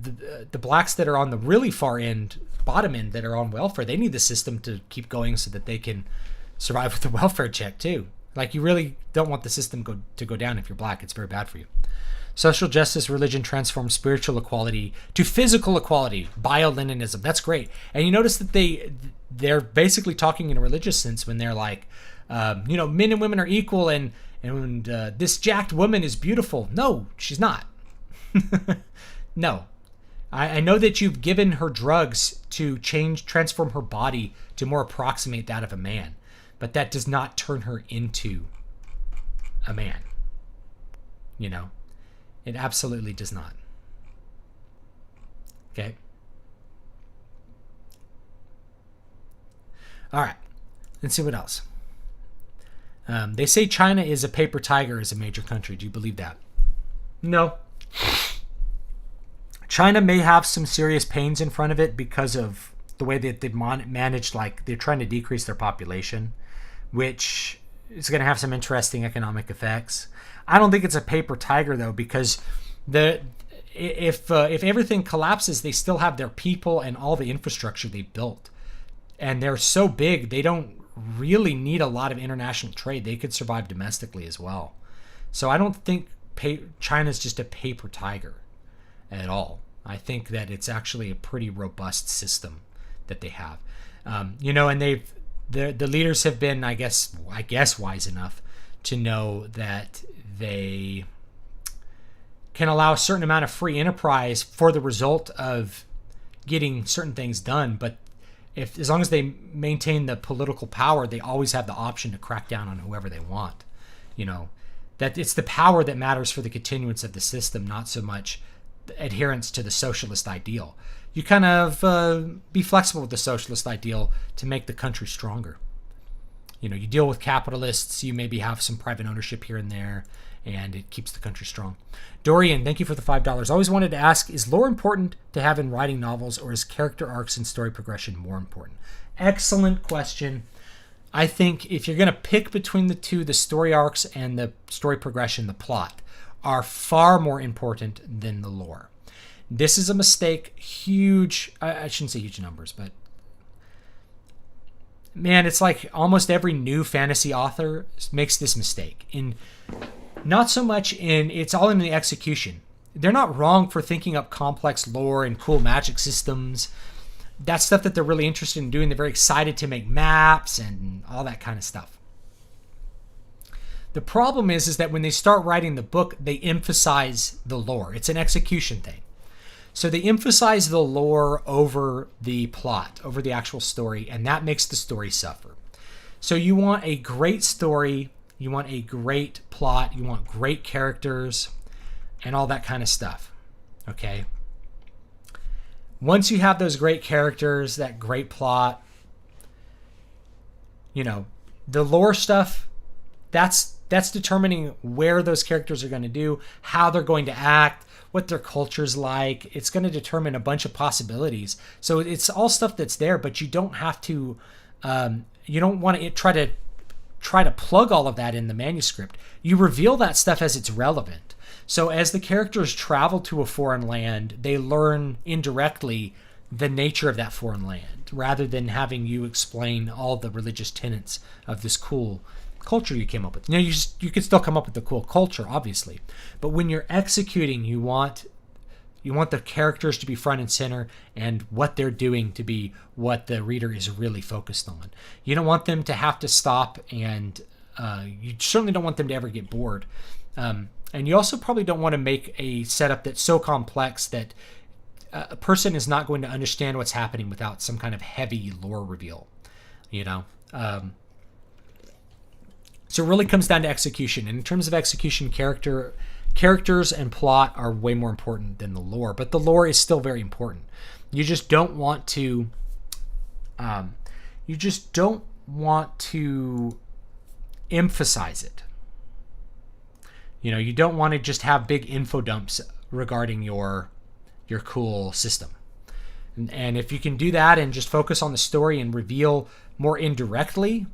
blacks that are on the really far end, bottom end, that are on welfare, they need the system to keep going so that they can survive with the welfare check too. Like, you really don't want the system to go down if you're black. It's very bad for you. Social justice, religion transforms spiritual equality to physical equality. Bioleninism. That's great. And you notice that they're basically talking in a religious sense when they're like, men and women are equal, and this jacked woman is beautiful. No, she's not. No. I know that you've given her drugs to transform her body to more approximate that of a man, but that does not turn her into a man. It absolutely does not. Okay. All right. Let's see what else. They say China is a paper tiger as a major country. Do you believe that? No. China may have some serious pains in front of it because of the way that they've managed, like, they're trying to decrease their population, which is going to have some interesting economic effects. I don't think it's a paper tiger, though, because if everything collapses, they still have their people and all the infrastructure they built. And they're so big, they don't really need a lot of international trade. They could survive domestically as well. So I don't think China's just a paper tiger at all. I think that it's actually a pretty robust system that they have. And the leaders have been, I guess, wise enough to know that they can allow a certain amount of free enterprise for the result of getting certain things done. But as long as they maintain the political power, they always have the option to crack down on whoever they want. That it's the power that matters for the continuance of the system, not so much adherence to the socialist ideal. You kind of be flexible with the socialist ideal to make the country stronger. You deal with capitalists, you maybe have some private ownership here and there, and it keeps the country strong. Dorian, thank you for the $5. Always wanted to ask, is lore important to have in writing novels, or is character arcs and story progression more important? Excellent question. I think if you're going to pick between the two, the story arcs and the story progression, the plot, are far more important than the lore. This is a mistake. Huge, I shouldn't say huge numbers, but man, it's like almost every new fantasy author makes this mistake. Not so much it's all in the execution. They're not wrong for thinking up complex lore and cool magic systems. That's stuff that they're really interested in doing. They're very excited to make maps and all that kind of stuff. The problem is that when they start writing the book, they emphasize the lore. It's an execution thing. So they emphasize the lore over the plot, over the actual story, and that makes the story suffer. So you want a great story, you want a great plot, you want great characters, and all that kind of stuff. Okay? Once you have those great characters, that great plot, the lore stuff, that's determining where those characters are going to do, how they're going to act, what their culture's like. It's going to determine a bunch of possibilities. So it's all stuff that's there, but you don't have to, you don't want to try to plug all of that in the manuscript. You reveal that stuff as it's relevant. So as the characters travel to a foreign land, they learn indirectly the nature of that foreign land, rather than having you explain all the religious tenets of this cool culture you came up with. You could still come up with the cool culture, obviously, but when you're executing, you want You want the characters to be front and center and what they're doing to be what the reader is really focused on. You don't want them to have to stop, and you certainly don't want them to ever get bored. And you also probably don't want to make a setup that's so complex that a person is not going to understand what's happening without some kind of heavy lore reveal, So it really comes down to execution. And in terms of execution, characters and plot are way more important than the lore, but the lore is still very important. You just don't want to emphasize it. You don't want to just have big info dumps regarding your cool system. And if you can do that and just focus on the story and reveal more indirectly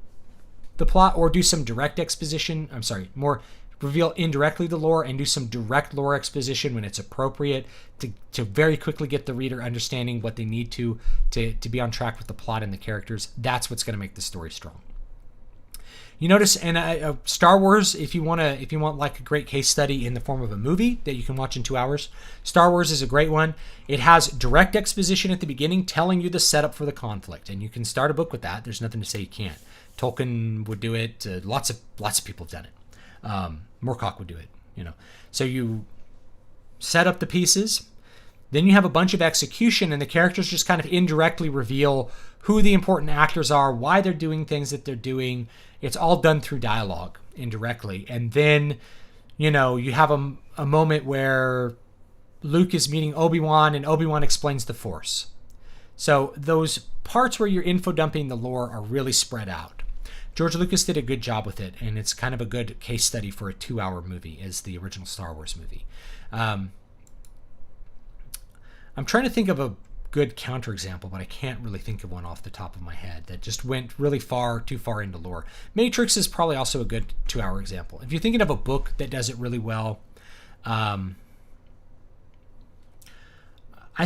the plot, or do some direct exposition, reveal indirectly the lore and do some direct lore exposition when it's appropriate to very quickly get the reader understanding what they need to be on track with the plot and the characters, that's what's going to make the story strong. You notice in Star Wars, if you want like a great case study in the form of a movie that you can watch in 2 hours, Star Wars is a great one. It has direct exposition at the beginning telling you the setup for the conflict, and you can start a book with that. There's nothing to say you can't. Tolkien would do it. Lots of people have done it. Moorcock would do it. So you set up the pieces, then you have a bunch of execution, and the characters just kind of indirectly reveal who the important actors are, why they're doing things that they're doing. It's all done through dialogue indirectly. And then, you have a moment where Luke is meeting Obi-Wan and Obi-Wan explains the Force. So those parts where you're info dumping the lore are really spread out. George Lucas did a good job with it, and it's kind of a good case study for a 2-hour movie as the original Star Wars movie. I'm trying to think of a good counterexample, but I can't really think of one off the top of my head that just went really too far into lore. Matrix is probably also a good 2-hour example. If you're thinking of a book that does it really well, I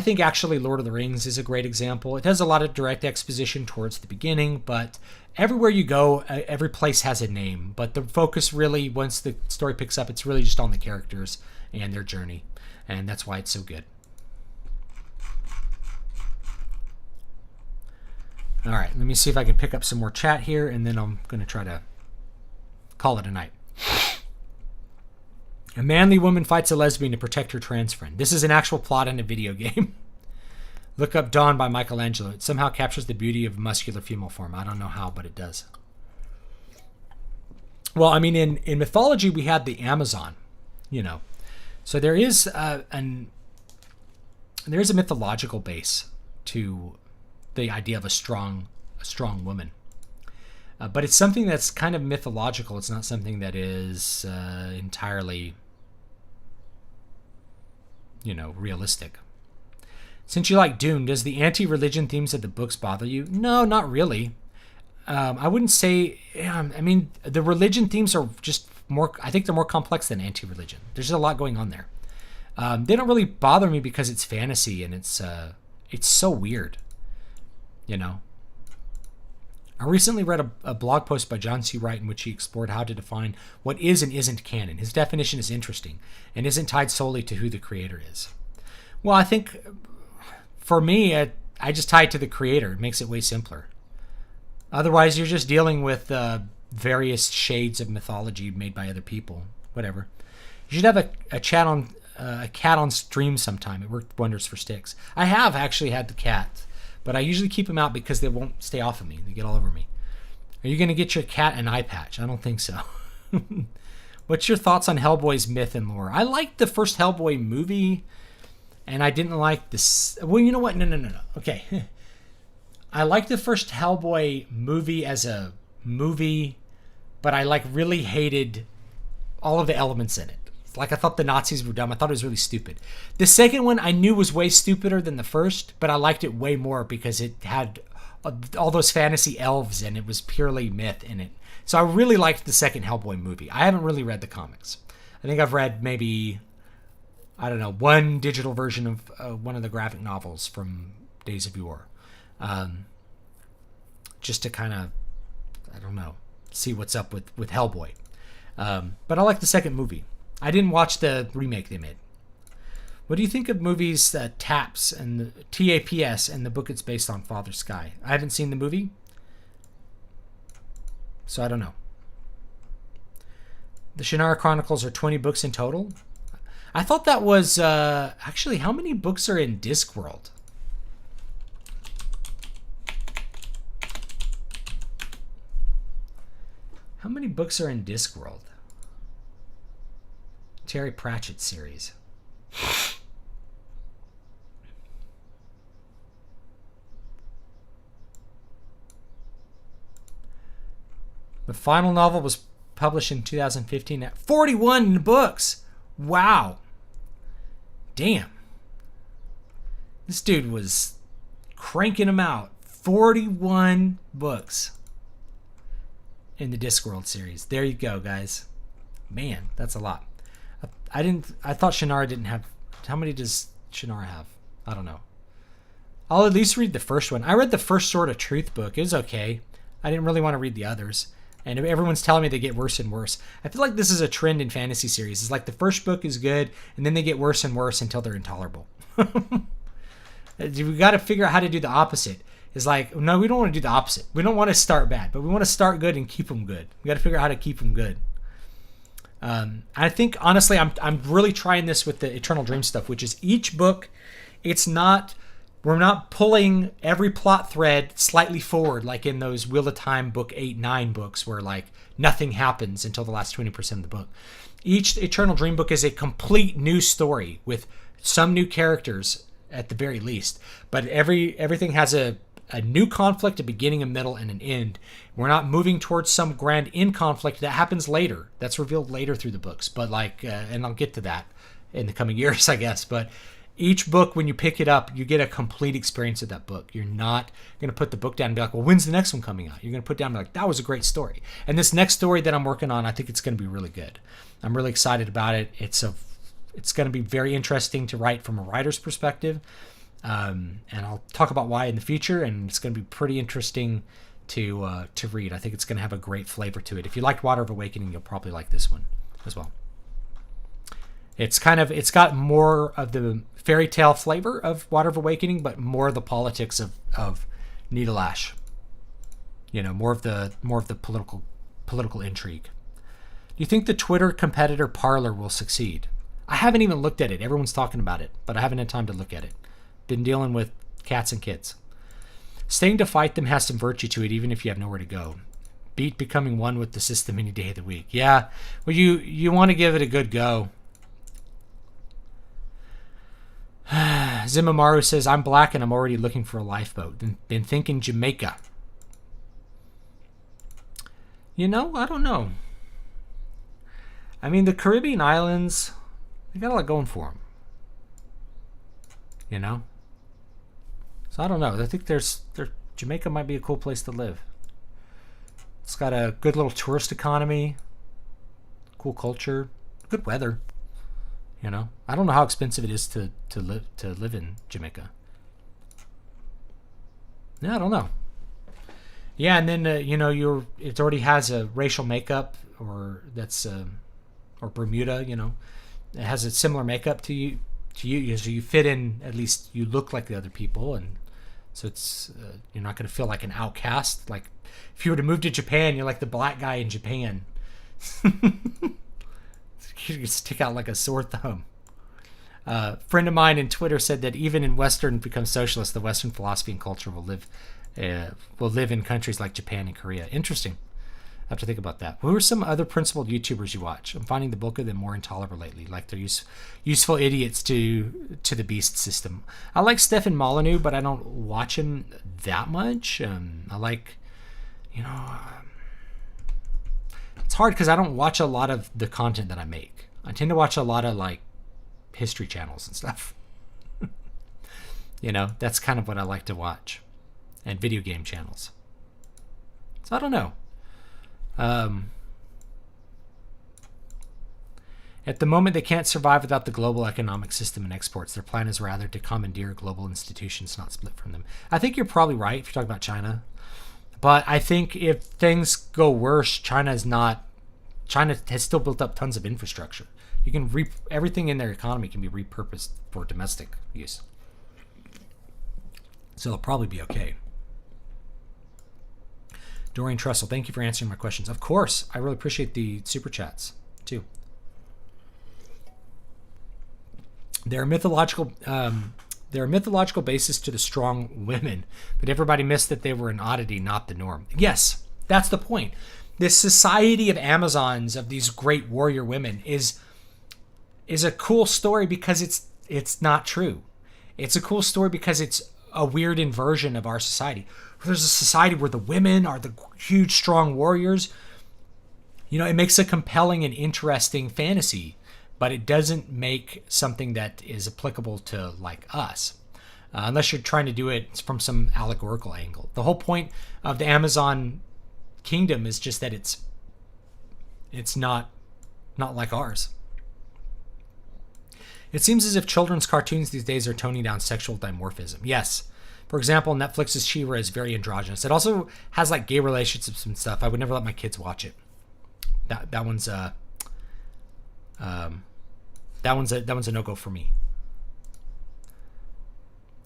think actually Lord of the Rings is a great example. It has a lot of direct exposition towards the beginning, but everywhere you go, every place has a name. But the focus really, once the story picks up, it's really just on the characters and their journey. And that's why it's so good. All right, let me see if I can pick up some more chat here, and then I'm going to try to call it a night. A manly woman fights a lesbian to protect her trans friend. This is an actual plot in a video game. Look up Dawn by Michelangelo. It somehow captures the beauty of muscular female form. I don't know how, but it does. Well, I mean, in mythology, we had the Amazon, So there is a mythological base to the idea of a strong woman. But it's something that's kind of mythological. It's not something that is entirely, realistic. Since you like Dune, does the anti-religion themes of the books bother you? No, not really. I wouldn't say, the religion themes are just more, I think they're more complex than anti-religion. There's a lot going on there. They don't really bother me because it's fantasy and it's so weird. I recently read a blog post by John C. Wright in which he explored how to define what is and isn't canon. His definition is interesting and isn't tied solely to who the creator is. Well, I think for me, I just tie it to the creator. It makes it way simpler. Otherwise, you're just dealing with various shades of mythology made by other people. Whatever. You should have a cat on stream sometime. It worked wonders for sticks. I have actually had the cat. But I usually keep them out because they won't stay off of me. They get all over me. Are you going to get your cat an eye patch? I don't think so. What's your thoughts on Hellboy's myth and lore? I liked the first Hellboy movie, and I didn't like this. Well, you know what? No. Okay. I liked the first Hellboy movie as a movie, but I really hated all of the elements in it. I thought the Nazis were dumb. I thought it was really stupid. The second one I knew was way stupider than the first, but I liked it way more because it had all those fantasy elves and it was purely myth in it. So I really liked the second Hellboy movie. I haven't really read the comics. I think I've read maybe, one digital version of one of the graphic novels from Days of Yore. Just to kind of, see what's up with Hellboy. But I like the second movie. I didn't watch the remake they made. What do you think of movies TAPS and the TAPS and the book it's based on, Father Sky? I haven't seen the movie, so I don't know. The Shannara Chronicles are 20 books in total. I thought that was actually, how many books are in Discworld? How many books are in Discworld? Terry Pratchett series. The final novel was published in 2015 at 41 books. Wow. Damn. This dude was cranking them out. 41 books in the Discworld series. There you go, guys. Man, that's a lot. I thought Shannara didn't have. How many does Shannara have? I don't know. I'll at least read the first one. I read the first Sword of Truth book. It was okay. I didn't really want to read the others. And everyone's telling me they get worse and worse. I feel like this is a trend in fantasy series. It's like the first book is good, and then they get worse and worse until they're intolerable. We got to figure out how to do the opposite. It's like, no, we don't want to do the opposite. We don't want to start bad, but we want to start good and keep them good. We got to figure out how to keep them good. I think, honestly, I'm really trying this with the Eternal Dream stuff, which is each book, we're not pulling every plot thread slightly forward, like in those Wheel of Time book 8, 9 books, where like nothing happens until the last 20% of the book. Each Eternal Dream book is a complete new story with some new characters at the very least, but everything has a new conflict, a beginning, a middle, and an end. We're not moving towards some grand end conflict that happens later. That's revealed later through the books, but and I'll get to that in the coming years, I guess. But each book, when you pick it up, you get a complete experience of that book. You're not going to put the book down and be like, well, when's the next one coming out? You're going to put down and be like, that was a great story. And this next story that I'm working on, I think it's going to be really good. I'm really excited about it. It's going to be very interesting to write from a writer's perspective. And I'll talk about why in the future, and it's going to be pretty interesting to read. I think it's going to have a great flavor to it. If you liked Water of Awakening, you'll probably like this one as well. It's got more of the fairy tale flavor of Water of Awakening, but more of the politics of Needle Ash. More of the political intrigue. Do you think the Twitter competitor Parler will succeed? I haven't even looked at it. Everyone's talking about it, but I haven't had time to look at it. Been dealing with cats and kids. Staying to fight them has some virtue to it, even if you have nowhere to go. Beat becoming one with the system any day of the week. Yeah, well, you want to give it a good go. Zimamaru says, I'm black and I'm already looking for a lifeboat. Been thinking Jamaica. I don't know. I mean, the Caribbean islands, they got a lot going for them. So I don't know. I think Jamaica might be a cool place to live. It's got a good little tourist economy, cool culture, good weather. I don't know how expensive it is to live in Jamaica. Yeah, I don't know. Yeah, and then it already has a racial makeup, or Bermuda. It has a similar makeup to you. So you fit in. At least you look like the other people, and so it's you're not going to feel like an outcast. Like if you were to move to Japan, you're like the black guy in Japan. You stick out like a sore thumb. Friend of mine in Twitter said that even in Western become socialist, the Western philosophy and culture will live in countries like Japan and Korea. Interesting. I have to think about that. Who are some other principled YouTubers you watch? I'm finding the bulk of them more intolerable lately, like they're useful idiots to the beast system. I like Stefan Molyneux, but I don't watch him that much. I like, it's hard because I don't watch a lot of the content that I make. I tend to watch a lot of like history channels and stuff. That's kind of what I like to watch, and video game channels. So I don't know. At the moment, they can't survive without the global economic system and exports. Their plan is rather to commandeer global institutions, not split from them. I think you're probably right if you're talking about China. But I think if things go worse, China has still built up tons of infrastructure You can everything in their economy can be repurposed for domestic use. So they'll probably be okay. Dorian Trussell, thank you for answering my questions. Of course, I really appreciate the super chats too. There are mythological bases to the strong women, but everybody missed that they were an oddity, not the norm. Yes, that's the point. This society of Amazons, of these great warrior women, is a cool story because it's not true. It's a cool story because it's a weird inversion of our society. There's a society where the women are the huge, strong warriors. You know, it makes a compelling and interesting fantasy, but it doesn't make something that is applicable to like us, unless you're trying to do it from some allegorical angle. The whole point of the Amazon kingdom is just that it's not like ours. It seems as if children's cartoons these days are toning down sexual dimorphism. Yes. For example, Netflix's She-Ra is very androgynous. It also has like gay relationships and stuff. I would never let my kids watch it. That one's a no-go for me.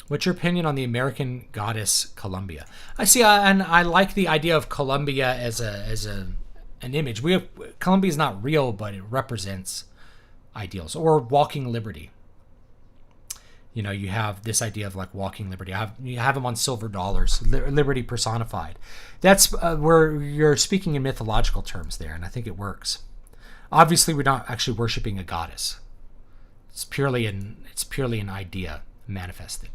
What's your opinion on the American goddess Columbia? I see, and I like the idea of Columbia as an image. Columbia is not real, but it represents ideals. Or walking liberty. You know, you have this idea of like walking liberty. You have them on silver dollars, liberty personified. That's where you're speaking in mythological terms there, and I think it works. Obviously, we're not actually worshiping a goddess. It's purely an idea manifested.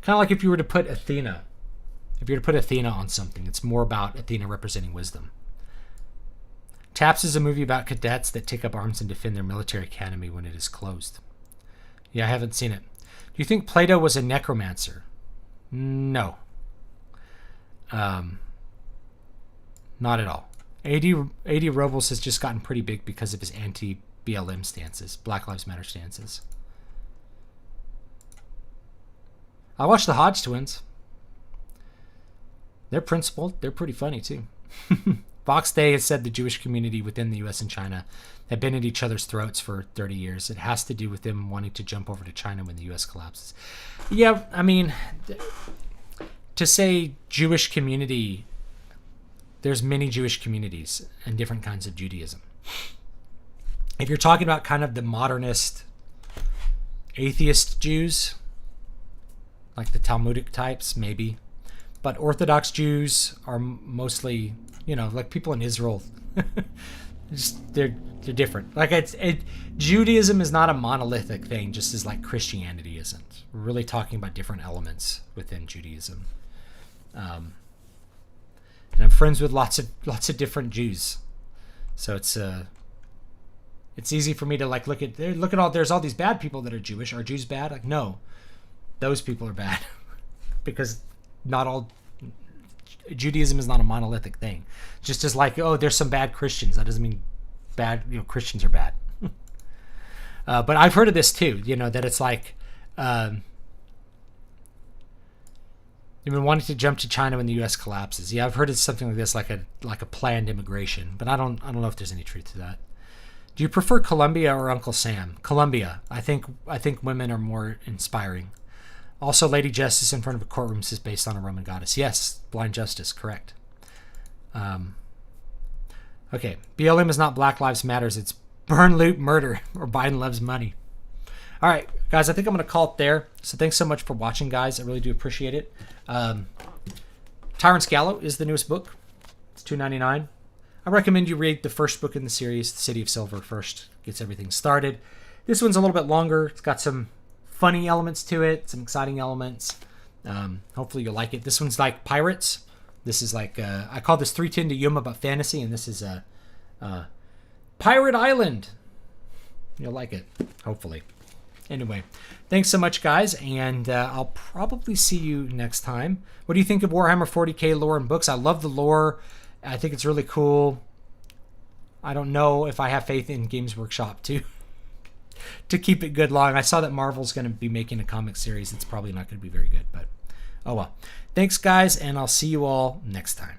Kind of like if you were to put Athena. If you were to put Athena on something, it's more about Athena representing wisdom. Taps is a movie about cadets that take up arms and defend their military academy when it is closed. Yeah, I haven't seen it. Do you think Plato was a necromancer? No. Not at all. A.D. Robles has just gotten pretty big because of his anti-BLM stances, Black Lives Matter stances. I watched the Hodge twins. They're principled. They're pretty funny, too. Fox Day has said the Jewish community within the U.S. and China have been at each other's throats for 30 years. It has to do with them wanting to jump over to China when the U.S. collapses. Yeah, I mean, to say Jewish community, there's many Jewish communities and different kinds of Judaism. If you're talking about kind of the modernist atheist Jews, like the Talmudic types, maybe. But Orthodox Jews are mostly, you know, like people in Israel. Just they're different. Like Judaism is not a monolithic thing, just as like Christianity isn't. We're really talking about different elements within Judaism. And I'm friends with lots of different Jews, so it's easy for me to like look at all. There's all these bad people that are Jewish. Are Jews bad? Like no, those people are bad because not all Judaism is not a monolithic thing. Just as like there's some bad Christians. That doesn't mean bad. Christians are bad. But I've heard of this too. That it's like. You've been wanting to jump to China when the U.S. collapses. Yeah, I've heard it's something like this, like a planned immigration, but I don't know if there's any truth to that. Do you prefer Columbia or Uncle Sam? Columbia. I think women are more inspiring. Also, Lady Justice in front of a courtroom is based on a Roman goddess. Yes, Blind Justice, correct. Okay, BLM is not Black Lives Matters. It's burn, loot, murder, or Biden loves money. All right, guys, I think I'm going to call it there. So thanks so much for watching, guys. I really do appreciate it. Tyrant's Gallow is the newest book. It's $2.99. I recommend you read the first book in the series, The City of Silver, first. Gets everything started. This one's a little bit longer. It's got some funny elements to it, some exciting elements. Hopefully you'll like it. This one's like pirates. This is like, I call this 310 to Yuma about fantasy, and this is Pirate Island. You'll like it, hopefully. Anyway, thanks so much, guys, and I'll probably see you next time. What do you think of Warhammer 40k lore and books? I love the lore. I think it's really cool. I don't know if I have faith in Games Workshop to keep it good long. I saw that Marvel's going to be making a comic series. It's probably not going to be very good, but oh well. Thanks, guys, and I'll see you all next time.